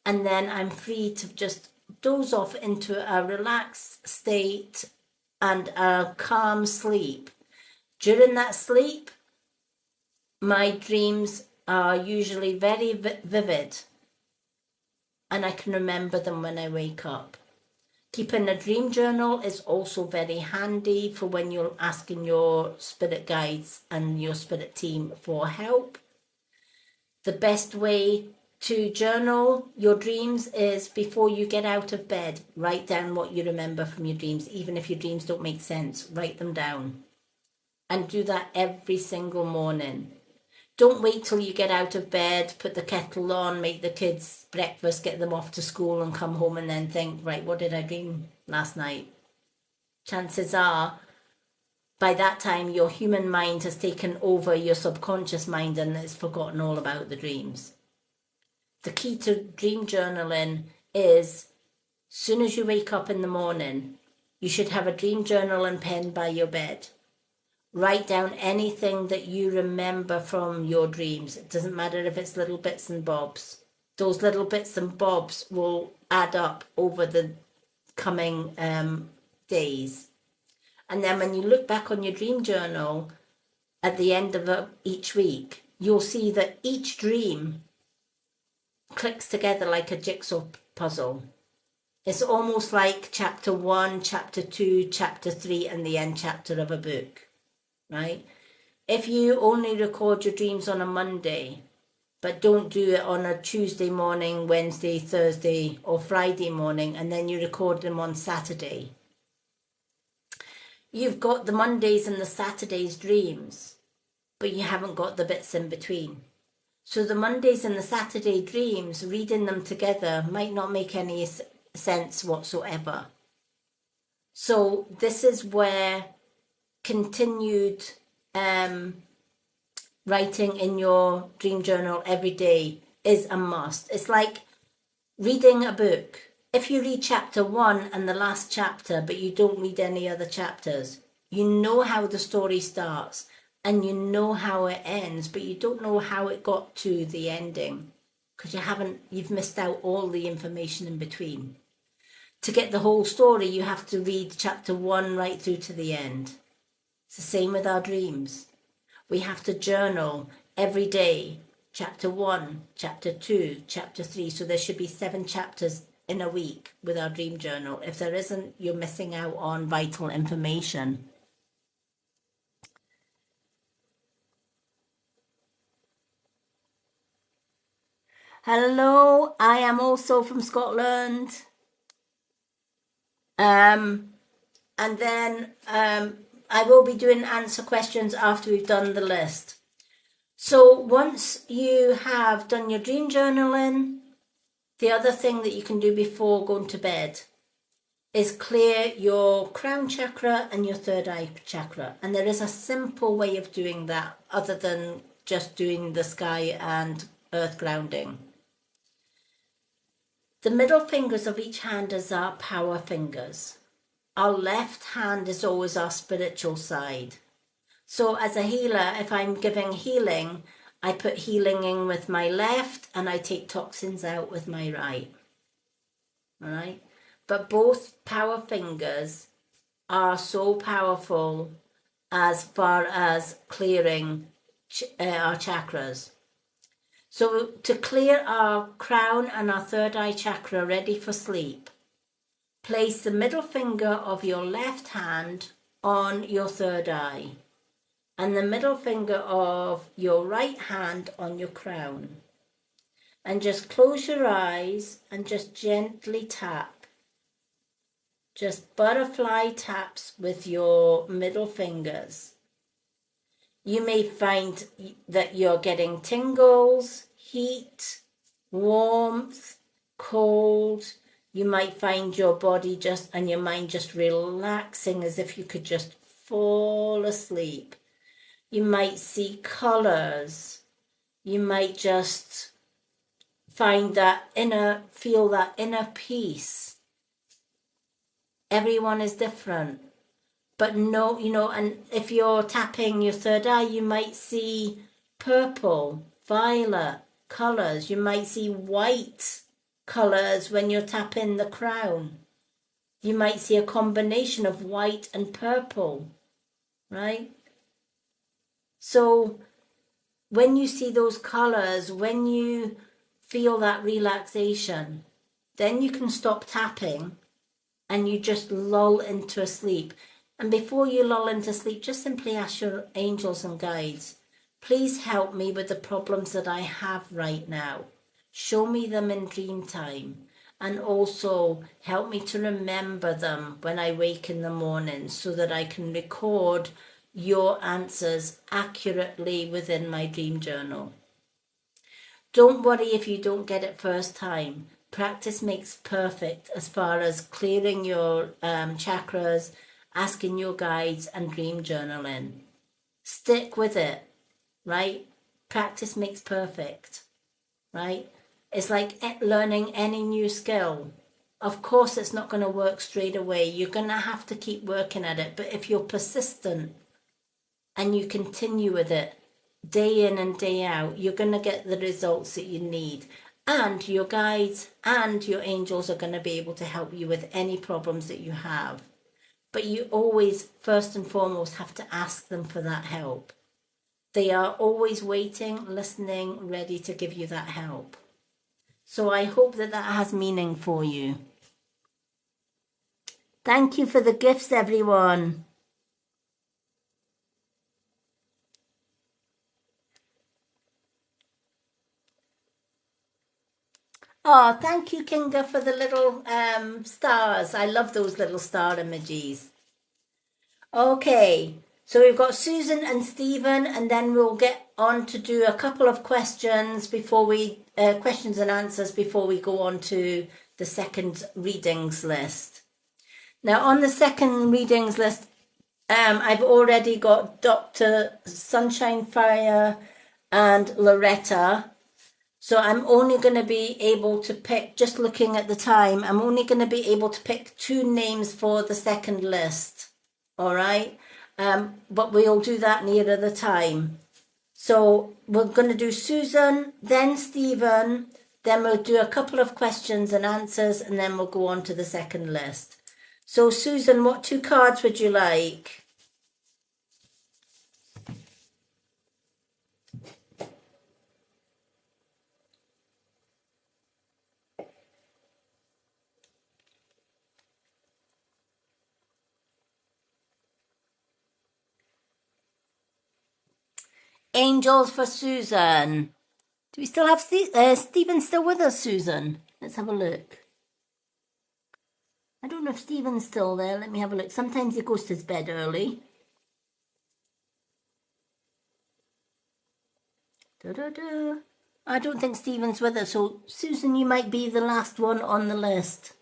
and then I'm free to just doze off into a relaxed state and a calm sleep. During that sleep, my dreams are usually very vivid, and I can remember them when I wake up. Keeping a dream journal is also very handy for when you're asking your spirit guides and your spirit team for help. The best way to journal your dreams is before you get out of bed. Write down what you remember from your dreams. Even if your dreams don't make sense, write them down. And do that every single morning. Don't wait till you get out of bed, put the kettle on, make the kids breakfast, get them off to school and come home and then think, right, what did I dream last night? Chances are, by that time, your human mind has taken over your subconscious mind and has forgotten all about the dreams. The key to dream journaling is, soon as you wake up in the morning, you should have a dream journal and pen by your bed. Write down anything that you remember from your dreams. It doesn't matter if it's little bits and bobs. Those little bits and bobs will add up over the coming days. And then when you look back on your dream journal at the end of each week, you'll see that each dream clicks together like a jigsaw puzzle. It's almost like chapter 1, chapter 2, chapter 3, and the end chapter of a book, right? If you only record your dreams on a Monday, but don't do it on a Tuesday morning, Wednesday, Thursday, or Friday morning, and then you record them on Saturday, you've got the Mondays and the Saturdays dreams, but you haven't got the bits in between. So the Mondays and the Saturday dreams, reading them together might not make any sense whatsoever. So this is where continued writing in your dream journal every day is a must. It's like reading a book. If you read chapter 1 and the last chapter, but you don't read any other chapters, you know how the story starts and you know how it ends, but you don't know how it got to the ending because you've missed out all the information in between. To get the whole story, you have to read chapter 1 right through to the end. It's the same with our dreams. We have to journal every day, chapter 1, chapter 2, chapter 3. So there should be 7 chapters in a week with our dream journal. If there isn't, you're missing out on vital information. Hello, I am also from Scotland. And then I will be doing answer questions after we've done the list. So once you have done your dream journaling, the other thing that you can do before going to bed is clear your crown chakra and your third eye chakra. And there is a simple way of doing that other than just doing the sky and earth grounding. The middle fingers of each hand is our power fingers. Our left hand is always our spiritual side. So as a healer, if I'm giving healing, I put healing in with my left and I take toxins out with my right. All right? But both power fingers are so powerful as far as clearing our chakras. So to clear our crown and our third eye chakra ready for sleep, place the middle finger of your left hand on your third eye and the middle finger of your right hand on your crown. And just close your eyes and just gently tap. Just butterfly taps with your middle fingers. You may find that you're getting tingles, heat, warmth, cold. You might find your body and your mind just relaxing as if you could just fall asleep. You might see colors. You might just feel that inner peace. Everyone is different. But no, and if you're tapping your third eye, you might see purple, violet colors. You might see white colors when you're tapping the crown. You might see a combination of white and purple, right? So when you see those colors, when you feel that relaxation, then you can stop tapping and you just lull into a sleep. And before you lull into sleep, just simply ask your angels and guides, please help me with the problems that I have right now. Show me them in dream time. And also help me to remember them when I wake in the morning so that I can record your answers accurately within my dream journal. Don't worry if you don't get it first time. Practice makes perfect as far as clearing your chakras, asking your guides, and dream journaling. Stick with it, right? Practice makes perfect, right? It's like learning any new skill. Of course, it's not going to work straight away. You're going to have to keep working at it. But if you're persistent and you continue with it day in and day out, you're going to get the results that you need. And your guides and your angels are going to be able to help you with any problems that you have. But you always, first and foremost, have to ask them for that help. They are always waiting, listening, ready to give you that help. So I hope that has meaning for you. Thank you for the gifts, everyone. Oh, thank you, Kinga, for the little stars. I love those little star emojis. Okay, so we've got Susan and Stephen, and then we'll get on to do a couple of questions before questions and answers before we go on to the second readings list. Now, on the second readings list, I've already got Dr. Sunshine Fire and Loretta. So I'm only going to be able to pick, just looking at the time, I'm only going to be able to pick 2 names for the second list. All right. But we'll do that nearer the time. So we're going to do Susan, then Stephen, then we'll do a couple of questions and answers, and then we'll go on to the second list. So Susan, what 2 cards would you like? Angels for Susan. Do we still have Stephen still with us, Susan? Let's have a look. I don't know if Stephen's still there. Let me have a look. Sometimes he goes to his bed early. Da-da-da. I don't think Stephen's with us, so Susan, you might be the last one on the list.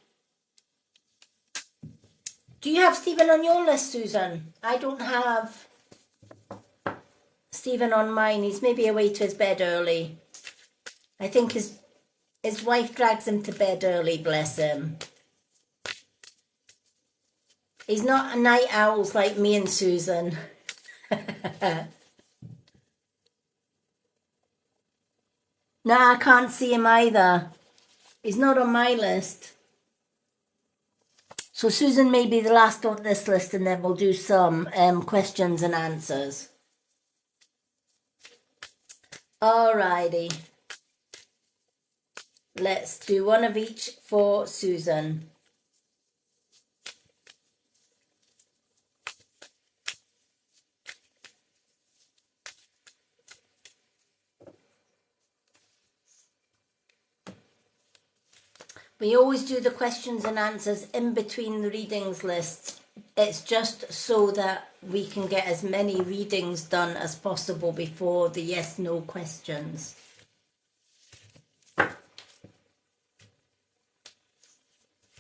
Do you have Stephen on your list, Susan? I don't have Stephen on mine. He's maybe away to his bed early. I think his wife drags him to bed early, bless him. He's not a night owl like me and Susan. No, I can't see him either. He's not on my list. So Susan may be the last on this list, and then we'll do some questions and answers. Alrighty. Let's do one of each for Susan. We always do the questions and answers in between the readings lists. It's just so that we can get as many readings done as possible before the yes/no questions.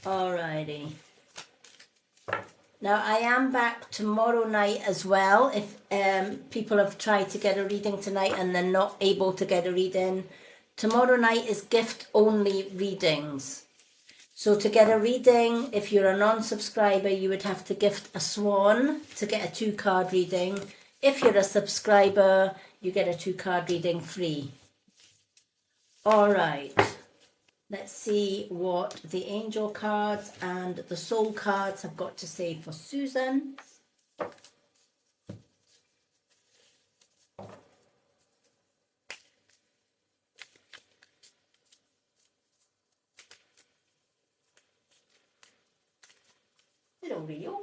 Alrighty. Now I am back tomorrow night as well. If people have tried to get a reading tonight and they're not able to get a reading, tomorrow night is gift-only readings. So to get a reading, if you're a non-subscriber, you would have to gift a swan to get a 2-card reading. If you're a subscriber, you get a 2-card reading free. All right. Let's see what the angel cards and the soul cards have got to say for Susan. Hello, Rio.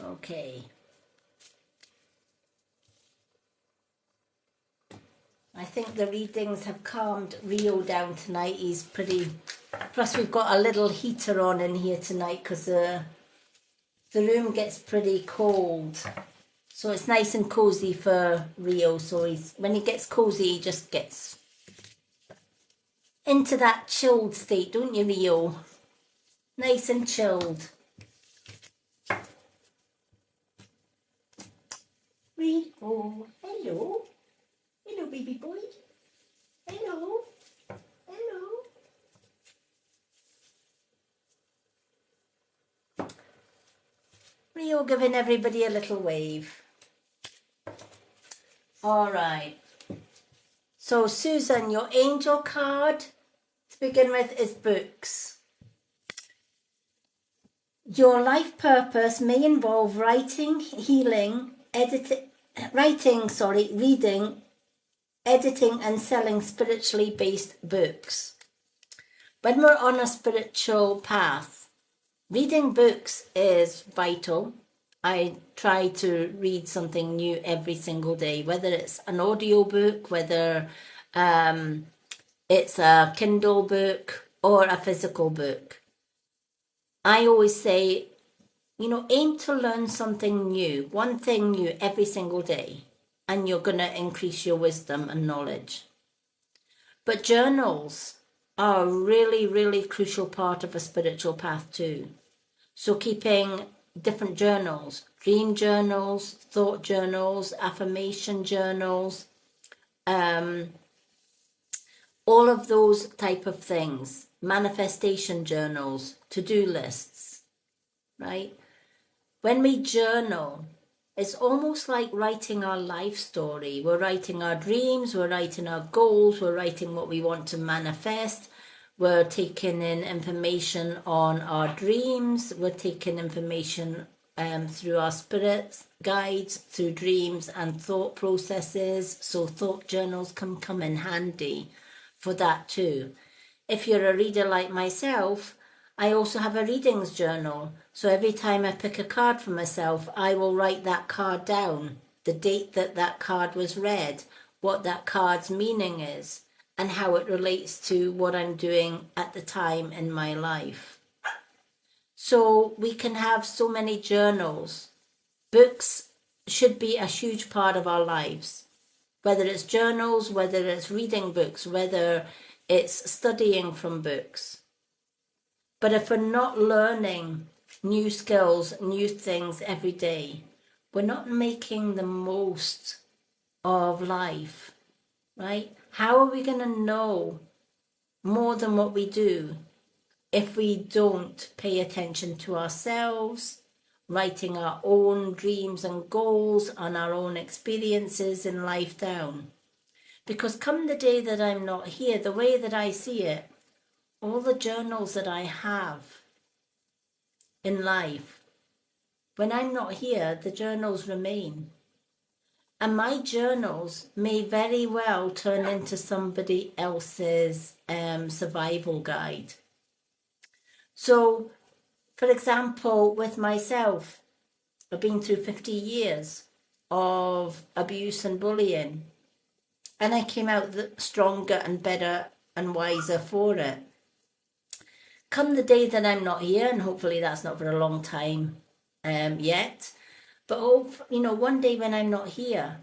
Okay. I think the readings have calmed Rio down tonight. He's pretty... Plus we've got a little heater on in here tonight because the room gets pretty cold. So it's nice and cozy for Rio. So when he gets cozy, he just gets into that chilled state, don't you, Rio? Nice and chilled. Rio, hello. Hello, baby boy. Hello. Hello. Rio giving everybody a little wave. All right. So, Susan, your angel card to begin with is books. Your life purpose may involve writing, healing, reading, editing and selling spiritually based books. When we're on a spiritual path, reading books is vital. I try to read something new every single day, whether it's an audio book, whether it's a Kindle book or a physical book. I always say, aim to learn something new, one thing new every single day, and you're going to increase your wisdom and knowledge. But journals are a really, really crucial part of a spiritual path too. So keeping different journals, dream journals, thought journals, affirmation journals, all of those type of things, manifestation journals, to-do lists, right? When we journal, it's almost like writing our life story. We're writing our dreams, we're writing our goals, we're writing what we want to manifest. We're taking in information on our dreams. We're taking information through our spirits, guides, through dreams and thought processes. So thought journals can come in handy for that too. If you're a reader like myself, I also have a readings journal. So every time I pick a card for myself, I will write that card down, the date that card was read, what that card's meaning is, and how it relates to what I'm doing at the time in my life. So we can have so many journals. Books should be a huge part of our lives, whether it's journals, whether it's reading books, whether it's studying from books. But if we're not learning new skills, new things every day, we're not making the most of life, right? How are we going to know more than what we do if we don't pay attention to ourselves, writing our own dreams and goals and our own experiences in life down? Because come the day that I'm not here, the way that I see it, all the journals that I have in life, when I'm not here, the journals remain. And my journals may very well turn into somebody else's survival guide. So, for example, with myself, I've been through 50 years of abuse and bullying, and I came out stronger and better and wiser for it. Come the day that I'm not here, and hopefully that's not for a long time yet, but one day when I'm not here,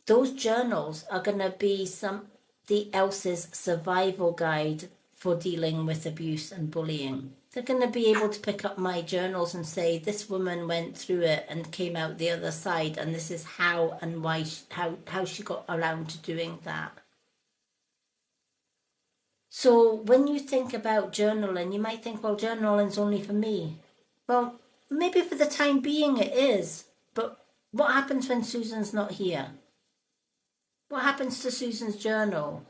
those journals are going to be somebody else's survival guide for dealing with abuse and bullying. They're going to be able to pick up my journals and say, this woman went through it and came out the other side, and this is how and why, how she got around to doing that. So when you think about journaling, you might think, well, journaling's only for me. Well, maybe for the time being it is, but what happens when Susan's not here? What happens to Susan's journal,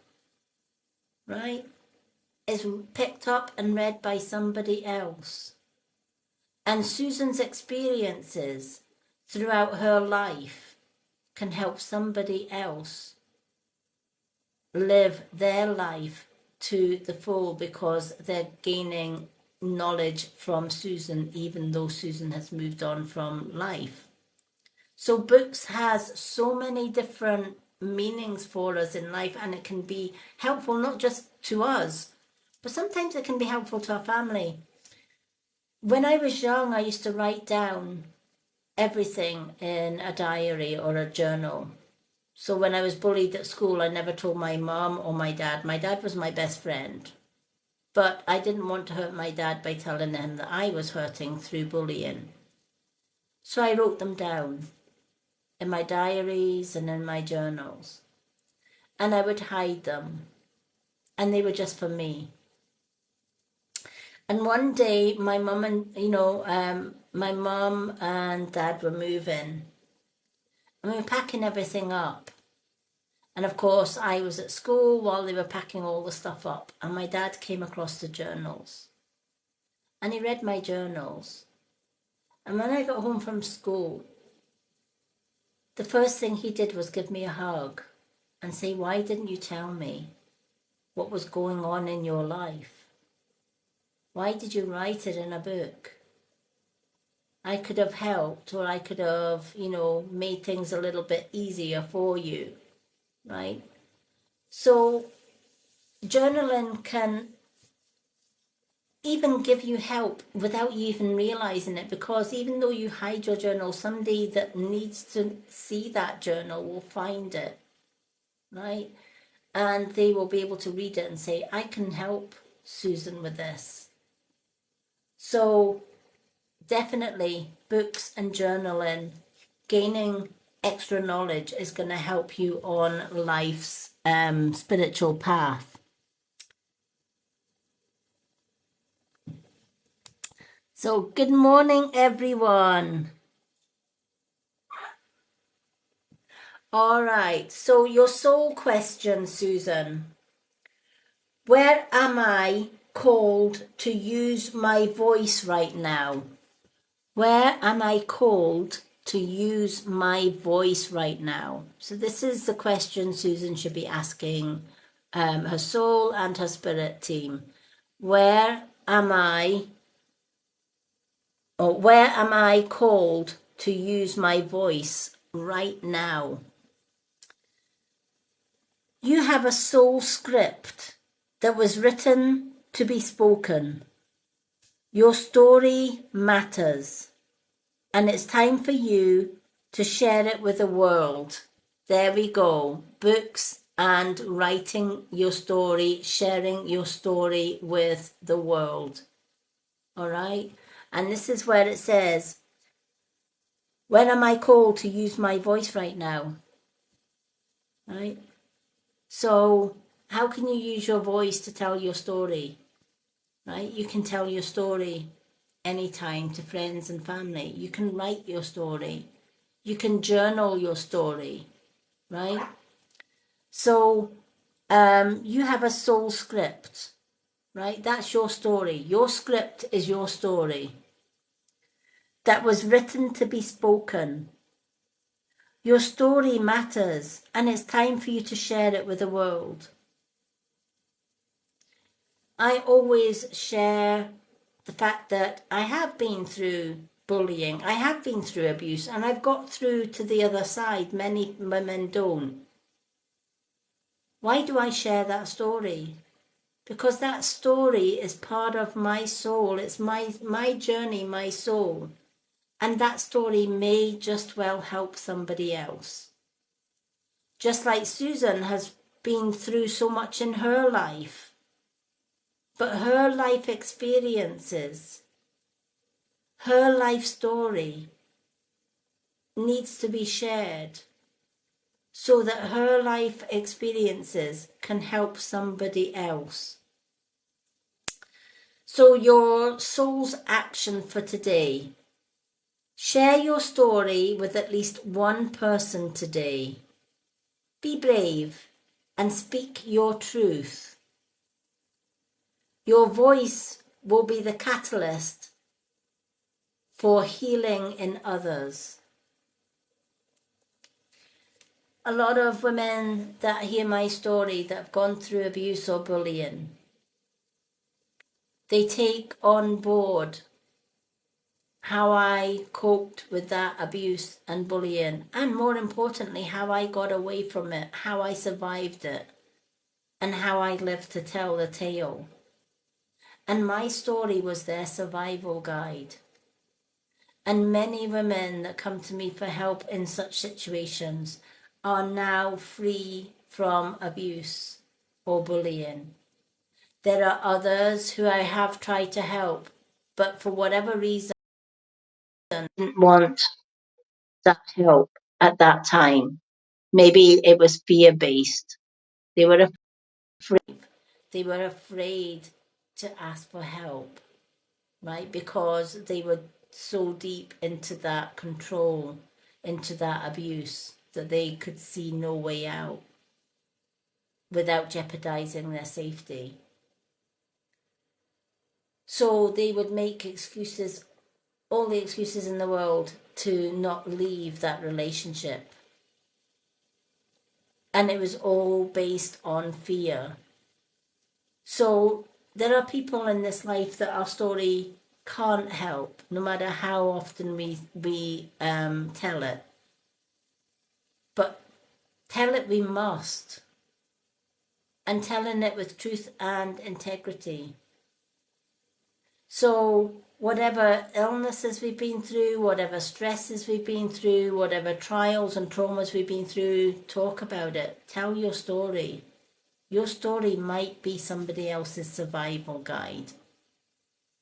right? Is picked up and read by somebody else. And Susan's experiences throughout her life can help somebody else live their life to the full because they're gaining knowledge from Susan, even though Susan has moved on from life. So books has so many different meanings for us in life, and it can be helpful not just to us, but sometimes it can be helpful to our family. When I was young, I used to write down everything in a diary or a journal. So when I was bullied at school, I never told my mom or my dad. My dad was my best friend, but I didn't want to hurt my dad by telling him that I was hurting through bullying. So I wrote them down in my diaries and in my journals. And I would hide them. And they were just for me. And one day my mum and dad were moving. And we were packing everything up. And of course I was at school while they were packing all the stuff up. And my dad came across the journals. And he read my journals. And when I got home from school, the first thing he did was give me a hug and say, why didn't you tell me what was going on in your life? Why did you write it in a book? I could have helped, or I could have, made things a little bit easier for you, right? So journaling can even give you help without you even realizing it, because even though you hide your journal, somebody that needs to see that journal will find it, right? And they will be able to read it and say, I can help Susan with this. So definitely books and journaling, gaining extra knowledge is going to help you on life's spiritual path. So good morning, everyone. All right, so your soul question, Susan. Where am I called to use my voice right now? Where am I called to use my voice right now? So this is the question Susan should be asking her soul and her spirit team. Where am I called to use my voice right now? You have a soul script that was written to be spoken. Your story matters, and it's time for you to share it with the world. There we go. Books and writing your story, sharing your story with the world. All right? And this is where it says, when am I called to use my voice right now? Right? So, how can you use your voice to tell your story? Right? You can tell your story anytime to friends and family. You can write your story. You can journal your story, right? So you have a soul script, right? That's your story. Your script is your story that was written to be spoken. Your story matters, and it's time for you to share it with the world. I always share the fact that I have been through bullying, I have been through abuse, and I've got through to the other side. Many women don't. Why do I share that story? Because that story is part of my soul. It's my journey, my soul. And that story may just well help somebody else. Just like Susan has been through so much in her life. But her life experiences, her life story needs to be shared so that her life experiences can help somebody else. So your soul's action for today: share your story with at least one person today. Be brave and speak your truth. Your voice will be the catalyst for healing in others. A lot of women that hear my story that have gone through abuse or bullying, they take on board how I coped with that abuse and bullying, and more importantly, how I got away from it, how I survived it, and how I lived to tell the tale. And my story was their survival guide. And many women that come to me for help in such situations are now free from abuse or bullying. There are others who I have tried to help, but for whatever reason, didn't want that help at that time. Maybe it was fear-based. They were afraid. They were afraid to ask for help, right? Because they were so deep into that control, into that abuse, that they could see no way out without jeopardizing their safety. So they would make excuses, all the excuses in the world, to not leave that relationship. And it was all based on fear. So there are people in this life that our story can't help, no matter how often we tell it. But tell it we must. And telling it with truth and integrity. So whatever illnesses we've been through, whatever stresses we've been through, whatever trials and traumas we've been through, talk about it. Tell your story. Your story might be somebody else's survival guide.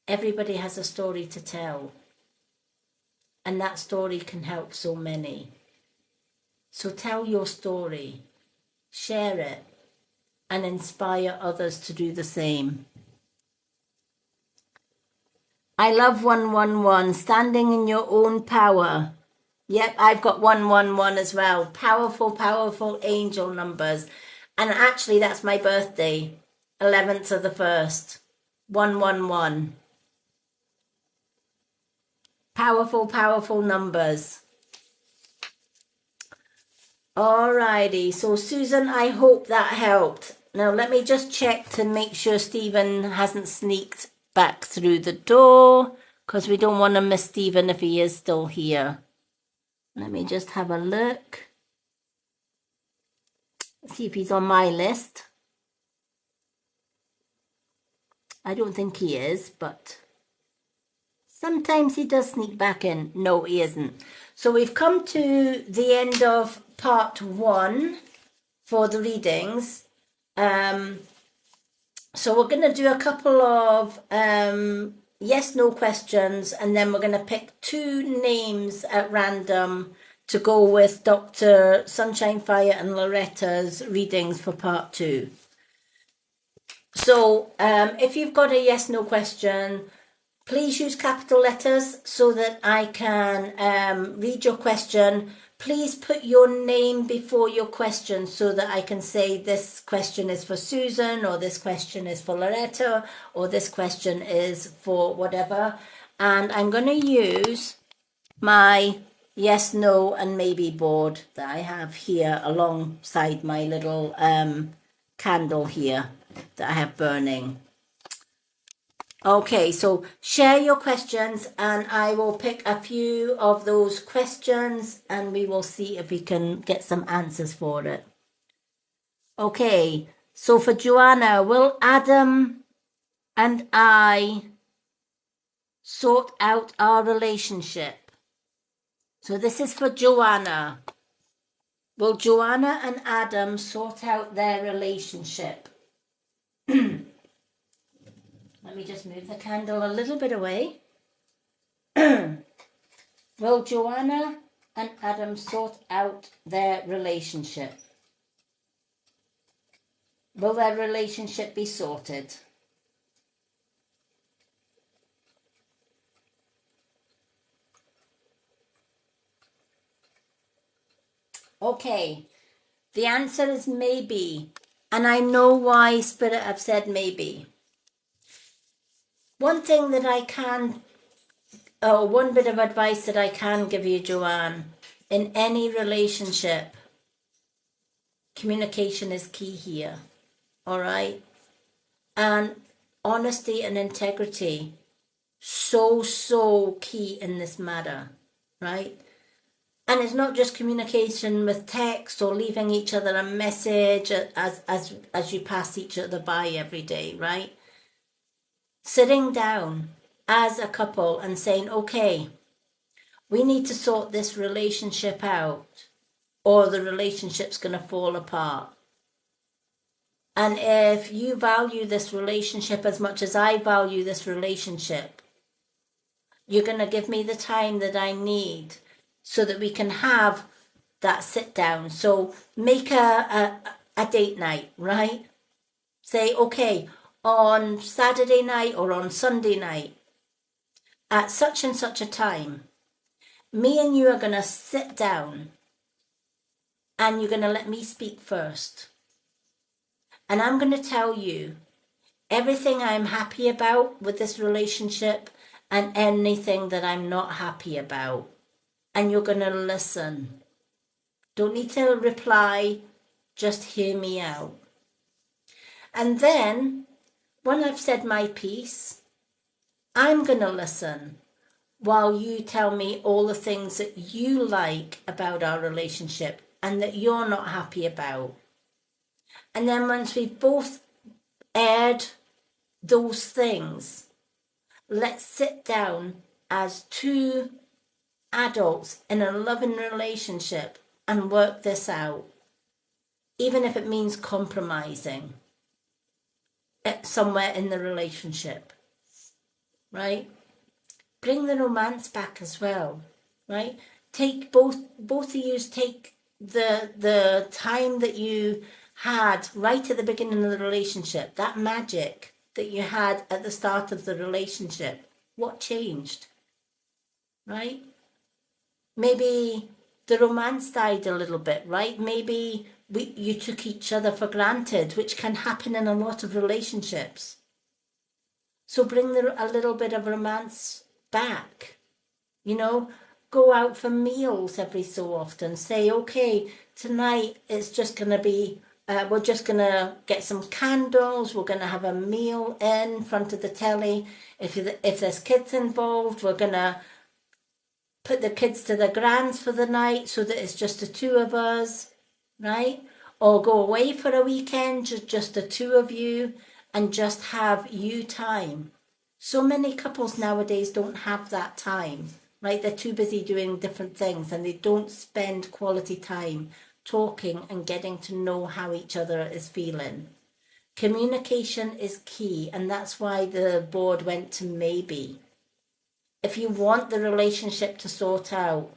Everybody has a story to tell. And that story can help so many. So tell your story. Share it. And inspire others to do the same. I love 111, standing in your own power. Yep, I've got 111 as well. Powerful, powerful angel numbers. And actually, that's my birthday, 11th of the 1st, 111. Powerful, powerful numbers. Alrighty, so Susan, I hope that helped. Now let me just check to make sure Stephen hasn't sneaked back through the door, because we don't want to miss Stephen if he is still here. Let me just have a look. See if he's on my list. I don't think he is, but Sometimes he does sneak back in. No, he isn't. So we've come to the end of part 1 for the readings. So we're going to do a couple of yes/no questions, and then we're going to pick 2 names at random to go with Dr. Sunshine Fire and Loretta's readings for part 2. So if you've got a yes/no question, please use capital letters so that I can read your question. Please put your name before your question so that I can say this question is for Susan, or this question is for Loretta, or this question is for whatever. And I'm going to use my yes, no, and maybe board that I have here alongside my little candle here that I have burning. Okay, so share your questions and I will pick a few of those questions and we will see if we can get some answers for it. Okay, so for Joanna, will Adam and I sort out our relationship? So this is for Joanna. Will Joanna and Adam sort out their relationship? Let me just move the candle a little bit away. Will Joanna and Adam sort out their relationship? Will their relationship be sorted? Okay, the answer is maybe. And I know why Spirit have said maybe. One thing that I can, one bit of advice that I can give you, Joanne, in any relationship, communication is key here, all right? And honesty and integrity, so key in this matter, right? And it's not just communication with text or leaving each other a message as you pass each other by every day, right? Sitting down as a couple and saying, okay, we need to sort this relationship out or the relationship's going to fall apart. And if you value this relationship as much as I value this relationship, you're going to give me the time that I need so that we can have that sit down. So make a date night, right? Say, okay, on Saturday night or on Sunday night, at such and such a time, me and you are going to sit down and you're going to let me speak first. And I'm going to tell you everything I'm happy about with this relationship and anything that I'm not happy about. And you're going to listen. Don't need to reply, just hear me out. And then, when I've said my piece, I'm going to listen while you tell me all the things that you like about our relationship and that you're not happy about. And then once we've both aired those things, let's sit down as 2 adults in a loving relationship and work this out, even if it means compromising somewhere in the relationship, right? Bring the romance back as well, right? Take both of you take the time that you had right at the beginning of the relationship, that magic that you had at the start of the relationship. What changed, right? Maybe the romance died a little bit, right? Maybe you took each other for granted, which can happen in a lot of relationships. So bring a little bit of romance back, you know, go out for meals every so often. Say, okay, tonight it's just going to be, we're just going to get some candles. We're going to have a meal in front of the telly. If there's kids involved, we're going to put the kids to the grands for the night so that it's just the 2 of us, right? Or go away for a weekend, just the 2 of you, and just have you time. So many couples nowadays don't have that time, right? They're too busy doing different things and they don't spend quality time talking and getting to know how each other is feeling. Communication is key, and that's why the board went to maybe. If you want the relationship to sort out,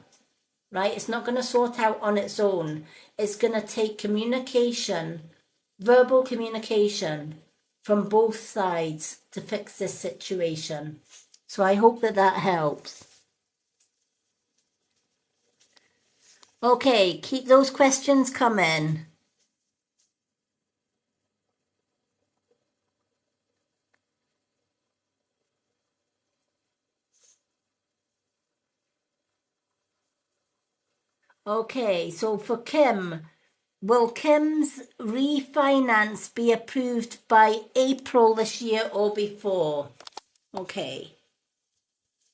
right, it's not going to sort out on its own. It's going to take communication, verbal communication from both sides to fix this situation. So I hope that that helps. Okay, keep those questions coming. Okay, so for Kim, will Kim's refinance be approved by April this year or before? Okay,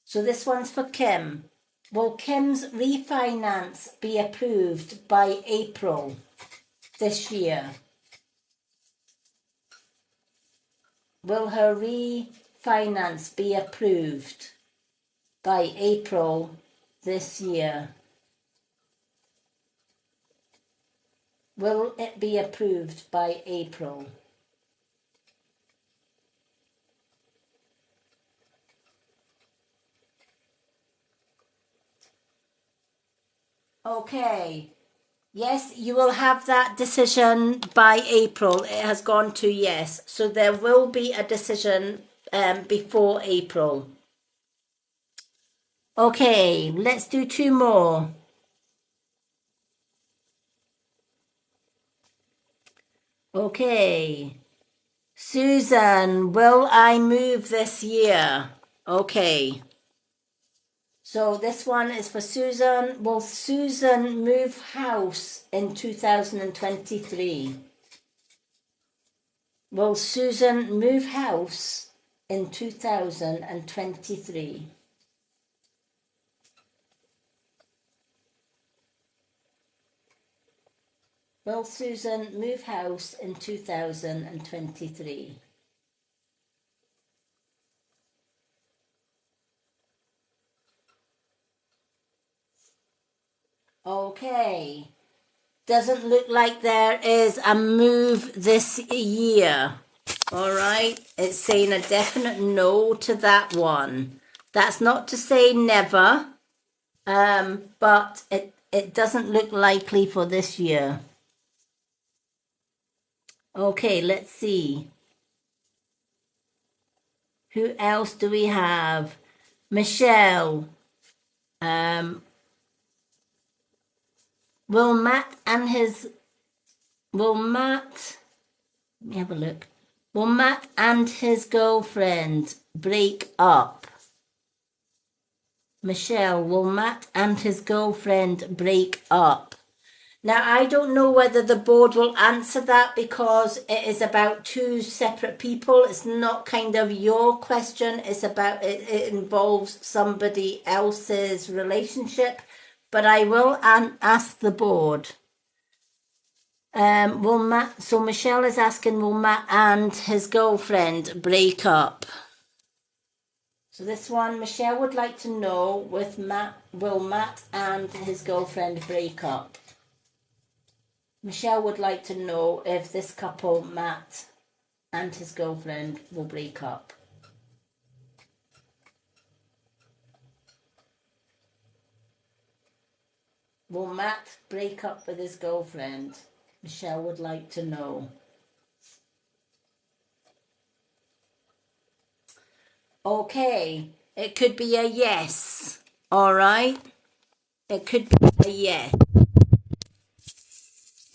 so this one's for Kim. Will Kim's refinance be approved by April this year? Will her refinance be approved by April this year? Will it be approved by April? Okay. Yes, you will have that decision by April. It has gone to yes. So there will be a decision before April. Okay, let's do two more. Okay. Susan, will I move this year? Okay. So this one is for Susan. Will Susan move house in 2023? Will Susan move house in 2023? Will Susan move house in 2023? Okay. Doesn't look like there is a move this year. All right. It's saying a definite no to that one. That's not to say never, but it doesn't look likely for this year. Okay, let's see. Who else do we have? Michelle. Will Matt and his will Matt let me have a look. Will Matt and his girlfriend break up? Michelle, will Matt and his girlfriend break up? Now, I don't know whether the board will answer that because it is about two separate people. It's not kind of your question. It's about, it involves somebody else's relationship. But I will ask the board. Will Matt, so Michelle is asking, will Matt and his girlfriend break up? So this one, Michelle would like to know, with Matt, will Matt and his girlfriend break up? Michelle would like to know if this couple, Matt and his girlfriend, will break up. Will Matt break up with his girlfriend? Michelle would like to know. Okay, it could be a yes. All right, it could be a yes.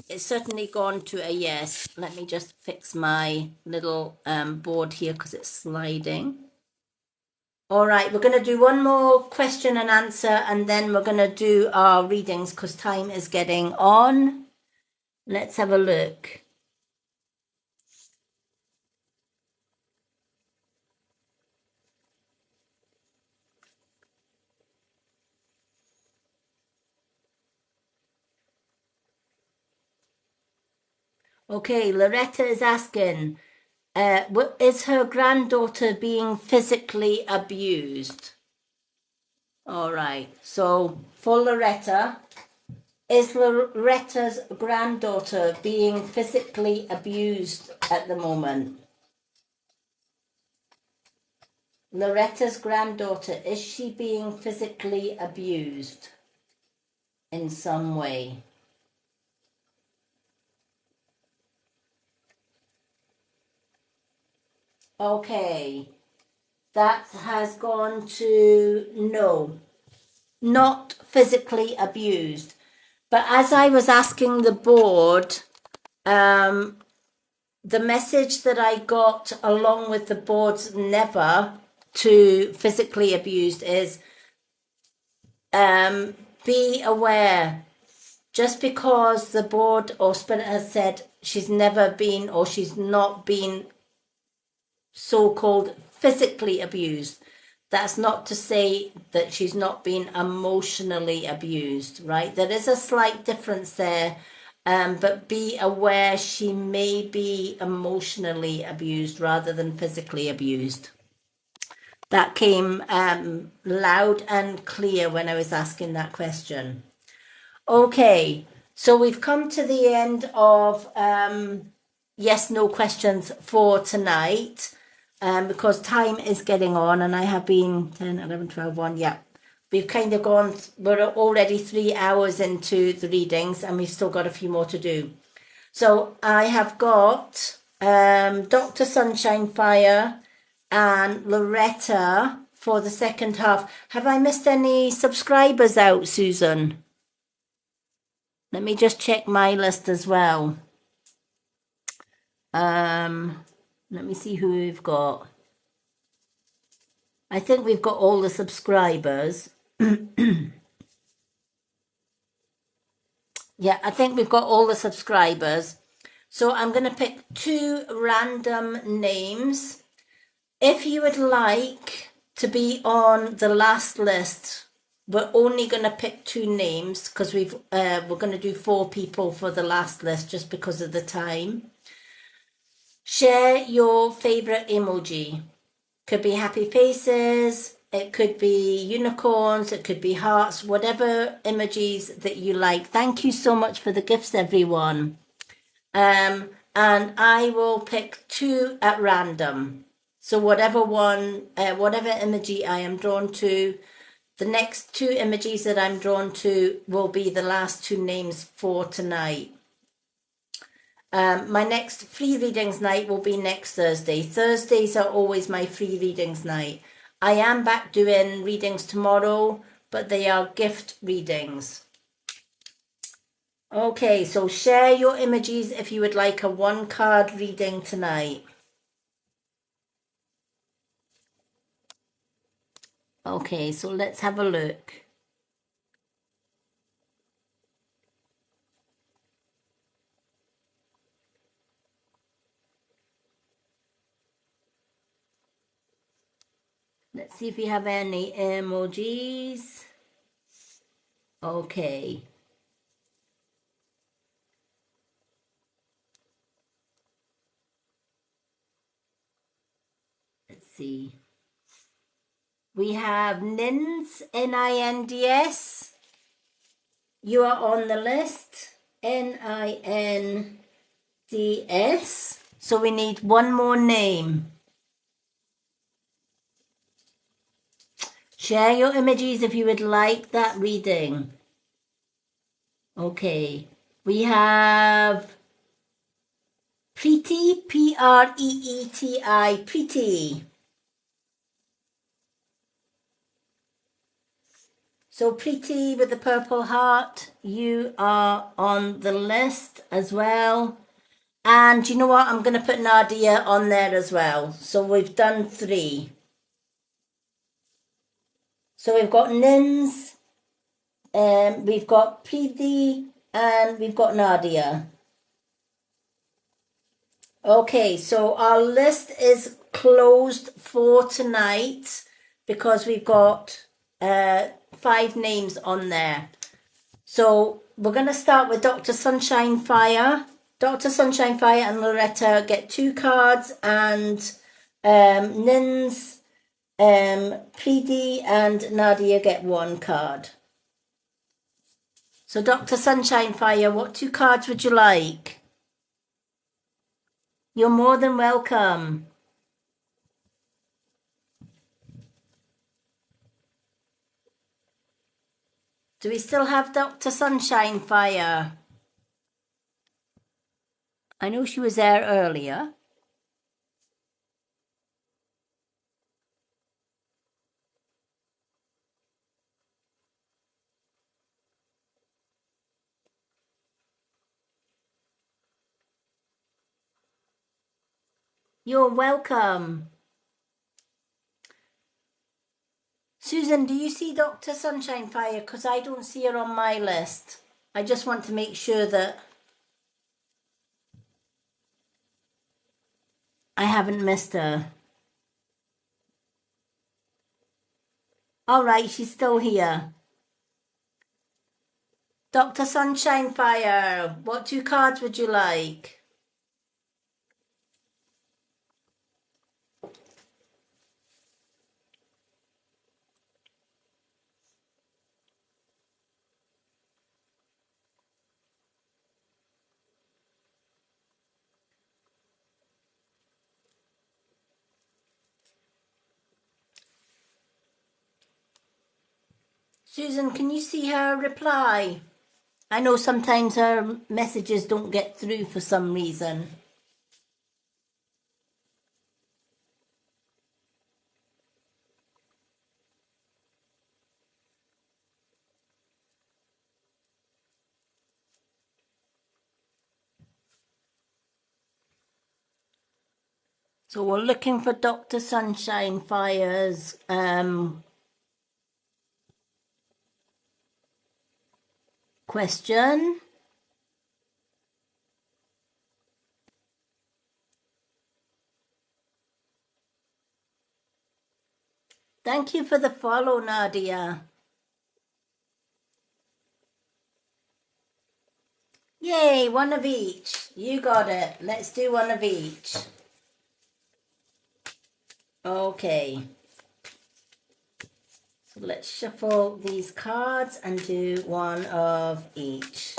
It's certainly gone to a yes. Let me just fix my little board here because it's sliding. All right, we're going to do one more question and answer, and then we're going to do our readings because time is getting on. Let's have a look. Okay, Loretta is asking, Is her granddaughter being physically abused? All right. So for Loretta, is Loretta's granddaughter being physically abused at the moment? Loretta's granddaughter, is she being physically abused in some way? Okay, that has gone to no, not physically abused. But as I was asking the board, the message that I got along with the board's never to physically abused is be aware. Just because the board or spirit has said she's never been or she's not been so-called physically abused, that's not to say that she's not been emotionally abused, right? There is a slight difference there, but be aware she may be emotionally abused rather than physically abused. That came loud and clear when I was asking that question. Okay, so we've come to the end of yes, no questions for tonight because time is getting on and I have been 10, 11, 12, 1, yeah. We've kind of gone, we're already 3 hours into the readings and we've still got a few more to do. So I have got Dr. Sunshine Fire and Loretta for the second half. Have I missed any subscribers out, Susan? Let me just check my list as well. Let me see who we've got. I think we've got all the subscribers. Yeah, I think we've got all the subscribers. So I'm going to pick 2 random names. If you would like to be on the last list, we're only going to pick 2 names because we're going to do 4 people for the last list just because of the time. Share your favorite emoji. Could be happy faces, it could be unicorns, it could be hearts, whatever emojis that you like. Thank you so much for the gifts, everyone. And I will pick 2 at random. So whatever emoji I am drawn to, the next 2 emojis that I'm drawn to will be the last 2 names for tonight. My next free readings night will be next Thursday. Thursdays are always my free readings night. I am back doing readings tomorrow, but they are gift readings. Okay, so share your emojis if you would like a 1-card reading tonight. Okay, so let's have a look. Let's see if we have any emojis. Okay. Let's see. We have Nins, Ninds. You are on the list. Ninds. So we need 1 more name. Share your emojis if you would like that reading. Okay. We have Preeti, Preeti, Preeti. So Preeti with the purple heart, you are on the list as well. And you know what? I'm going to put Nadia on there as well. So we've done 3. So we've got Nins, we've got Preeti, and we've got Nadia. Okay, so our list is closed for tonight because we've got 5 names on there. So we're going to start with Dr. Sunshine Fire. Dr. Sunshine Fire and Loretta get 2 cards, and Nins, Preeti and Nadia get 1 card. So Dr. Sunshine Fire, what 2 cards would you like? You're more than welcome. Do we still have Dr. Sunshine Fire? I know she was there earlier. You're welcome. Susan, do you see Dr. Sunshine Fire? Because I don't see her on my list. I just want to make sure that I haven't missed her. All right, she's still here. Dr. Sunshine Fire, what 2 cards would you like? Susan, can you see her reply? I know sometimes her messages don't get through for some reason. So we're looking for Dr. Sunshine Fire's question. Thank you for the follow, Nadia. Yay, 1 of each. You got it. Let's do 1 of each. Okay. So let's shuffle these cards and do 1 of each.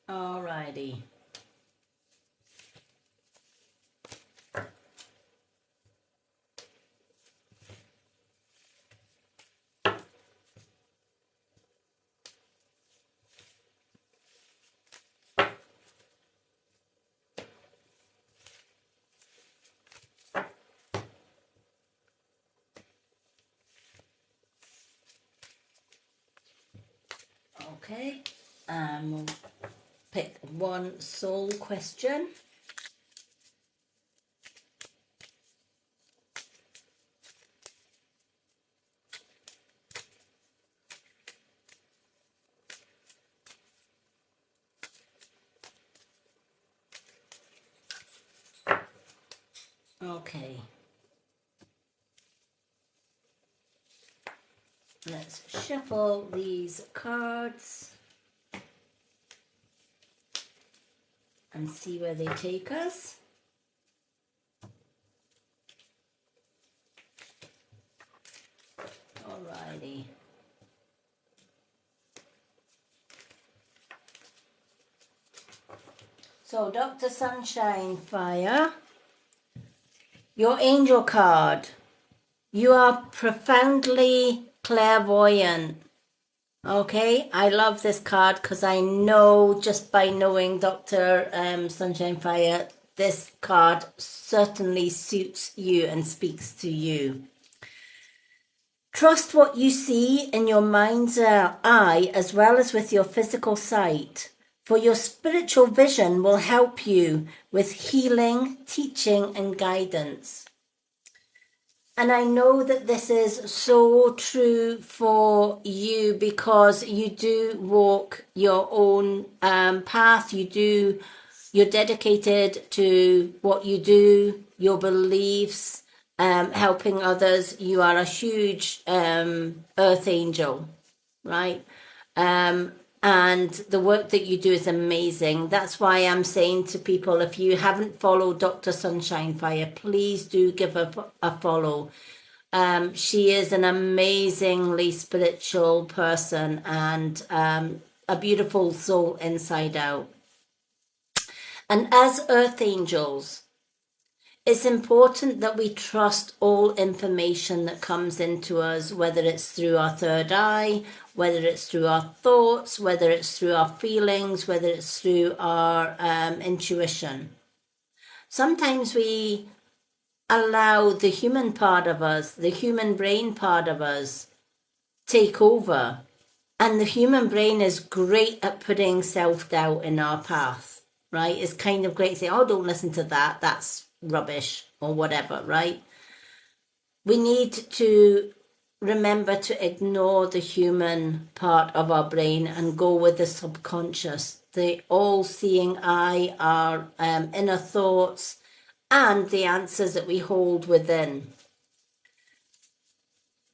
Alrighty. Okay. We'll pick 1 soul question. Okay. Let's shuffle these cards and see where they take us. Alrighty. So, Dr. Sunshine Fire, your angel card. You are profoundly clairvoyant. Okay, I love this card because I know just by knowing Dr. Sunshine Fire, this card certainly suits you and speaks to you. Trust what you see in your mind's eye as well as with your physical sight, for your spiritual vision will help you with healing, teaching, and guidance. And I know that this is so true for you because you do walk your own path. You're dedicated to what you do, your beliefs, helping others. You are a huge earth angel, right? And the work that you do is amazing. That's why I'm saying to people, if you haven't followed Dr. Sunshine Fire, please do give her a follow. She is an amazingly spiritual person and a beautiful soul inside out. And as earth angels, it's important that we trust all information that comes into us, whether it's through our third eye, whether it's through our thoughts, whether it's through our feelings, whether it's through our intuition. Sometimes we allow the human part of us, the human brain part of us, take over. And the human brain is great at putting self-doubt in our path, right? It's kind of great to say, oh, don't listen to that. That's rubbish or whatever, right? We need to remember to ignore the human part of our brain and go with the subconscious, the all-seeing eye, our inner thoughts, and the answers that we hold within.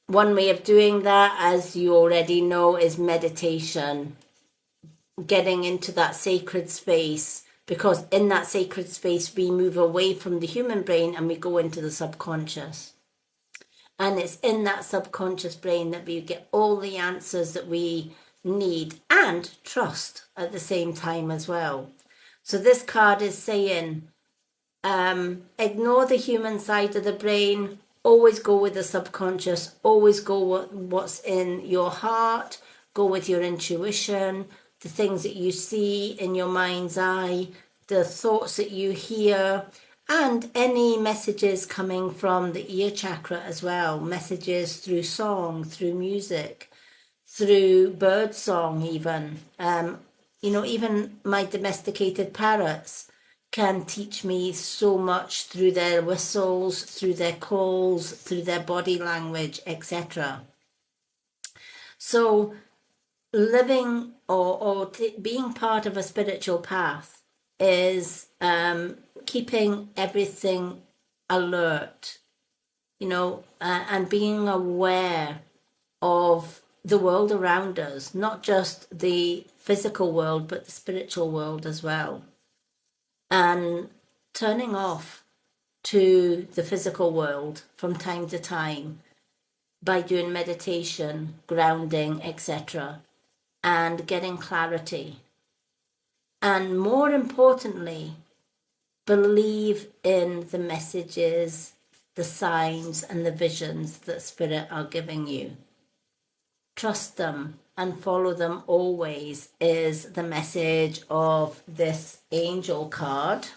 One way of doing that, as you already know, is meditation, getting into that sacred space, because in that sacred space, we move away from the human brain and we go into the subconscious. And it's in that subconscious brain that we get all the answers that we need and trust at the same time as well. So this card is saying, ignore the human side of the brain, always go with the subconscious, always go what's in your heart, go with your intuition, the things that you see in your mind's eye, the thoughts that you hear, and any messages coming from the ear chakra as well, messages through song, through music, through bird song even. Even my domesticated parrots can teach me so much through their whistles, through their calls, through their body language, etc. So living or being part of a spiritual path is keeping everything alert, and being aware of the world around us, not just the physical world, but the spiritual world as well. And turning off to the physical world from time to time by doing meditation, grounding, etc., and getting clarity. And more importantly, believe in the messages, the signs, and the visions that Spirit are giving you. Trust them and follow them always is the message of this angel card.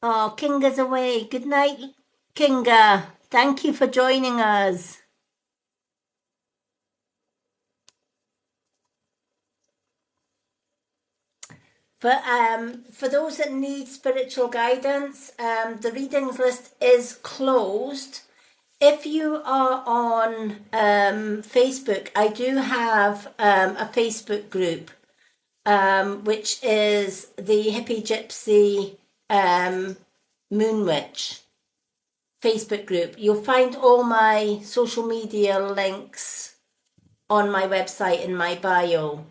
Oh, Kinga's away. Good night, Kinga. Thank you for joining us. For those that need spiritual guidance, the readings list is closed. If you are on Facebook, I do have a Facebook group, which is the Hippie Gypsy Moon Witch Facebook group. You'll find all my social media links on my website in my bio.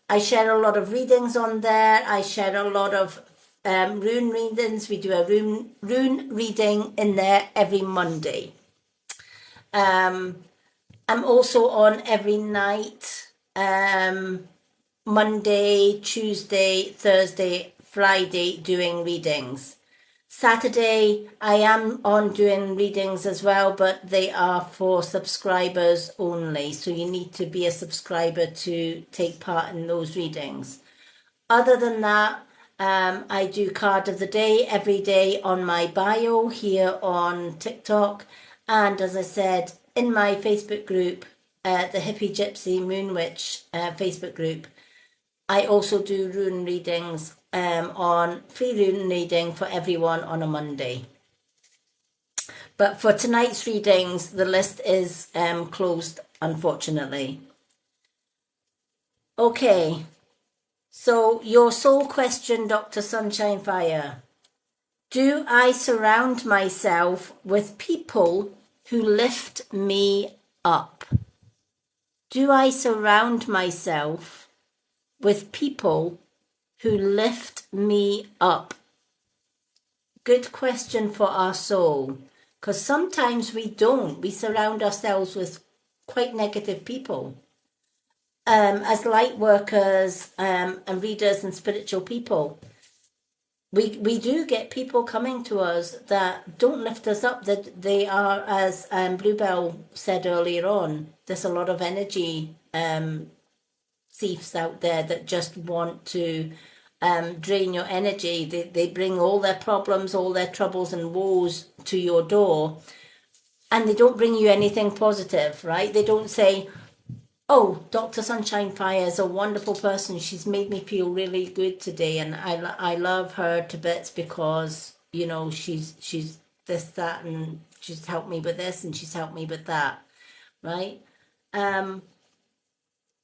I share a lot of readings on there. I share a lot of rune readings. We do a rune reading in there every Monday. I'm also on every night, Monday, Tuesday, Thursday, Friday, doing readings. Saturday, I am on doing readings as well, but they are for subscribers only. So you need to be a subscriber to take part in those readings. Other than that, I do card of the day every day on my bio here on TikTok. And as I said, in my Facebook group, the Hippie Gypsy Moon Witch Facebook group, I also do rune readings on free rune reading for everyone on a Monday. But for tonight's readings, the list is closed unfortunately. Okay, so your sole question, Dr. Sunshine Fire. Do I surround myself with people who lift me up? Do I surround myself with people who lift me up? Good question for our soul, because sometimes we don't. We surround ourselves with quite negative people. As light workers and readers and spiritual people, we do get people coming to us that don't lift us up, that they are, as Bluebell said earlier on, there's a lot of energy thieves out there that just want to drain your energy. They bring all their problems, all their troubles and woes to your door, and they don't bring you anything positive, right? They don't say, oh, Dr. Sunshine Fire is a wonderful person. She's made me feel really good today, and I love her to bits because, you know, she's this, that, and she's helped me with this and she's helped me with that, right?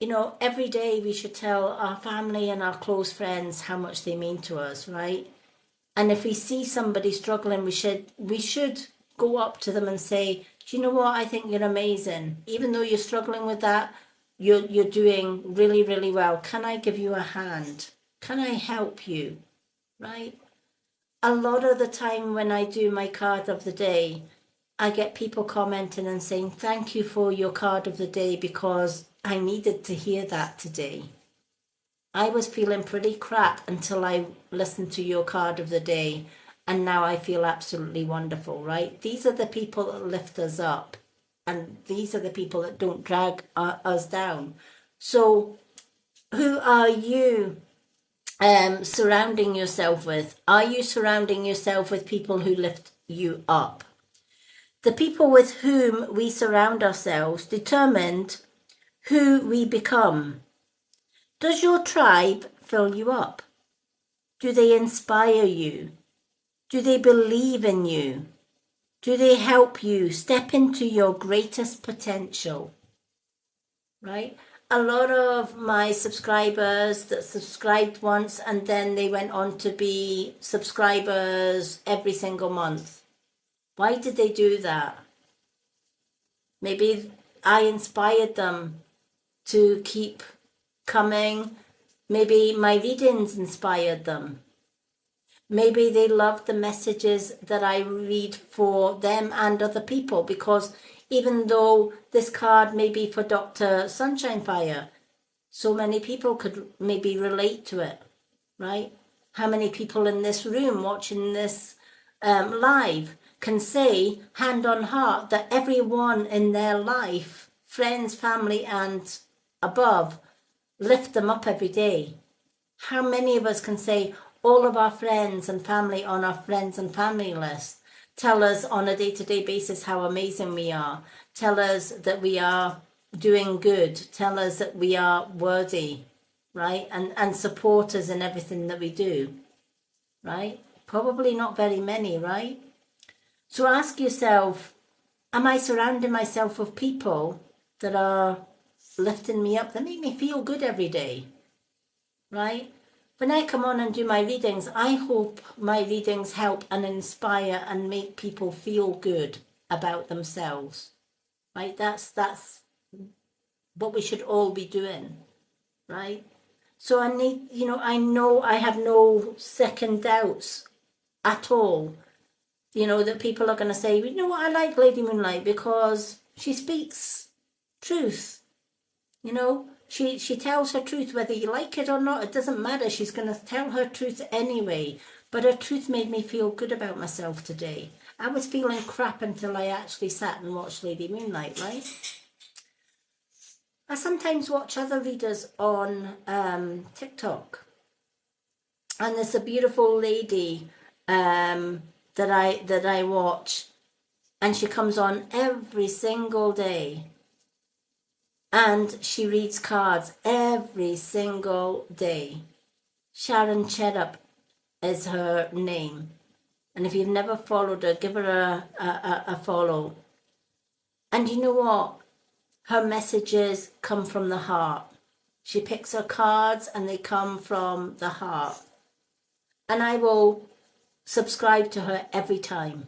You know, every day we should tell our family and our close friends how much they mean to us, right? And if we see somebody struggling, we should go up to them and say, do you know what? I think you're amazing. Even though you're struggling with that, you're doing really, really well. Can I give you a hand? Can I help you? Right? A lot of the time when I do my card of the day, I get people commenting and saying, thank you for your card of the day because I needed to hear that today. I was feeling pretty crap until I listened to your card of the day, and now I feel absolutely wonderful, right? These are the people that lift us up, and these are the people that don't drag us down. So, who are you surrounding yourself with? Are you surrounding yourself with people who lift you up? The people with whom we surround ourselves determined who we become. Does your tribe fill you up? Do they inspire you? Do they believe in you? Do they help you step into your greatest potential? Right? A lot of my subscribers that subscribed once and then they went on to be subscribers every single month. Why did they do that? Maybe I inspired them to keep coming. Maybe my readings inspired them. Maybe they love the messages that I read for them and other people, because even though this card may be for Dr. Sunshine Fire, so many people could maybe relate to it, right? How many people in this room watching this live can say, hand on heart, that everyone in their life, friends, family, and above, lift them up every day? How many of us can say all of our friends and family on our friends and family list tell us on a day-to-day basis how amazing we are, tell us that we are doing good, tell us that we are worthy, right? And support us in everything that we do, right? Probably not very many, right? So ask yourself, am I surrounding myself with people that are lifting me up, that make me feel good every day? Right? When I come on and do my readings, I hope my readings help and inspire and make people feel good about themselves. Right? That's what we should all be doing. Right? So I need, I know I have no second doubts at all. That people are going to say, you know what, I like Lady Moonlight because she speaks truth. She tells her truth, whether you like it or not, it doesn't matter. She's going to tell her truth anyway. But her truth made me feel good about myself today. I was feeling crap until I actually sat and watched Lady Moonlight, right? I sometimes watch other readers on TikTok. And there's a beautiful lady that I watch. And she comes on every single day. And she reads cards every single day. Sharon Cherup is her name. And if you've never followed her, give her a follow. And you know what? her messages come from the heart. She picks her cards and they come from the heart. And I will subscribe to her every time.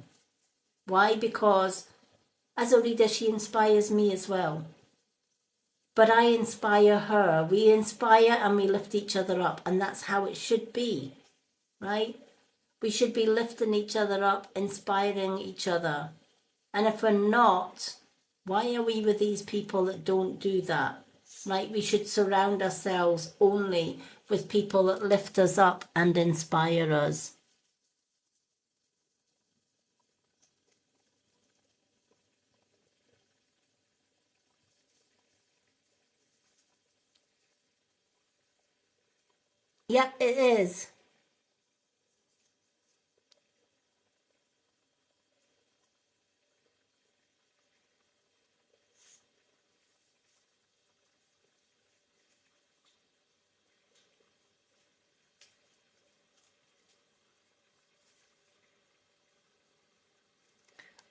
Why? Because as a reader, she inspires me as well. But I inspire her. We inspire and we lift each other up. And that's how it should be, right? We should be lifting each other up, inspiring each other. And if we're not, why are we with these people that don't do that? Right? We should surround ourselves only with people that lift us up and inspire us. Yep, it is.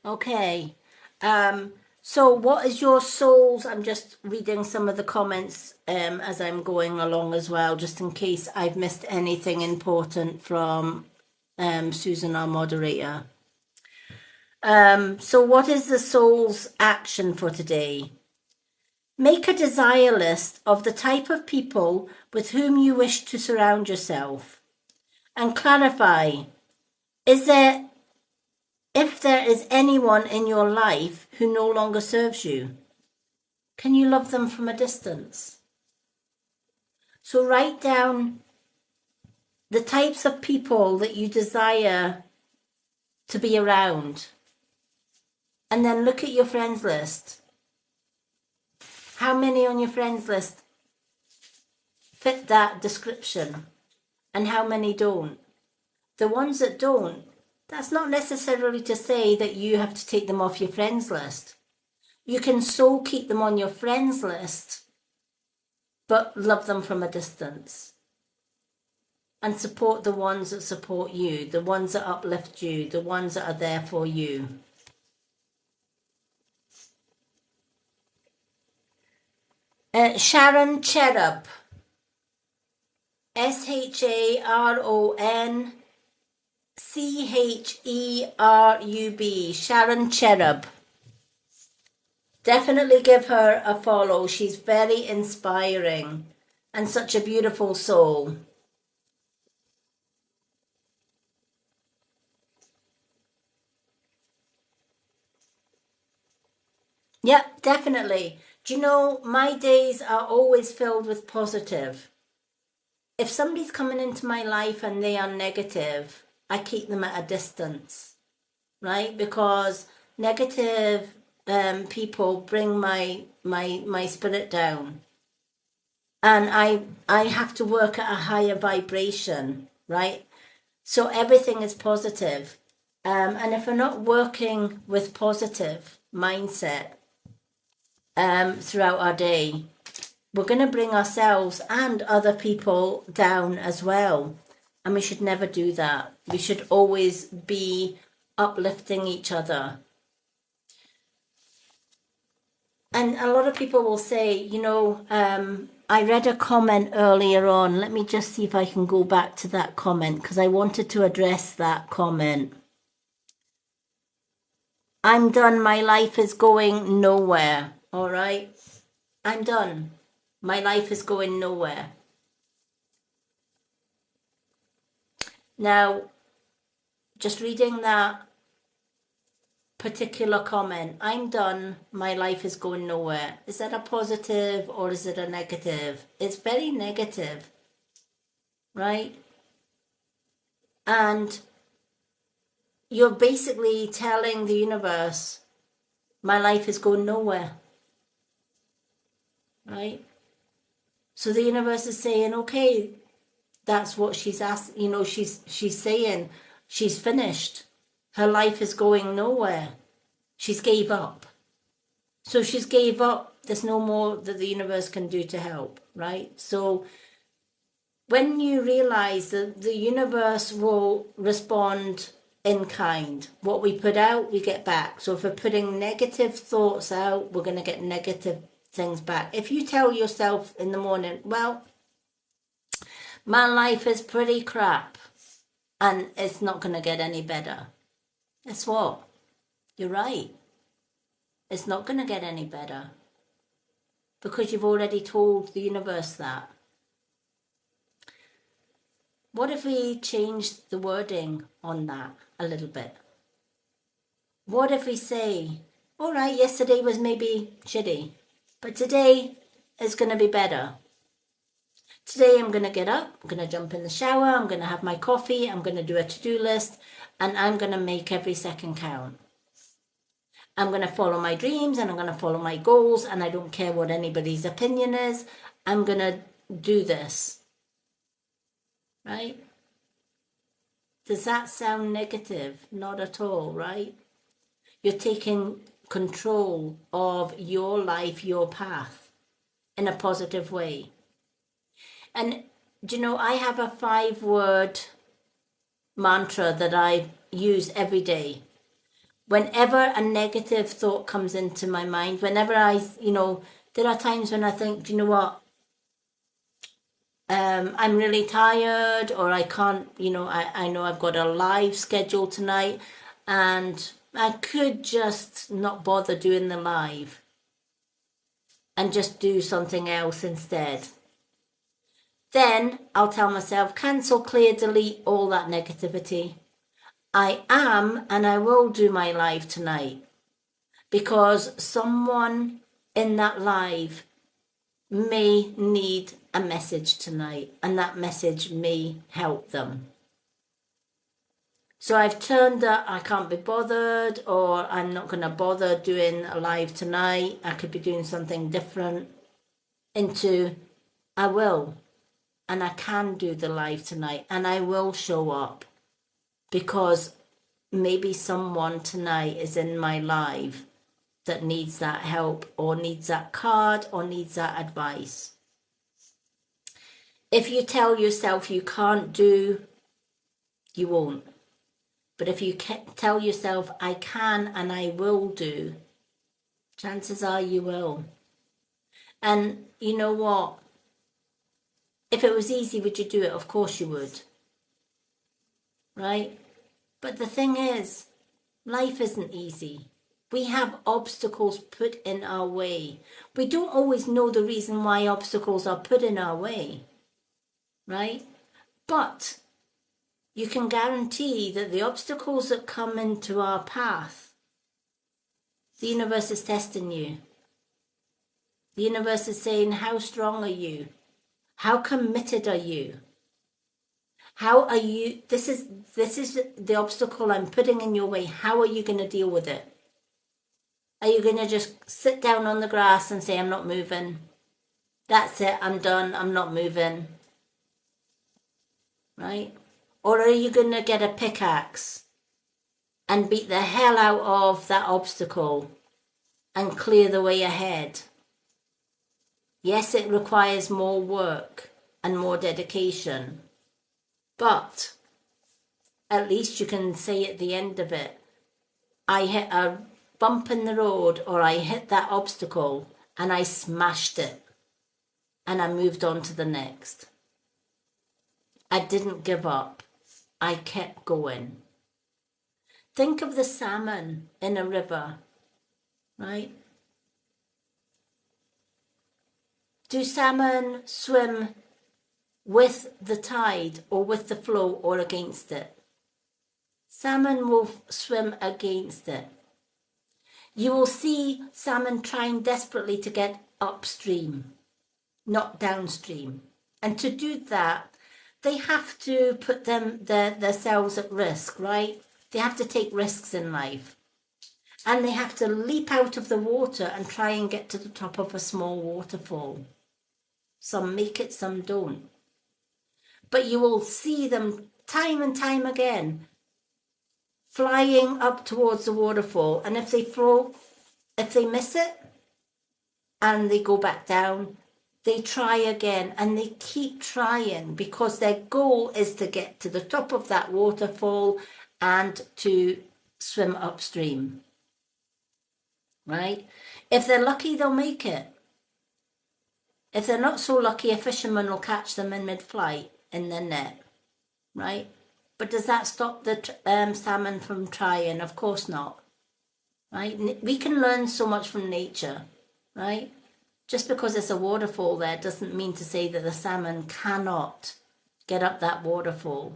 Okay. So what is your soul's? I'm just reading some of the comments as I'm going along as well, just in case I've missed anything important from Susan, our moderator. So what is the soul's action for today? Make a desire list of the type of people with whom you wish to surround yourself and clarify, if there is anyone in your life who no longer serves you, can you love them from a distance? So write down the types of people that you desire to be around, and then look at your friends list. How many on your friends list fit that description and how many don't? The ones that don't, that's not necessarily to say that you have to take them off your friends list. You can so keep them on your friends list, but love them from a distance. And support the ones that support you, the ones that uplift you, the ones that are there for you. Sharon Cherub. SharonCherub. Sharon Cherub. Definitely give her a follow. She's very inspiring and such a beautiful soul. Yep, definitely. Do you know, my days are always filled with positive. If somebody's coming into my life and they are negative, I keep them at a distance, right? Because negative people bring my spirit down, and I have to work at a higher vibration, right? So everything is positive, and if we're not working with positive mindset throughout our day, we're going to bring ourselves and other people down as well. And we should never do that. We should always be uplifting each other. And a lot of people will say, you know, I read a comment earlier on. Let me just see if I can go back to that comment, because I wanted to address that comment. I'm done. My life is going nowhere. All right. I'm done. My life is going nowhere. Now, just reading that particular comment, I'm done, my life is going nowhere. Is that a positive or is it a negative? It's very negative, right? And you're basically telling the universe, my life is going nowhere, right? So the universe is saying, okay, that's what she's asked, you know, she's saying she's finished. Her life is going nowhere. She's gave up. So she's gave up. There's no more that the universe can do to help, right? So when you realize that the universe will respond in kind, what we put out, we get back. So if we're putting negative thoughts out, we're going to get negative things back. If you tell yourself in the morning, well, my life is pretty crap and it's not going to get any better. Guess what? You're right. It's not going to get any better because you've already told the universe that. What if we changed the wording on that a little bit? What if we say, all right, yesterday was maybe shitty, but today is going to be better. Today I'm going to get up, I'm going to jump in the shower, I'm going to have my coffee, I'm going to do a to-do list, and I'm going to make every second count. I'm going to follow my dreams and I'm going to follow my goals, and I don't care what anybody's opinion is. I'm going to do this. Right? Does that sound negative? Not at all, right? You're taking control of your life, your path in a positive way. And, do you know, I have a 5-word mantra that I use every day. Whenever a negative thought comes into my mind, whenever there are times when I think, do you know what? I'm really tired, or I can't, I know I've got a live schedule tonight and I could just not bother doing the live and just do something else instead. Then I'll tell myself, cancel, clear, delete all that negativity. I am and I will do my live tonight because someone in that live may need a message tonight and that message may help them. So I've turned that I can't be bothered, or I'm not going to bother doing a live tonight, I could be doing something different, into I will and I can do the live tonight and I will show up because maybe someone tonight is in my live that needs that help or needs that card or needs that advice. If you tell yourself you can't do, you won't. But if you tell yourself, I can and I will do, chances are you will. And you know what? If it was easy, would you do it? Of course you would. Right? But the thing is, life isn't easy. We have obstacles put in our way. We don't always know the reason why obstacles are put in our way. Right? But you can guarantee that the obstacles that come into our path, the universe is testing you. The universe is saying, how strong are you? How committed are you? How are you? This is the obstacle I'm putting in your way. How are you going to deal with it? Are you going to just sit down on the grass and say, I'm not moving? That's it, I'm done, I'm not moving. Right? Or are you going to get a pickaxe and beat the hell out of that obstacle and clear the way ahead? Yes, it requires more work and more dedication, but at least you can say at the end of it, I hit a bump in the road, or I hit that obstacle and I smashed it and I moved on to the next. I didn't give up. I kept going. Think of the salmon in a river, right? Do salmon swim with the tide or with the flow or against it? Salmon will swim against it. You will see salmon trying desperately to get upstream, not downstream. And to do that, they have to put themselves at risk, right? They have to take risks in life. And they have to leap out of the water and try and get to the top of a small waterfall. Some make it, some don't. But you will see them time and time again flying up towards the waterfall. And if they miss it and they go back down, they try again and they keep trying because their goal is to get to the top of that waterfall and to swim upstream. Right? If they're lucky, they'll make it. If they're not so lucky, a fisherman will catch them in mid-flight in their net, right? But does that stop the salmon from trying? Of course not, right? We can learn so much from nature, right? Just because it's a waterfall there doesn't mean to say that the salmon cannot get up that waterfall.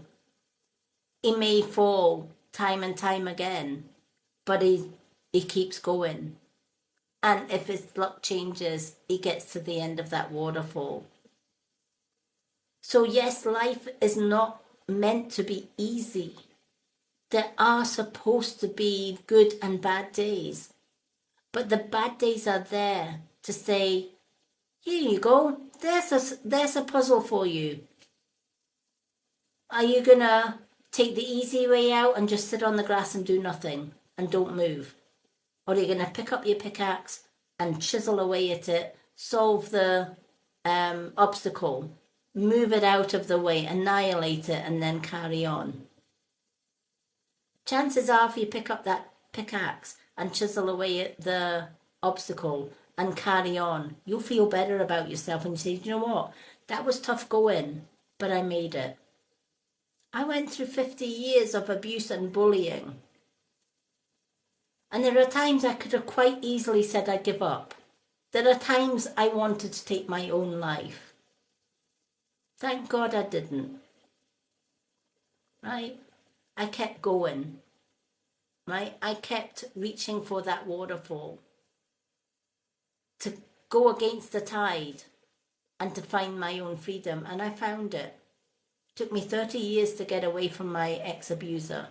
He may fall time and time again, but he keeps going. And if his luck changes, he gets to the end of that waterfall. So yes, life is not meant to be easy. There are supposed to be good and bad days. But the bad days are there to say, here you go, there's a puzzle for you. Are you going to take the easy way out and just sit on the grass and do nothing and don't move? Or are you going to pick up your pickaxe and chisel away at it, solve the obstacle, move it out of the way, annihilate it, and then carry on? Chances are, if you pick up that pickaxe and chisel away at the obstacle and carry on, you'll feel better about yourself and you say, you know what, that was tough going, but I made it. I went through 50 years of abuse and bullying. And there are times I could have quite easily said I'd give up. There are times I wanted to take my own life. Thank God I didn't. Right? I kept going. Right? I kept reaching for that waterfall. To go against the tide and to find my own freedom. And I found it. Took me 30 years to get away from my ex-abuser.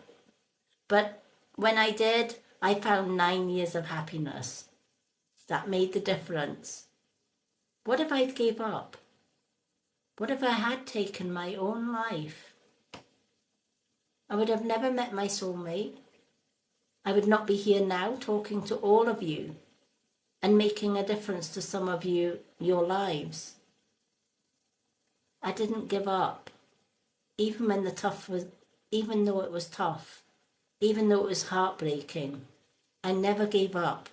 But when I did, I found 9 years of happiness. That made the difference. What if I gave up? What if I had taken my own life? I would have never met my soulmate. I would not be here now talking to all of you and making a difference to some of you, your lives. I didn't give up. Even though it was tough, even though it was heartbreaking, I never gave up.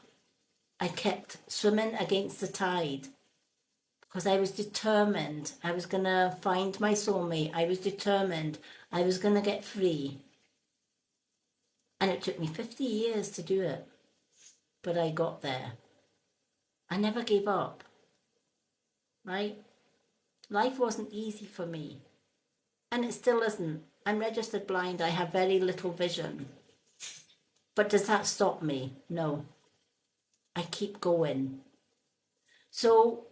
I kept swimming against the tide because I was determined I was going to find my soulmate. I was determined I was going to get free. And it took me 50 years to do it, but I got there. I never gave up, right? Life wasn't easy for me, and it still isn't. I'm registered blind. I have very little vision. But does that stop me? No. I keep going. So,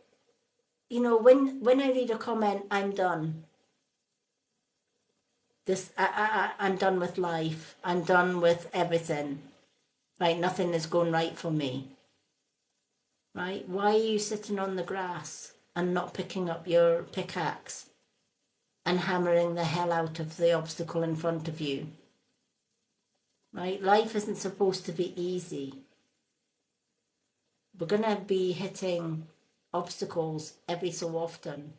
you know, when I read a comment, I'm done. I'm done with life. I'm done with everything. Right? Nothing is going right for me. Right? Why are you sitting on the grass and not picking up your pickaxe and hammering the hell out of the obstacle in front of you? Right? Life isn't supposed to be easy. We're going to be hitting obstacles every so often.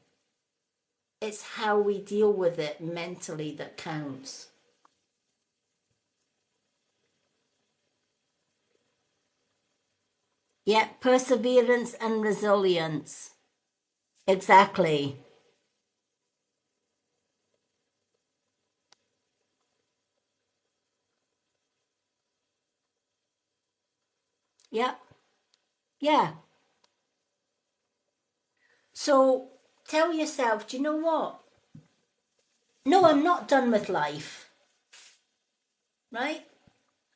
It's how we deal with it mentally that counts. Yeah, perseverance and resilience. Exactly. Yeah, yeah. So tell yourself, do you know what? No, I'm not done with life. Right?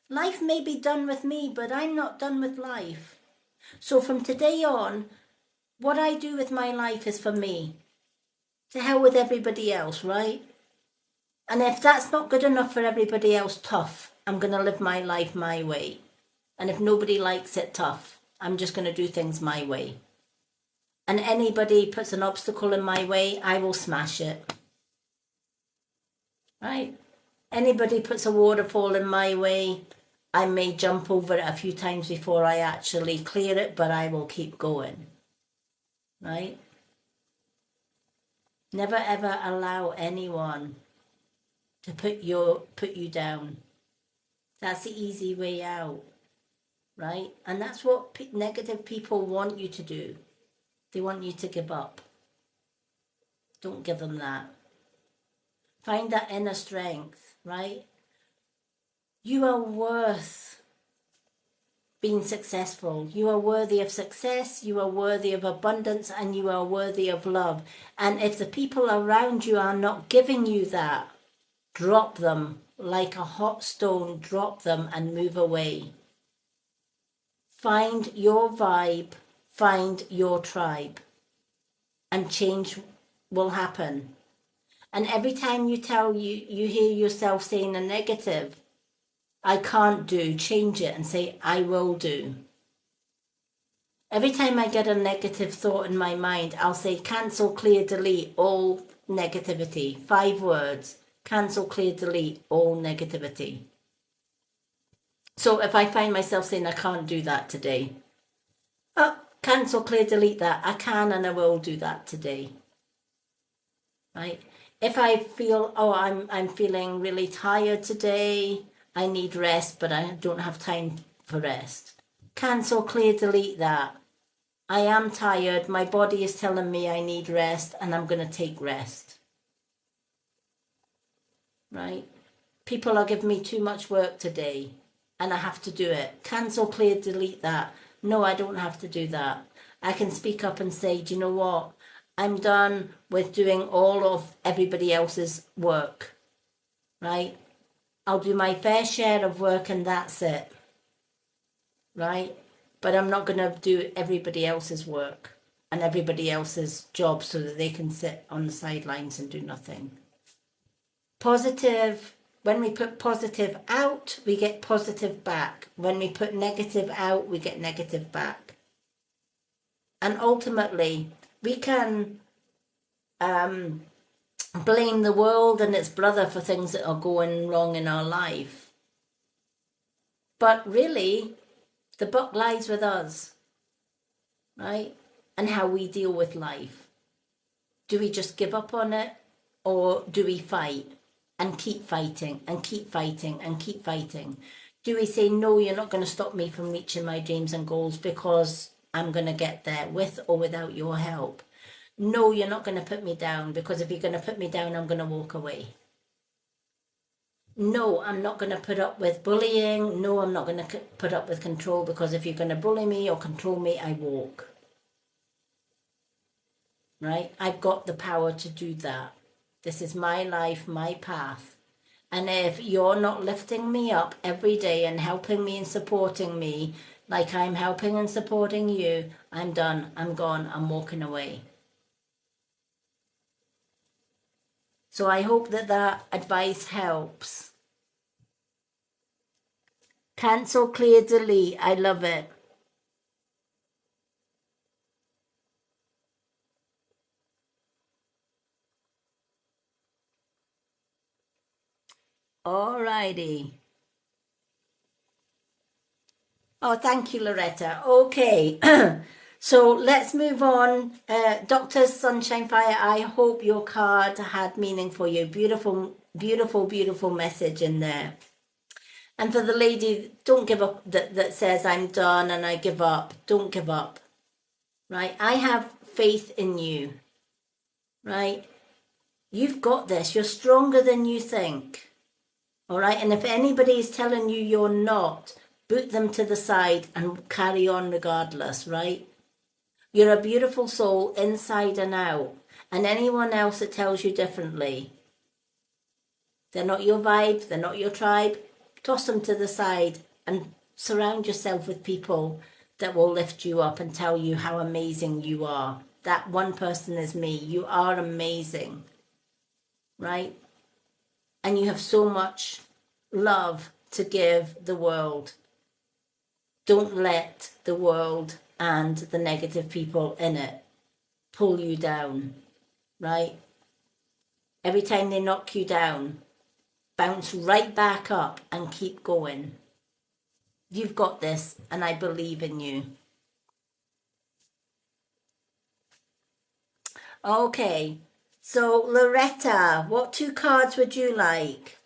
Life may be done with me, but I'm not done with life. So from today on, what I do with my life is for me. To hell with everybody else, right? And if that's not good enough for everybody else, tough. I'm going to live my life my way. And if nobody likes it, tough. I'm just going to do things my way. And anybody puts an obstacle in my way, I will smash it. Right? Anybody puts a waterfall in my way, I may jump over it a few times before I actually clear it, but I will keep going. Right? Never ever allow anyone to put you down. That's the easy way out. Right? And that's what negative people want you to do. They want you to give up. Don't give them that. Find that inner strength, right? You are worth being successful. You are worthy of success, you are worthy of abundance, and you are worthy of love. And if the people around you are not giving you that, drop them like a hot stone, drop them and move away. Find your vibe, find your tribe, and change will happen. And every time you hear yourself saying a negative, I can't do, change it and say, I will do. Every time I get a negative thought in my mind, I'll say, cancel, clear, delete all negativity. 5 words. Cancel, clear, delete all negativity. So if I find myself saying, I can't do that today, cancel, clear, delete that. I can and I will do that today. Right? If I feel, I'm feeling really tired today, I need rest, but I don't have time for rest. Cancel, clear, delete that. I am tired, my body is telling me I need rest, and I'm going to take rest. Right? People are giving me too much work today, and I have to do it. Cancel, clear, delete that. No, I don't have to do that. I can speak up and say, do you know what? I'm done with doing all of everybody else's work. Right? I'll do my fair share of work and that's it. Right? But I'm not going to do everybody else's work and everybody else's job so that they can sit on the sidelines and do nothing. Positive, when we put positive out, we get positive back. When we put negative out, we get negative back. And ultimately, we can blame the world and its brother for things that are going wrong in our life. But really, the buck lies with us, right? And how we deal with life. Do we just give up on it, or do we fight and keep fighting and keep fighting and keep fighting? Do we say, no, you're not going to stop me from reaching my dreams and goals because I'm going to get there with or without your help? No, you're not going to put me down, because if you're going to put me down, I'm going to walk away. No, I'm not going to put up with bullying. No, I'm not going to put up with control, because if you're going to bully me or control me, I walk. Right? I've got the power to do that. This is my life, my path. And if you're not lifting me up every day and helping me and supporting me like I'm helping and supporting you, I'm done. I'm gone. I'm walking away. So I hope that that advice helps. Cancel, clear, delete. I love it. Alrighty. Oh, thank you, Loretta. Okay. So let's move on. Dr. Sunshine Fire, I hope your card had meaning for you. Beautiful, beautiful, beautiful message in there. And for the lady, don't give up, that says, I'm done and I give up. Don't give up, right? I have faith in you, right? You've got this. You're stronger than you think, all right? And if anybody is telling you you're not, boot them to the side and carry on regardless, right? You're a beautiful soul inside and out. And anyone else that tells you differently, they're not your vibe, they're not your tribe, toss them to the side and surround yourself with people that will lift you up and tell you how amazing you are. That one person is me. You are amazing, right? And you have so much love to give the world. Don't let the world and the negative people in it pull you down, right? Every time they knock you down, bounce right back up and keep going. You've got this, and I believe in you. Okay, so Loretta, what 2 cards would you like?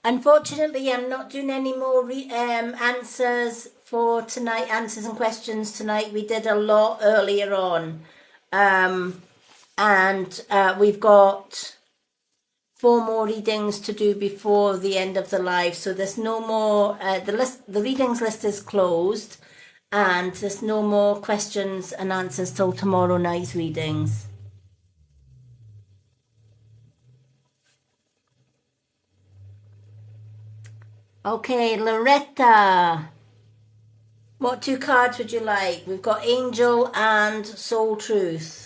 Unfortunately, I'm not doing any more answers for tonight, answers and questions tonight. We did a lot earlier on. And we've got 4 more readings to do before the end of the live. So there's no more, the readings list is closed, and there's no more questions and answers till tomorrow night's readings. Okay, Loretta, what 2 cards would you like? We've got Angel and Soul Truth.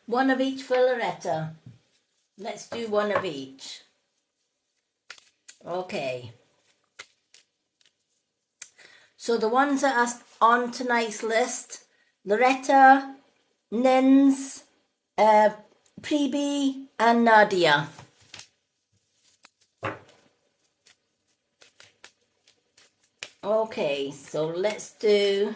One of each for Loretta. Let's do one of each. Okay. So the ones that are on tonight's list, Loretta, Nins, Preeby and Nadia. Okay, so let's do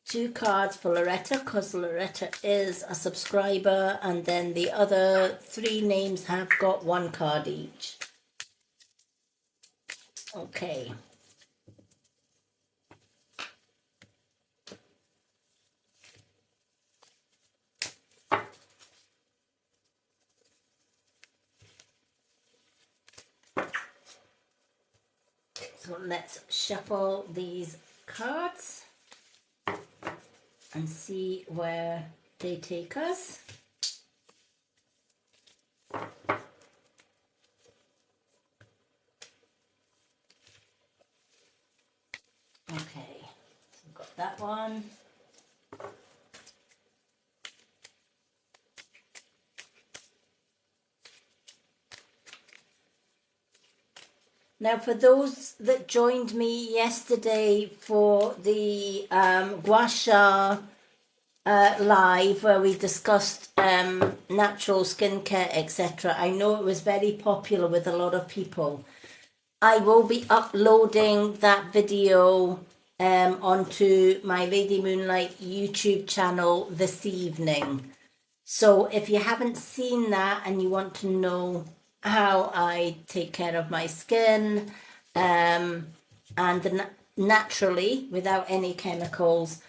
2 cards for Loretta, because Loretta is a subscriber, and then the other 3 names have got 1 card each. Okay. So let's shuffle these cards and see where they take us. Okay, so we've got that one. Now, for those that joined me yesterday for the Gua Sha live where we discussed natural skincare, etc., I know it was very popular with a lot of people. I will be uploading that video onto my Lady Moonlight YouTube channel this evening. So if you haven't seen that and you want to know how I take care of my skin and naturally without any chemicals,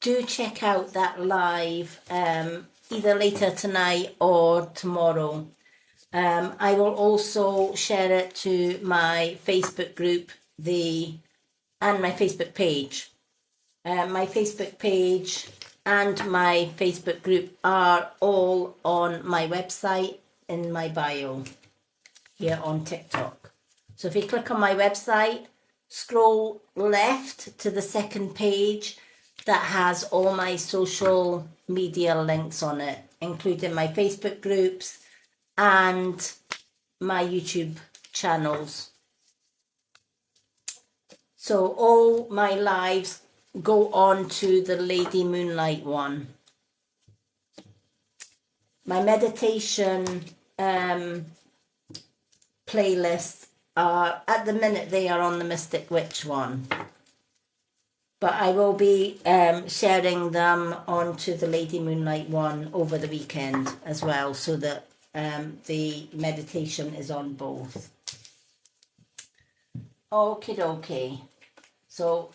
do check out that live either later tonight or tomorrow. I will also share it to my Facebook group and my Facebook page. My Facebook page and my Facebook group are all on my website in my bio here on TikTok. So if you click on my website, scroll left to the second page, that has all my social media links on it, including my Facebook groups and my YouTube channels. So all my lives go on to the Lady Moonlight one. My meditation playlists are, at the minute, they are on the Mystic Witch one. But I will be sharing them onto the Lady Moonlight one over the weekend as well, so that the meditation is on both. Okie dokie. So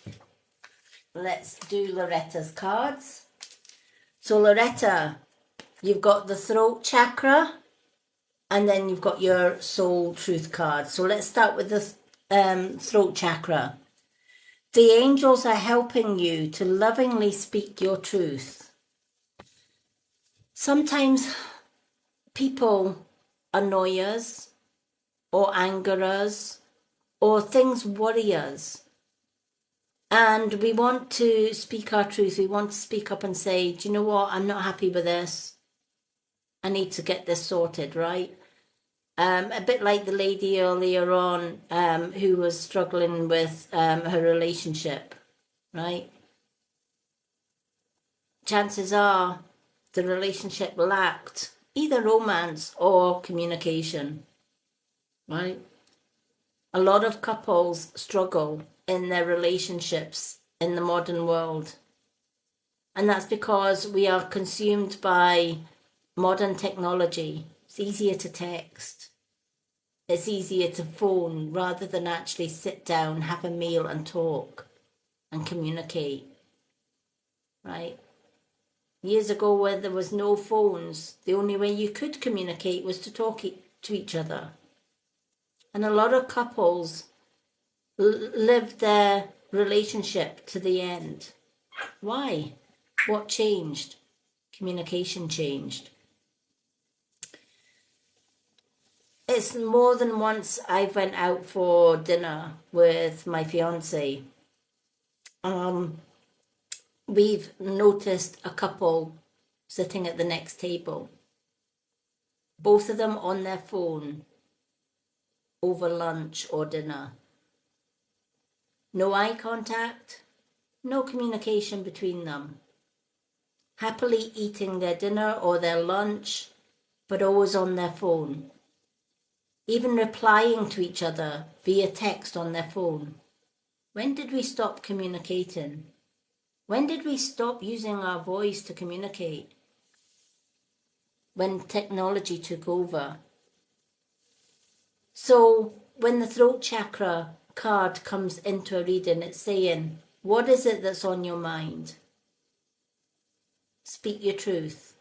let's do Loretta's cards. So Loretta, you've got the throat chakra, and then you've got your soul truth card. So let's start with the throat chakra. The angels are helping you to lovingly speak your truth. Sometimes people annoy us or anger us or things worry us. And we want to speak our truth. We want to speak up and say, do you know what? I'm not happy with this. I need to get this sorted, right? A bit like the lady earlier on who was struggling with her relationship, right? chances are the relationship lacked either romance or communication, right? A lot of couples struggle in their relationships in the modern world. And that's because we are consumed by modern technology. It's easier to text. It's easier to phone rather than actually sit down, have a meal and talk and communicate, right? Years ago, when there was no phones, the only way you could communicate was to talk to each other. And a lot of couples live their relationship to the end. Why? What changed? Communication changed. It's more than once I've went out for dinner with my fiance. We've noticed a couple sitting at the next table, both of them on their phone over lunch or dinner. No eye contact, no communication between them. Happily eating their dinner or their lunch, but always on their phone. Even replying to each other via text on their phone. When did we stop communicating? When did we stop using our voice to communicate? When technology took over. So when the throat chakra card comes into a reading, it's saying, what is it that's on your mind? Speak your truth.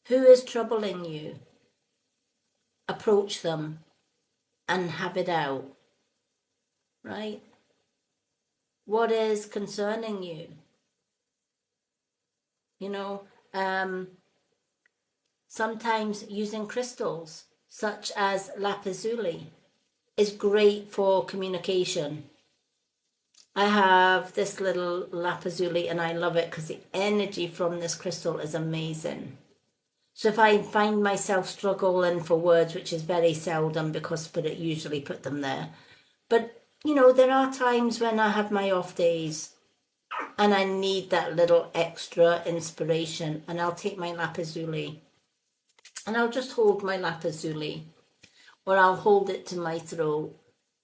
Who is troubling you? Approach them and have it out, right? What is concerning you? You know, sometimes using crystals such as lapazuli is great for communication. I have this little lapazuli and I love it because the energy from this crystal is amazing. So if I find myself struggling for words, which is very seldom because Spirit usually put them there, but you know, there are times when I have my off days and I need that little extra inspiration, and I'll take my lapazuli and I'll just hold my lapazuli, or I'll hold it to my throat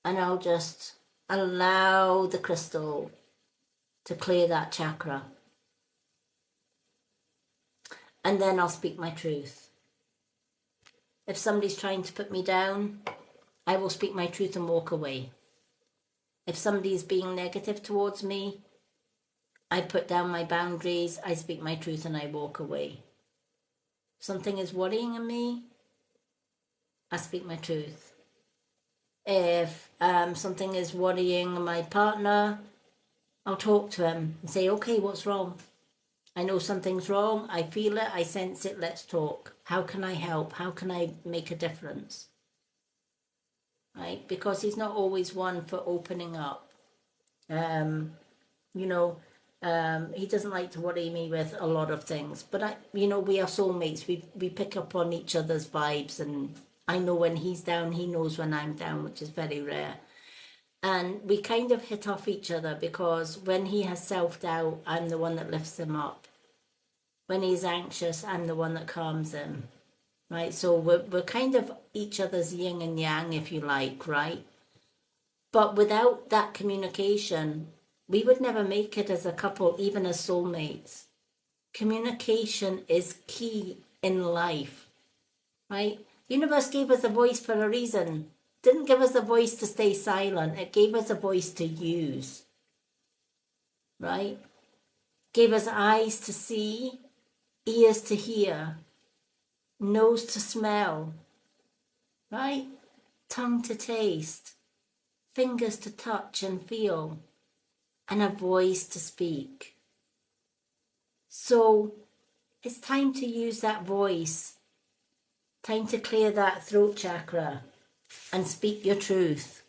and I'll just allow the crystal to clear that chakra. And then I'll speak my truth. If somebody's trying to put me down, I will speak my truth and walk away. If somebody's being negative towards me, I put down my boundaries, I speak my truth and I walk away. If something is worrying me, I speak my truth. If something is worrying my partner, I'll talk to him and say, okay, what's wrong? I know something's wrong. I feel it. I sense it. Let's talk. How can I help? How can I make a difference? Right? Because he's not always one for opening up. You know, he doesn't like to worry me with a lot of things. But we are soulmates. We pick up on each other's vibes, and I know when he's down, he knows when I'm down, which is very rare. And we kind of hit off each other because when he has self-doubt, I'm the one that lifts him up. When he's anxious, I'm the one that calms him, right? So we're kind of each other's yin and yang, if you like, right? But without that communication, we would never make it as a couple, even as soulmates. Communication is key in life, right? The universe gave us a voice for a reason. Didn't give us a voice to stay silent. It gave us a voice to use, right? Gave us eyes to see, ears to hear, nose to smell, right? Tongue to taste, fingers to touch and feel, and a voice to speak. So it's time to use that voice, time to clear that throat chakra and speak your truth.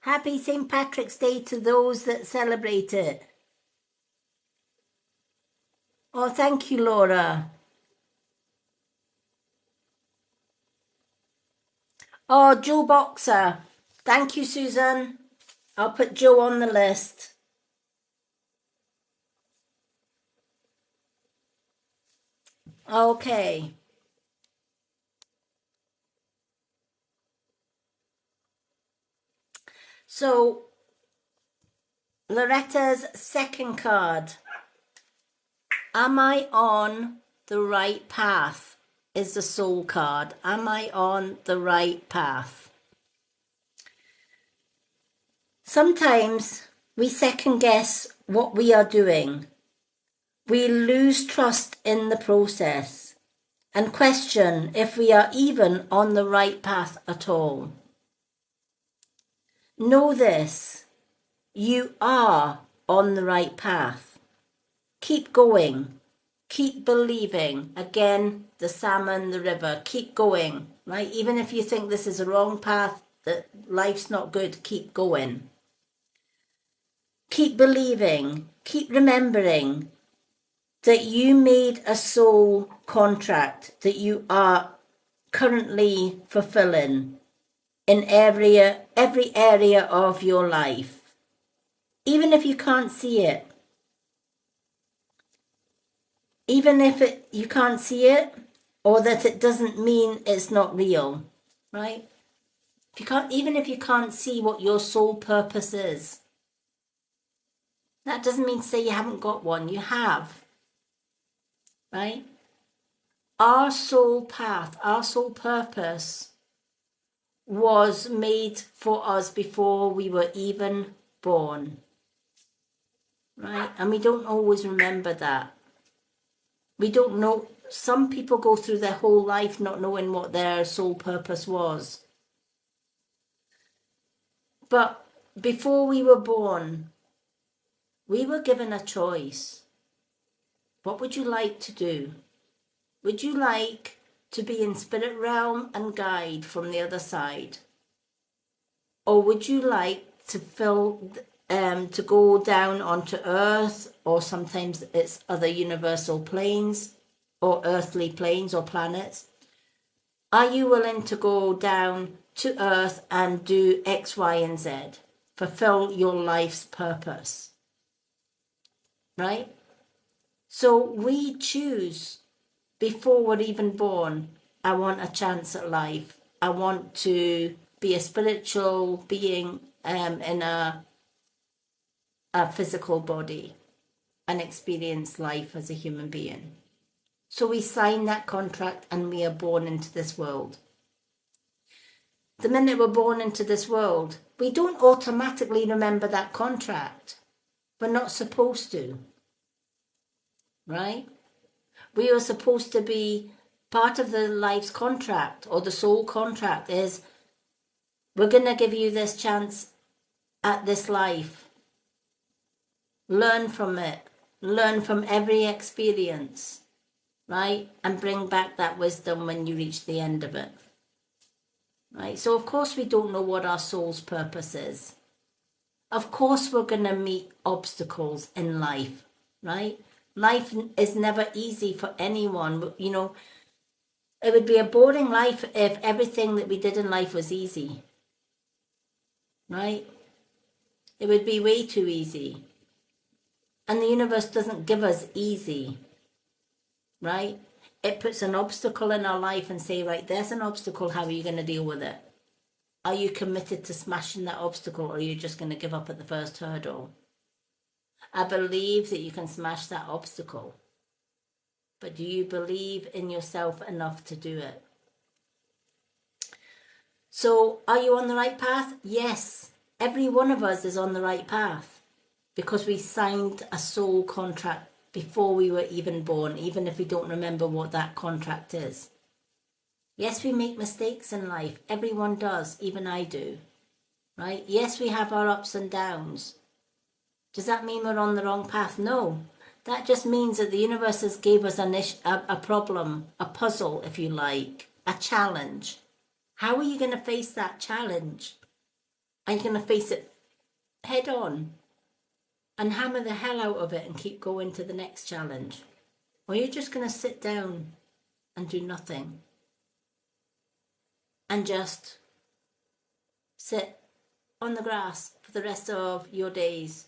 Happy St. Patrick's Day to those that celebrate it. Oh, thank you, Laura. Oh, Joe Boxer. Thank you, Susan. I'll put Joe on the list. Okay. So, Loretta's second card. Am I on the right path? Is the soul card. Am I on the right path? Sometimes we second guess what we are doing. We lose trust in the process and question if we are even on the right path at all. Know this, you are on the right path. Keep going. Keep believing. Again, the salmon, the river. Keep going, right? Even if you think this is a wrong path, that life's not good, keep going. Keep believing. Keep remembering that you made a soul contract that you are currently fulfilling in every area of your life. Even if you can't see it. Even if you can't see it, or that it doesn't mean it's not real, right? Even if you can't see what your soul purpose is, that doesn't mean to say you haven't got one. You have, right? Our soul path, our soul purpose was made for us before we were even born, right? And we don't always remember that. We don't know. Some people go through their whole life not knowing what their soul purpose was. But before we were born, we were given a choice. What would you like to do? Would you like to be in spirit realm and guide from the other side? Or would you like to to go down onto earth, or sometimes it's other universal planes or earthly planes or planets? Are you willing to go down to earth and do X, Y, and Z? Fulfill your life's purpose, right? So we choose before we're even born. I want a chance at life. I want to be a spiritual being in a physical body and experience life as a human being. So we sign that contract and we are born into this world. The minute we're born into this world, we don't automatically remember that contract. We're not supposed to, right? We are supposed to be part of the life's contract, or the soul contract is, we're going to give you this chance at this life. Learn from it. Learn from every experience, right? And bring back that wisdom when you reach the end of it, right? So of course we don't know what our soul's purpose is. Of course we're going to meet obstacles in life, right? Life is never easy for anyone. You know, it would be a boring life if everything that we did in life was easy, right? It would be way too easy. And the universe doesn't give us easy, right? It puts an obstacle in our life and say, right, there's an obstacle. How are you going to deal with it? Are you committed to smashing that obstacle, or are you just going to give up at the first hurdle? I believe that you can smash that obstacle. But do you believe in yourself enough to do it? So are you on the right path? Yes. Every one of us is on the right path because we signed a soul contract before we were even born, even if we don't remember what that contract is. Yes, we make mistakes in life. Everyone does. Even I do. Right? Yes, we have our ups and downs. Does that mean we're on the wrong path? No. That just means that the universe has gave us a problem, a puzzle, if you like, a challenge. How are you going to face that challenge? Are you going to face it head on and hammer the hell out of it and keep going to the next challenge? or you're just going to sit down and do nothing and just sit on the grass for the rest of your days.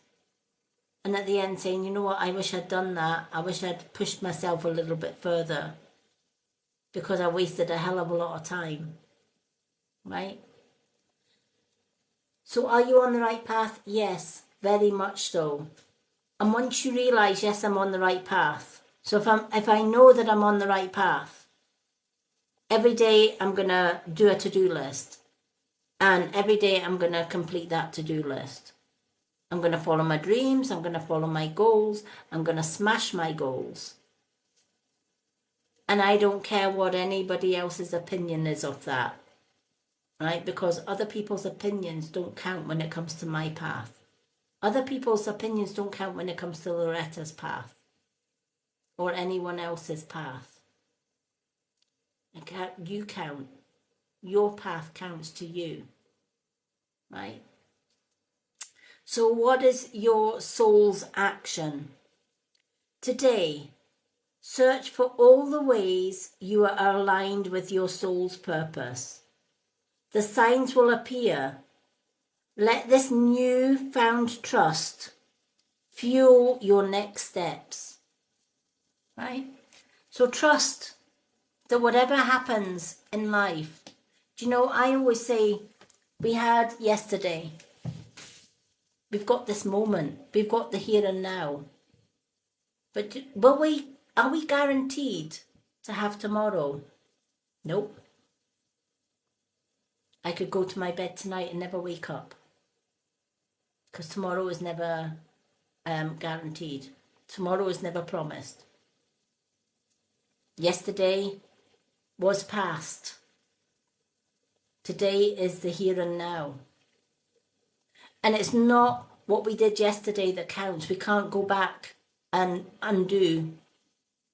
And at the end saying, you know what, I wish I'd done that. I wish I'd pushed myself a little bit further because I wasted a hell of a lot of time, right? So are you on the right path? Yes, very much so. And once you realise, yes, I'm on the right path. So if I know that I'm on the right path, every day I'm going to do a to-do list. And every day I'm going to complete that to-do list. I'm going to follow my dreams. I'm going to follow my goals. I'm going to smash my goals. And I don't care what anybody else's opinion is of that, right? Because other people's opinions don't count when it comes to my path. Other people's opinions don't count when it comes to Loretta's path or anyone else's path. You count. Your path counts to you, right? So what is your soul's action? Today, search for all the ways you are aligned with your soul's purpose. The signs will appear. Let this newfound trust fuel your next steps, right? So trust that whatever happens in life, do you know, I always say, we had yesterday, we've got this moment, we've got the here and now. But are we guaranteed to have tomorrow? Nope. I could go to my bed tonight and never wake up. Because tomorrow is never guaranteed. Tomorrow is never promised. Yesterday was past. Today is the here and now. And it's not what we did yesterday that counts. We can't go back and undo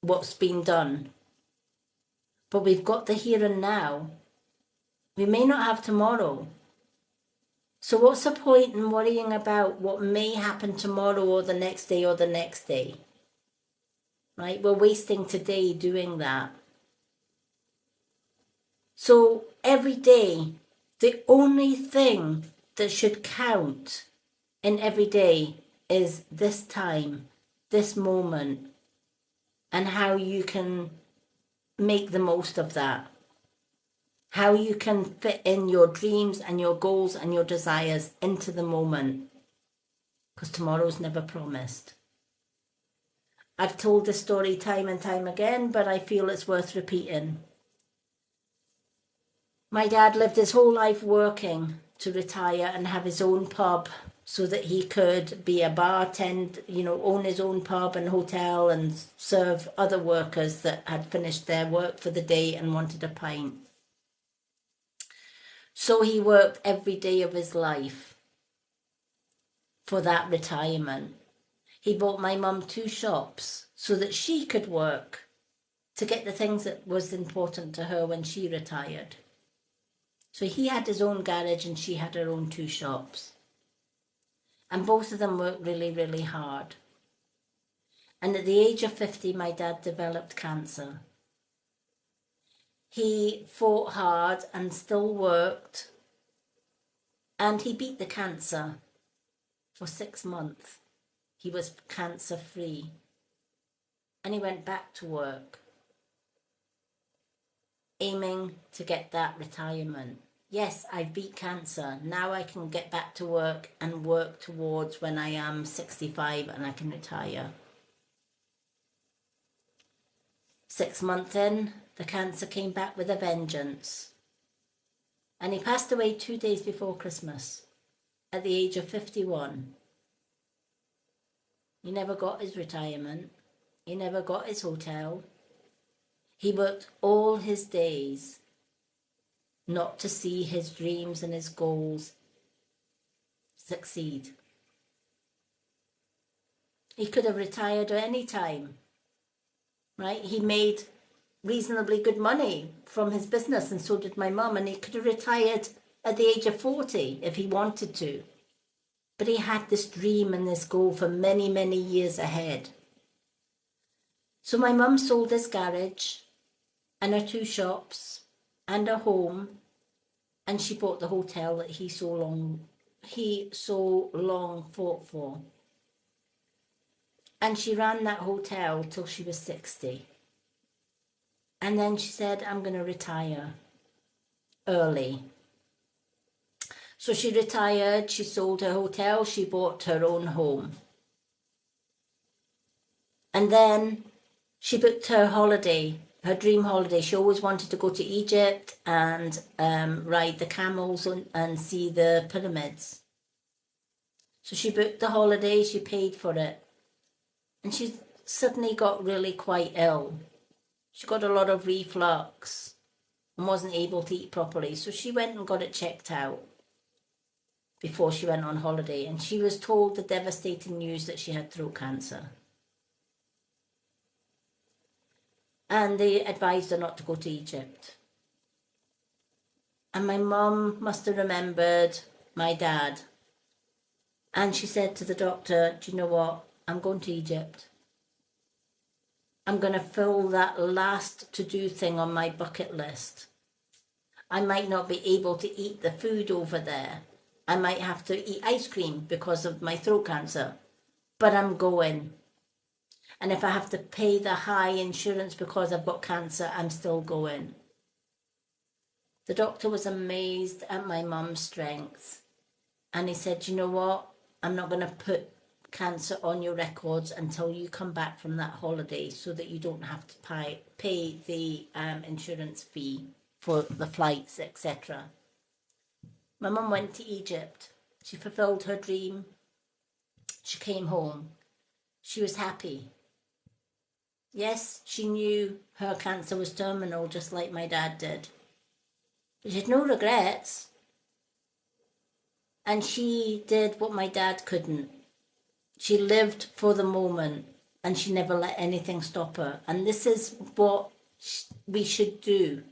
what's been done. But we've got the here and now. We may not have tomorrow. So what's the point in worrying about what may happen tomorrow or the next day or the next day? Right? We're wasting today doing that. So every day, the only thing that should count in every day is this time, this moment, and how you can make the most of that. How you can fit in your dreams and your goals and your desires into the moment. Because tomorrow's never promised. I've told this story time and time again, but I feel it's worth repeating. My dad lived his whole life working to retire and have his own pub so that he could be a bartender, own his own pub and hotel and serve other workers that had finished their work for the day and wanted a pint. So he worked every day of his life for that retirement. He bought my mum 2 shops so that she could work to get the things that was important to her when she retired. So he had his own garage and she had her own 2 shops. And both of them worked really, really hard. And at the age of 50, my dad developed cancer. He fought hard and still worked. And he beat the cancer for 6 months. He was cancer free. And he went back to work, aiming to get that retirement. Yes, I beat cancer. Now I can get back to work and work towards when I am 65 and I can retire. 6 months in, the cancer came back with a vengeance. And he passed away 2 days before Christmas at the age of 51. He never got his retirement. He never got his hotel. He worked all his days not to see his dreams and his goals succeed. He could have retired at any time, right? He made reasonably good money from his business, and so did my mum, and he could have retired at the age of 40 if he wanted to. But he had this dream and this goal for many, many years ahead. So my mum sold his garage and her 2 shops and her home, and she bought the hotel that he so long fought for. And she ran that hotel till she was 60. And then she said, I'm going to retire early. So she retired, she sold her hotel, she bought her own home. And then she booked her holiday, her dream holiday. She always wanted to go to Egypt and ride the camels and see the pyramids. So she booked the holiday, she paid for it. And she suddenly got really quite ill. She got a lot of reflux and wasn't able to eat properly. So she went and got it checked out before she went on holiday. And she was told the devastating news that she had throat cancer. And they advised her not to go to Egypt. And my mum must have remembered my dad. And she said to the doctor, do you know what? I'm going to Egypt. I'm going to fill that last to-do thing on my bucket list. I might not be able to eat the food over there. I might have to eat ice cream because of my throat cancer. But I'm going. And if I have to pay the high insurance because I've got cancer, I'm still going. The doctor was amazed at my mum's strength. And he said, you know what? I'm not going to put cancer on your records until you come back from that holiday so that you don't have to pay the insurance fee for the flights, etc. My mum went to Egypt. She fulfilled her dream. She came home. She was happy. Yes, she knew her cancer was terminal, just like my dad did. But she had no regrets. And she did what my dad couldn't. She lived for the moment and she never let anything stop her. And this is what we should do.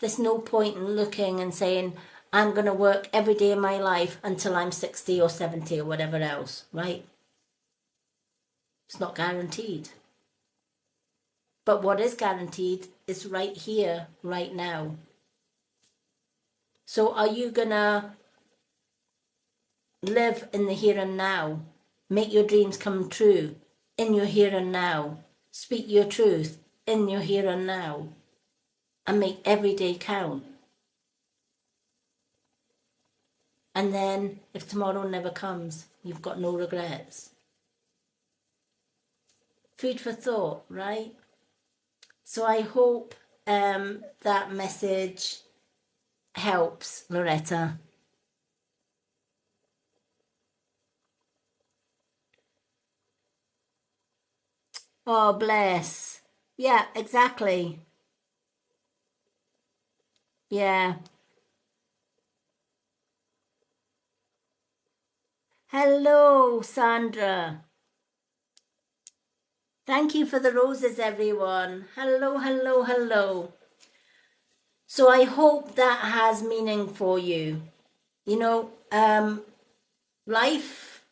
There's no point in looking and saying, I'm going to work every day of my life until I'm 60 or 70 or whatever else, right? It's not guaranteed. But what is guaranteed is right here, right now. So are you going to live in the here and now? Make your dreams come true in your here and now. Speak your truth in your here and now. And make every day count. And then, if tomorrow never comes, you've got no regrets. Food for thought, right? So I hope that message helps, Loretta. Oh, bless. Yeah, exactly. Yeah. Hello, Sandra. Thank you for the roses, everyone. Hello, hello, hello. So I hope that has meaning for you. You know, life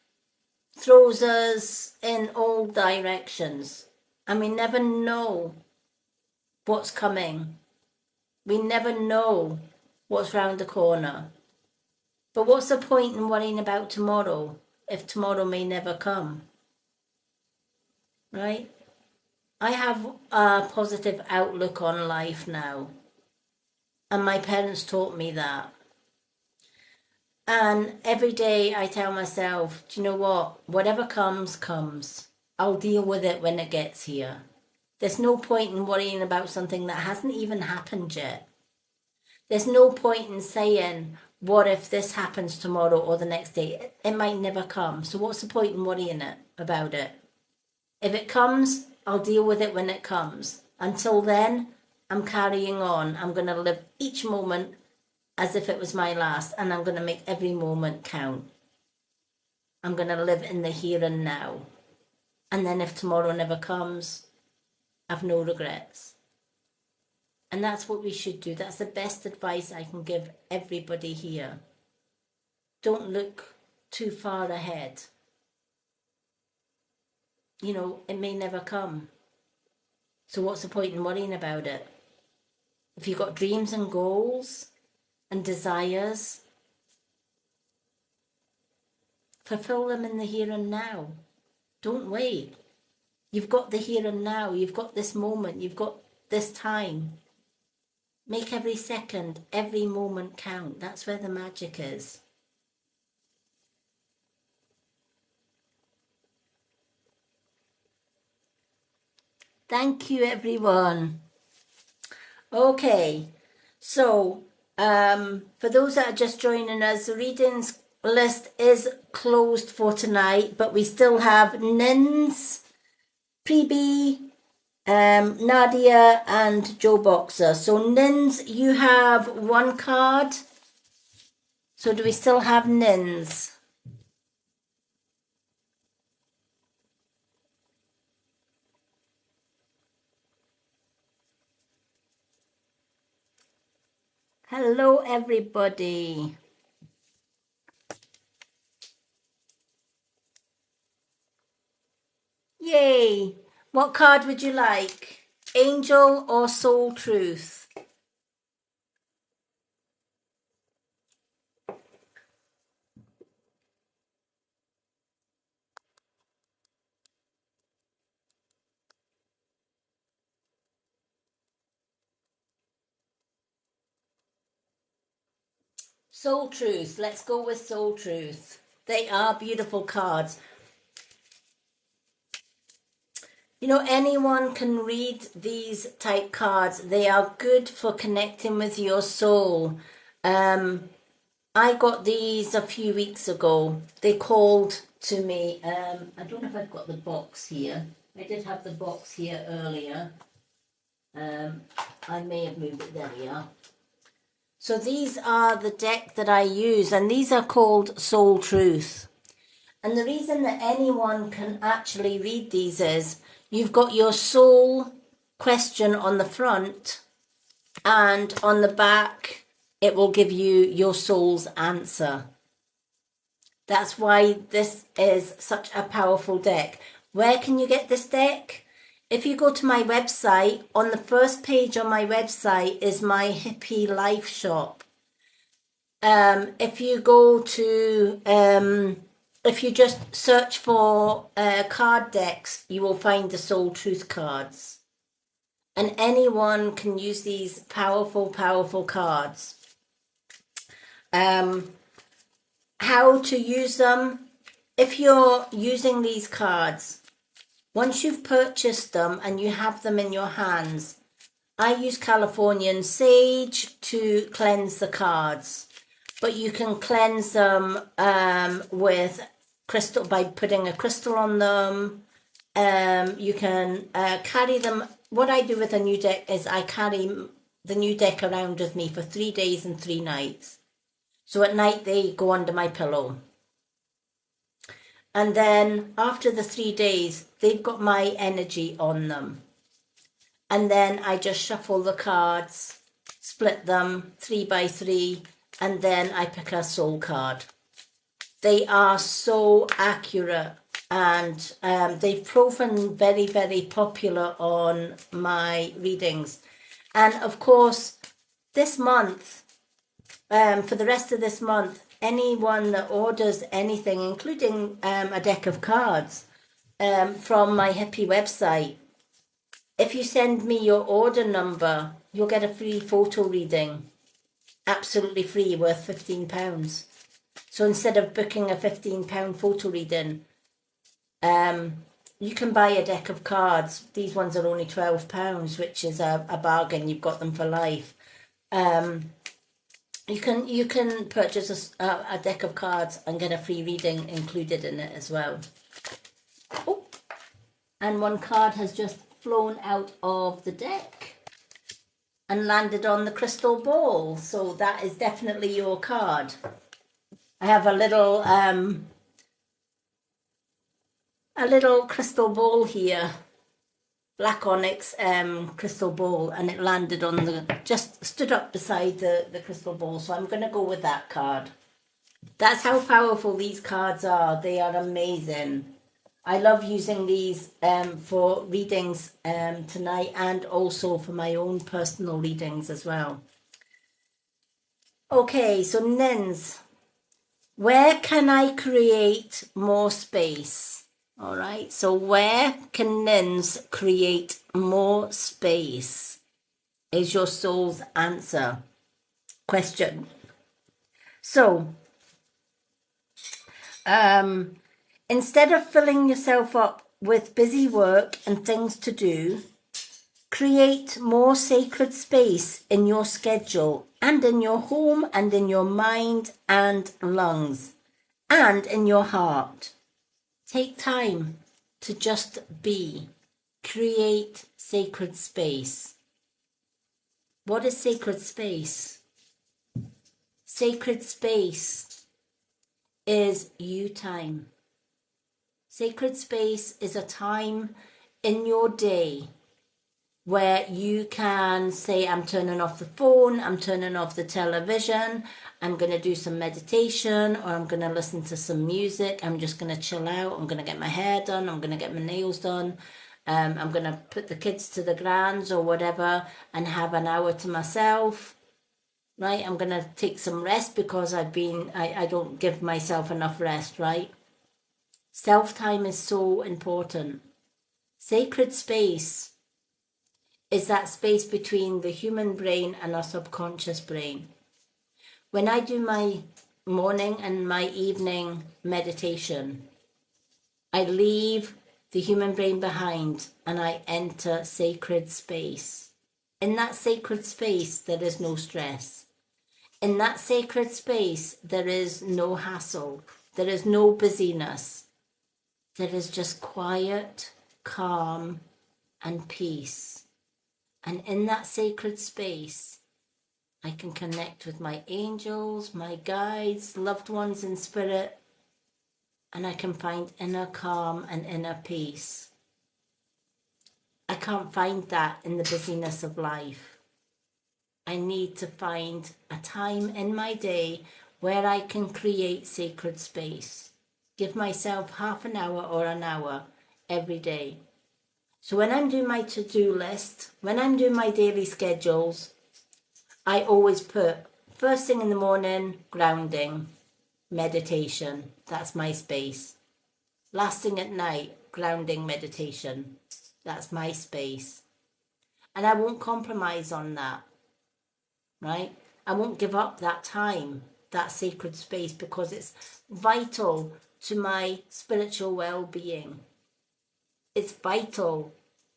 throws us in all directions and we never know what's coming. We never know what's round the corner. But what's the point in worrying about tomorrow if tomorrow may never come? Right? I have a positive outlook on life now. And my parents taught me that. And every day I tell myself, do you know what? Whatever comes, comes. I'll deal with it when it gets here. There's no point in worrying about something that hasn't even happened yet. There's no point in saying, what if this happens tomorrow or the next day? It might never come. So what's the point in worrying about it? If it comes, I'll deal with it when it comes. Until then, I'm carrying on. I'm going to live each moment as if it was my last, and I'm going to make every moment count. I'm going to live in the here and now. And then if tomorrow never comes, I've no regrets. And that's what we should do. That's the best advice I can give everybody here. Don't look too far ahead. You know, it may never come. So what's the point in worrying about it? If you've got dreams and goals and desires, fulfill them in the here and now. Don't wait. You've got the here and now. You've got this moment. You've got this time. Make every second, every moment count. That's where the magic is. Thank you, everyone. Okay, so for those that are just joining us, the readings list is closed for tonight, but we still have Nins, Preeby, Nadia, and Joe Boxer. So Nins, you have one card. So do we still have Nins? Hello, everybody. Yay! What card would you like? Angel or Soul Truth? Soul Truth. Let's go with Soul Truth. They are beautiful cards. You know, anyone can read these type cards. They are good for connecting with your soul. I got these a few weeks ago. They called to me. I don't know if I've got the box here. I did have the box here earlier. I may have moved it. There we are. So these are the deck that I use, and these are called Soul Truth. And the reason that anyone can actually read these is you've got your soul question on the front, and on the back it will give you your soul's answer. That's why this is such a powerful deck. Where can you get this deck? If you go to my website, on the first page on my website is my Hippie Life shop. If you go to, if you just search for card decks, you will find the Soul Truth cards. And anyone can use these powerful, powerful cards. How to use them? If you're using these cards, once you've purchased them and you have them in your hands, I use Californian sage to cleanse the cards, but you can cleanse them with crystal by putting a crystal on them. You can carry them. What I do with a new deck is I carry the new deck around with me for 3 days and 3 nights. So at night they go under my pillow. And then after the 3 days, they've got my energy on them. And then I just shuffle the cards, split them 3 by 3, and then I pick a soul card. They are so accurate, and they've proven very, very popular on my readings. And of course, this month, for the rest of this month, anyone that orders anything, including a deck of cards from my Hippie website, if you send me your order number, you'll get a free photo reading. Absolutely free, worth £15. So instead of booking a £15 photo reading, you can buy a deck of cards. These ones are only £12, which is a bargain. You've got them for life. You can purchase a deck of cards and get a free reading included in it as well. Oh, and one card has just flown out of the deck and landed on the crystal ball. So that is definitely your card. I have a little crystal ball here. Black onyx crystal ball, and it landed on just stood up beside the crystal ball, so I'm going to go with that card. That's how powerful these cards are. They are amazing. I love using these for readings tonight, and also for my own personal readings as well. Okay, so Nins, where can I create more space? All right, so where can Nins create more space? Is your soul's answer question. So, instead of filling yourself up with busy work and things to do, create more sacred space in your schedule and in your home and in your mind and lungs and in your heart. Take time to just be. Create sacred space. What is sacred space? Sacred space is you time. Sacred space is a time in your day where you can say, I'm turning off the phone, I'm turning off the television, I'm going to do some meditation, or I'm going to listen to some music, I'm just going to chill out, I'm going to get my hair done, I'm going to get my nails done, I'm going to put the kids to the grands or whatever and have an hour to myself, right? I'm going to take some rest because I don't give myself enough rest, right? Self-time is so important. Sacred space is that space between the human brain and our subconscious brain. When I do my morning and my evening meditation, I leave the human brain behind and I enter sacred space. In that sacred space, there is no stress. In that sacred space, there is no hassle. There is no busyness. There is just quiet, calm, and peace. And in that sacred space, I can connect with my angels, my guides, loved ones in spirit, and I can find inner calm and inner peace. I can't find that in the busyness of life. I need to find a time in my day where I can create sacred space. Give myself half an hour or an hour every day. So when I'm doing my to-do list, when I'm doing my daily schedules, I always put first thing in the morning, grounding, meditation. That's my space. Last thing at night, grounding, meditation. That's my space. And I won't compromise on that, right? I won't give up that time, that sacred space, because it's vital to my spiritual well-being. It's vital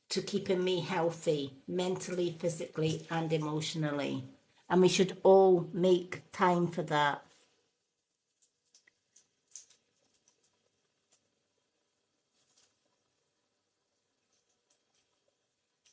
to keeping me healthy, mentally, physically, and emotionally. And we should all make time for that.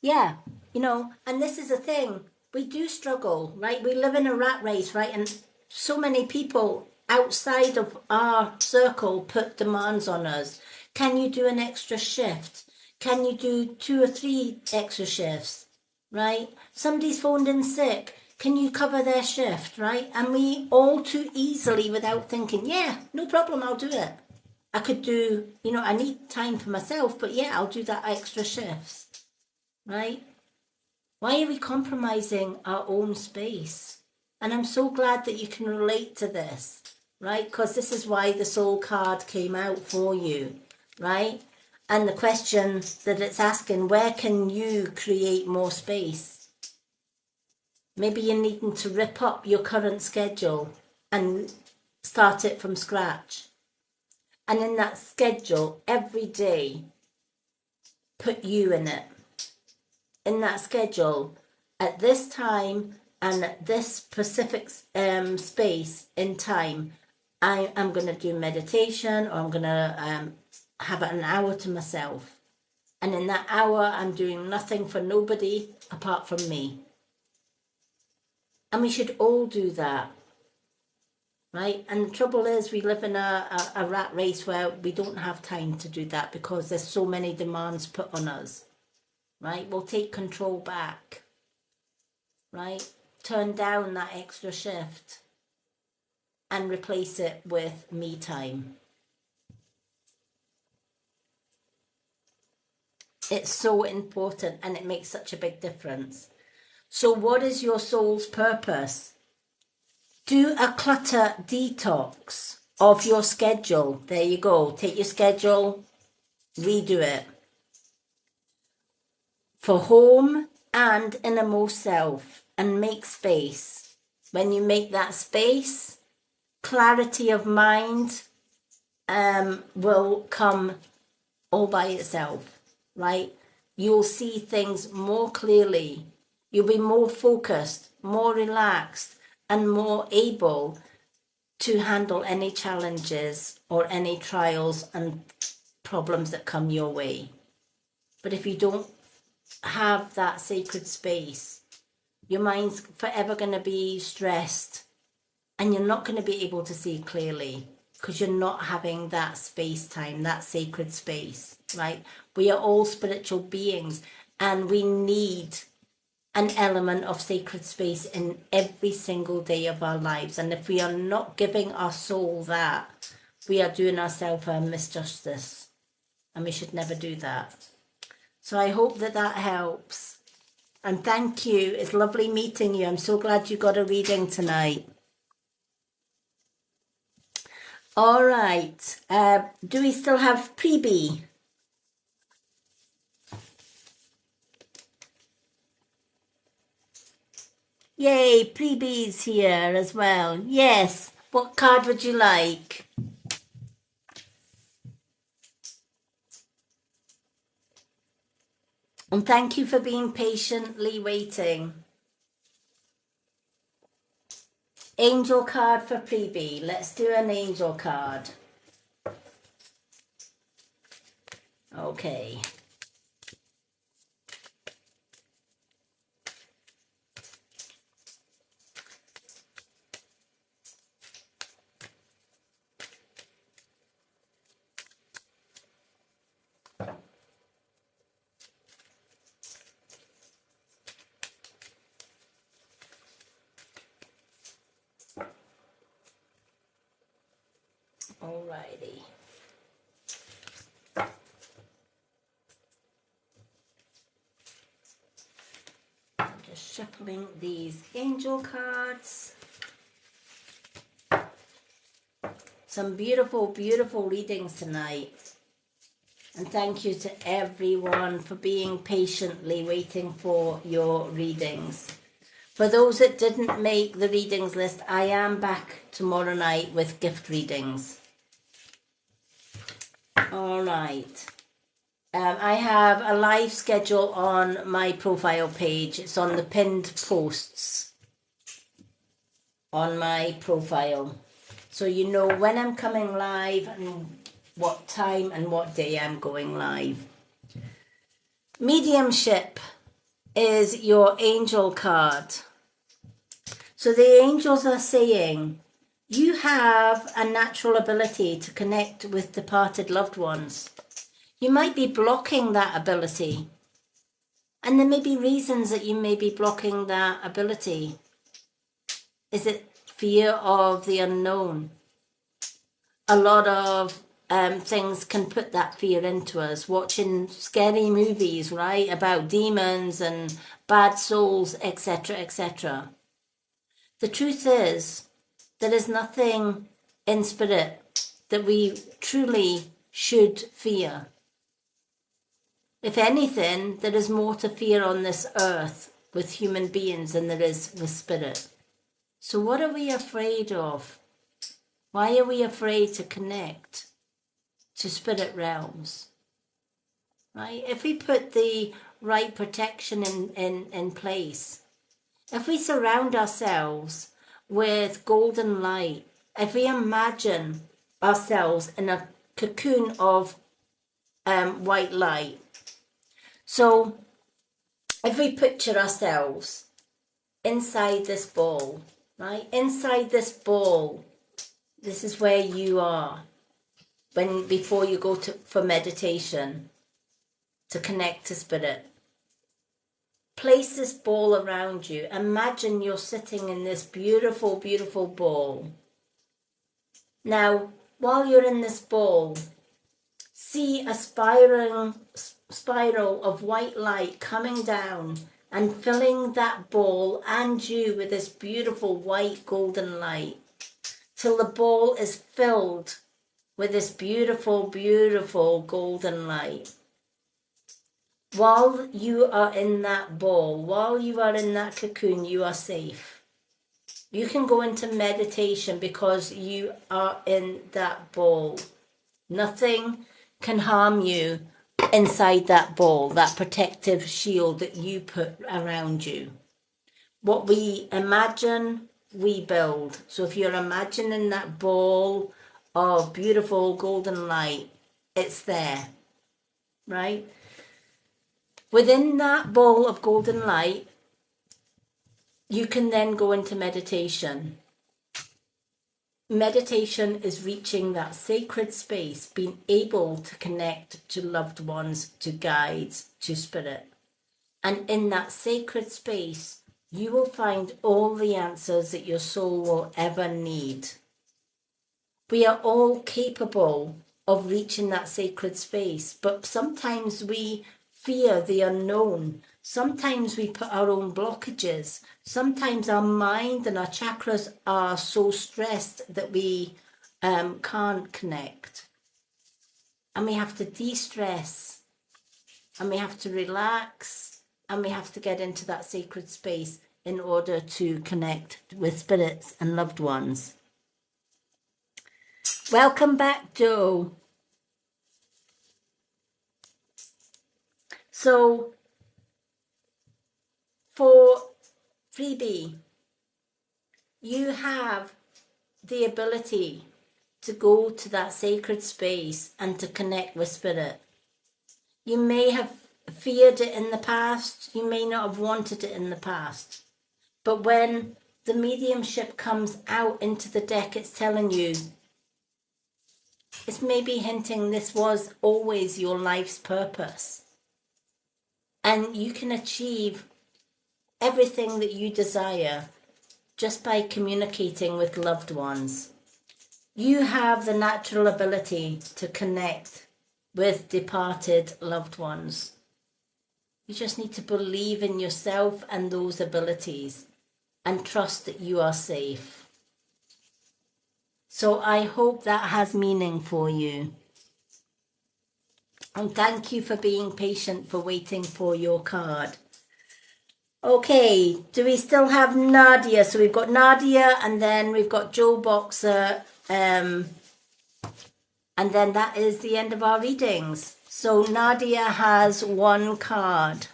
Yeah, and this is the thing. We do struggle, right? We live in a rat race, right? And so many people outside of our circle put demands on us. Can you do an extra shift? Can you do 2 or 3 extra shifts, right? Somebody's phoned in sick. Can you cover their shift, right? And we all too easily, without thinking, yeah, no problem, I'll do it. I could do, I need time for myself, but yeah, I'll do that extra shifts, right? Why are we compromising our own space? And I'm so glad that you can relate to this, right? Because this is why the soul card came out for you, right? And the question that it's asking, where can you create more space? Maybe you're needing to rip up your current schedule and start it from scratch. And in that schedule, every day, put you in it. In that schedule, at this time and at this specific space in time, I am going to do meditation, or I'm going to have an hour to myself. And in that hour, I'm doing nothing for nobody apart from me. And we should all do that, right? And the trouble is, we live in a rat race where we don't have time to do that because there's so many demands put on us, right? We'll take control back, right? Turn down that extra shift and replace it with me time. It's so important and it makes such a big difference. So what is your soul's purpose? Do a clutter detox of your schedule. There you go. Take your schedule, redo it. For home and innermost self, and make space. When you make that space, clarity of mind will come all by itself, right? You'll see things more clearly. You'll be more focused, more relaxed, and more able to handle any challenges or any trials and problems that come your way. But if you don't have that sacred space, your mind's forever going to be stressed and you're not going to be able to see clearly because you're not having that space time, that sacred space, right? We are all spiritual beings and we need an element of sacred space in every single day of our lives. And if we are not giving our soul that, we are doing ourselves a misjustice and we should never do that. So I hope that that helps. And thank you. It's lovely meeting you. I'm so glad you got a reading tonight. All right. Do we still have Preebie? Yay, Preebie's here as well. Yes. What card would you like? And thank you for being patiently waiting. Angel card for Preebie. Let's do an angel card. Okay. Alrighty. I'm just shuffling these angel cards. Some beautiful, beautiful readings tonight. And thank you to everyone for being patiently waiting for your readings. For those that didn't make the readings list, I am back tomorrow night with gift readings. All right. I have a live schedule on my profile page. It's on the pinned posts on my profile. So you know when I'm coming live and what time and what day I'm going live. Mediumship is your angel card. So the angels are saying, you have a natural ability to connect with departed loved ones. You might be blocking that ability. And there may be reasons that you may be blocking that ability. Is it fear of the unknown? A lot of things can put that fear into us. Watching scary movies, right, about demons and bad souls, etc., etc. The truth is, there is nothing in spirit that we truly should fear. If anything, there is more to fear on this earth with human beings than there is with spirit. So what are we afraid of? Why are we afraid to connect to spirit realms? Right? If we put the right protection in place, if we surround ourselves with golden light, if we imagine ourselves in a cocoon of white light, so if we picture ourselves inside this ball, right? Inside this ball, this is where you are before you go for meditation to connect to spirit. Place this ball around you. Imagine you're sitting in this beautiful, beautiful ball. Now, while you're in this ball, see a spiral of white light coming down and filling that ball and you with this beautiful white golden light till the ball is filled with this beautiful, beautiful golden light. While you are in that ball, while you are in that cocoon, you are safe. You can go into meditation because you are in that ball. Nothing can harm you inside that ball, that protective shield that you put around you. What we imagine, we build. So if you're imagining that ball of beautiful golden light, it's there, right? Within that ball of golden light, you can then go into meditation. Meditation is reaching that sacred space, being able to connect to loved ones, to guides, to spirit. And in that sacred space, you will find all the answers that your soul will ever need. We are all capable of reaching that sacred space, but sometimes we fear the unknown. Sometimes we put our own blockages. Sometimes our mind and our chakras are so stressed that we can't connect. And we have to de-stress, and we have to relax, and we have to get into that sacred space in order to connect with spirits and loved ones. Welcome back, Joe. So, for freebie, you have the ability to go to that sacred space and to connect with spirit. You may have feared it in the past, you may not have wanted it in the past, but when the mediumship comes out into the deck, it's telling you, it's maybe hinting this was always your life's purpose. And you can achieve everything that you desire just by communicating with loved ones. You have the natural ability to connect with departed loved ones. You just need to believe in yourself and those abilities and trust that you are safe. So I hope that has meaning for you. And thank you for being patient, for waiting for your card. Okay, do we still have Nadia? So we've got Nadia, and then we've got Joe Boxer, and then that is the end of our readings. So Nadia has one card.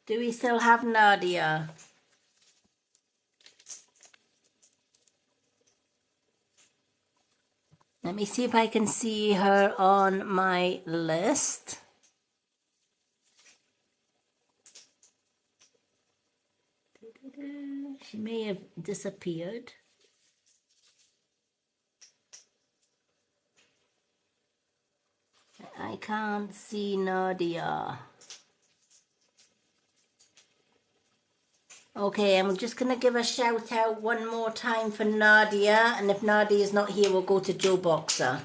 Do we still have Nadia? Let me see if I can see her on my list. She may have disappeared. I can't see Nadia. Okay, I'm just going to give a shout out one more time for Nadia. And if Nadia is not here, we'll go to Joe Boxer.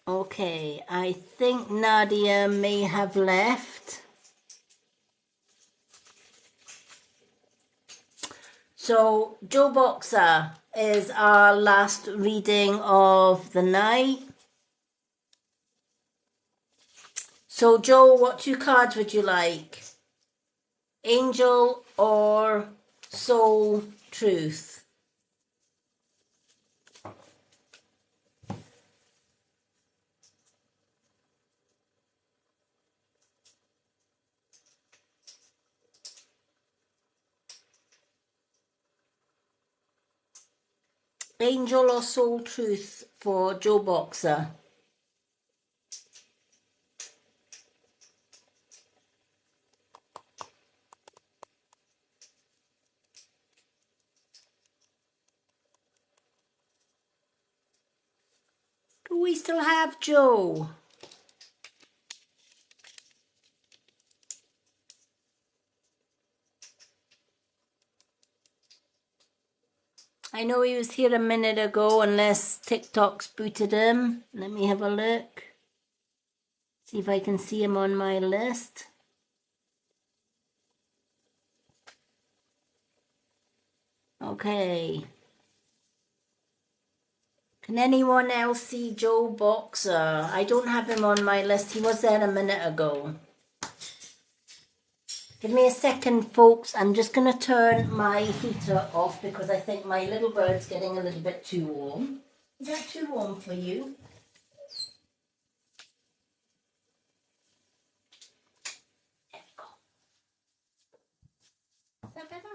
Okay, I think Nadia may have left. So, Joe Boxer is our last reading of the night. So, Joe, what two cards would you like? Angel or Soul Truth? Angel or Soul Truth for Joe Boxer? Do we still have Joe? I know he was here a minute ago, unless TikTok's booted him. Let me have a look. See if I can see him on my list. Okay. Can anyone else see Joe Boxer? I don't have him on my list. He was there a minute ago. Give me a second, folks. I'm just going to turn my heater off because I think my little bird's getting a little bit too warm. Is that too warm for you? There we go. Is that better?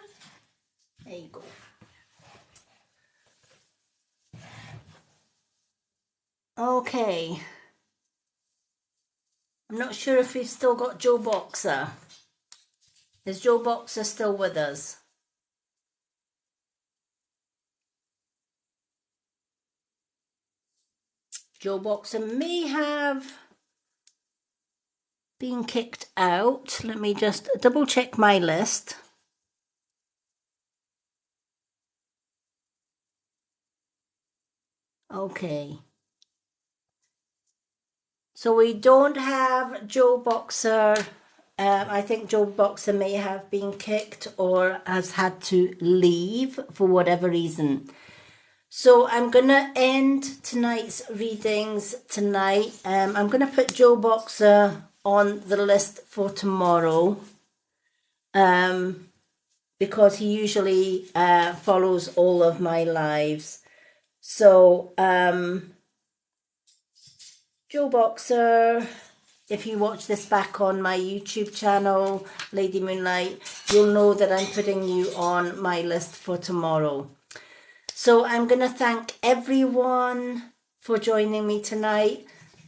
There you go. Okay. I'm not sure if we've still got Joe Boxer. Is Joe Boxer still with us? Joe Boxer may have been kicked out. Let me just double check my list. Okay. So we don't have Joe Boxer. I think Joe Boxer may have been kicked or has had to leave for whatever reason. So I'm going to end tonight's readings tonight. I'm going to put Joe Boxer on the list for tomorrow because he usually follows all of my lives. So Joe Boxer, if you watch this back on my YouTube channel, Lady Moonlight, you'll know that I'm putting you on my list for tomorrow. So I'm going to thank everyone for joining me tonight.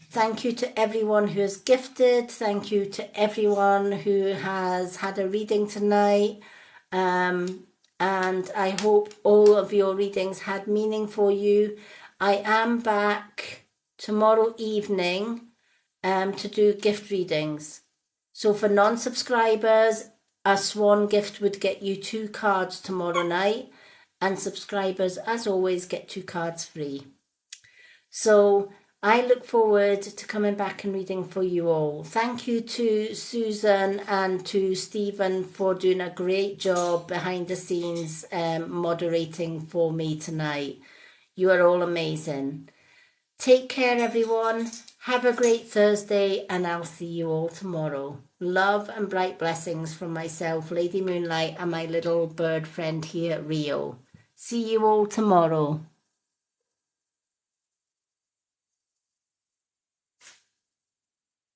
Thank you to everyone who has gifted. Thank you to everyone who has had a reading tonight. And I hope all of your readings had meaning for you. I am back tomorrow evening to do gift readings. So for non-subscribers, a swan gift would get you 2 cards tomorrow night. And subscribers, as always, get 2 cards free. So I look forward to coming back and reading for you all. Thank you to Susan and to Stephen for doing a great job behind the scenes moderating for me tonight. You are all amazing. Take care, everyone. Have a great Thursday, and I'll see you all tomorrow. Love and bright blessings from myself, Lady Moonlight, and my little bird friend here, Rio. See you all tomorrow.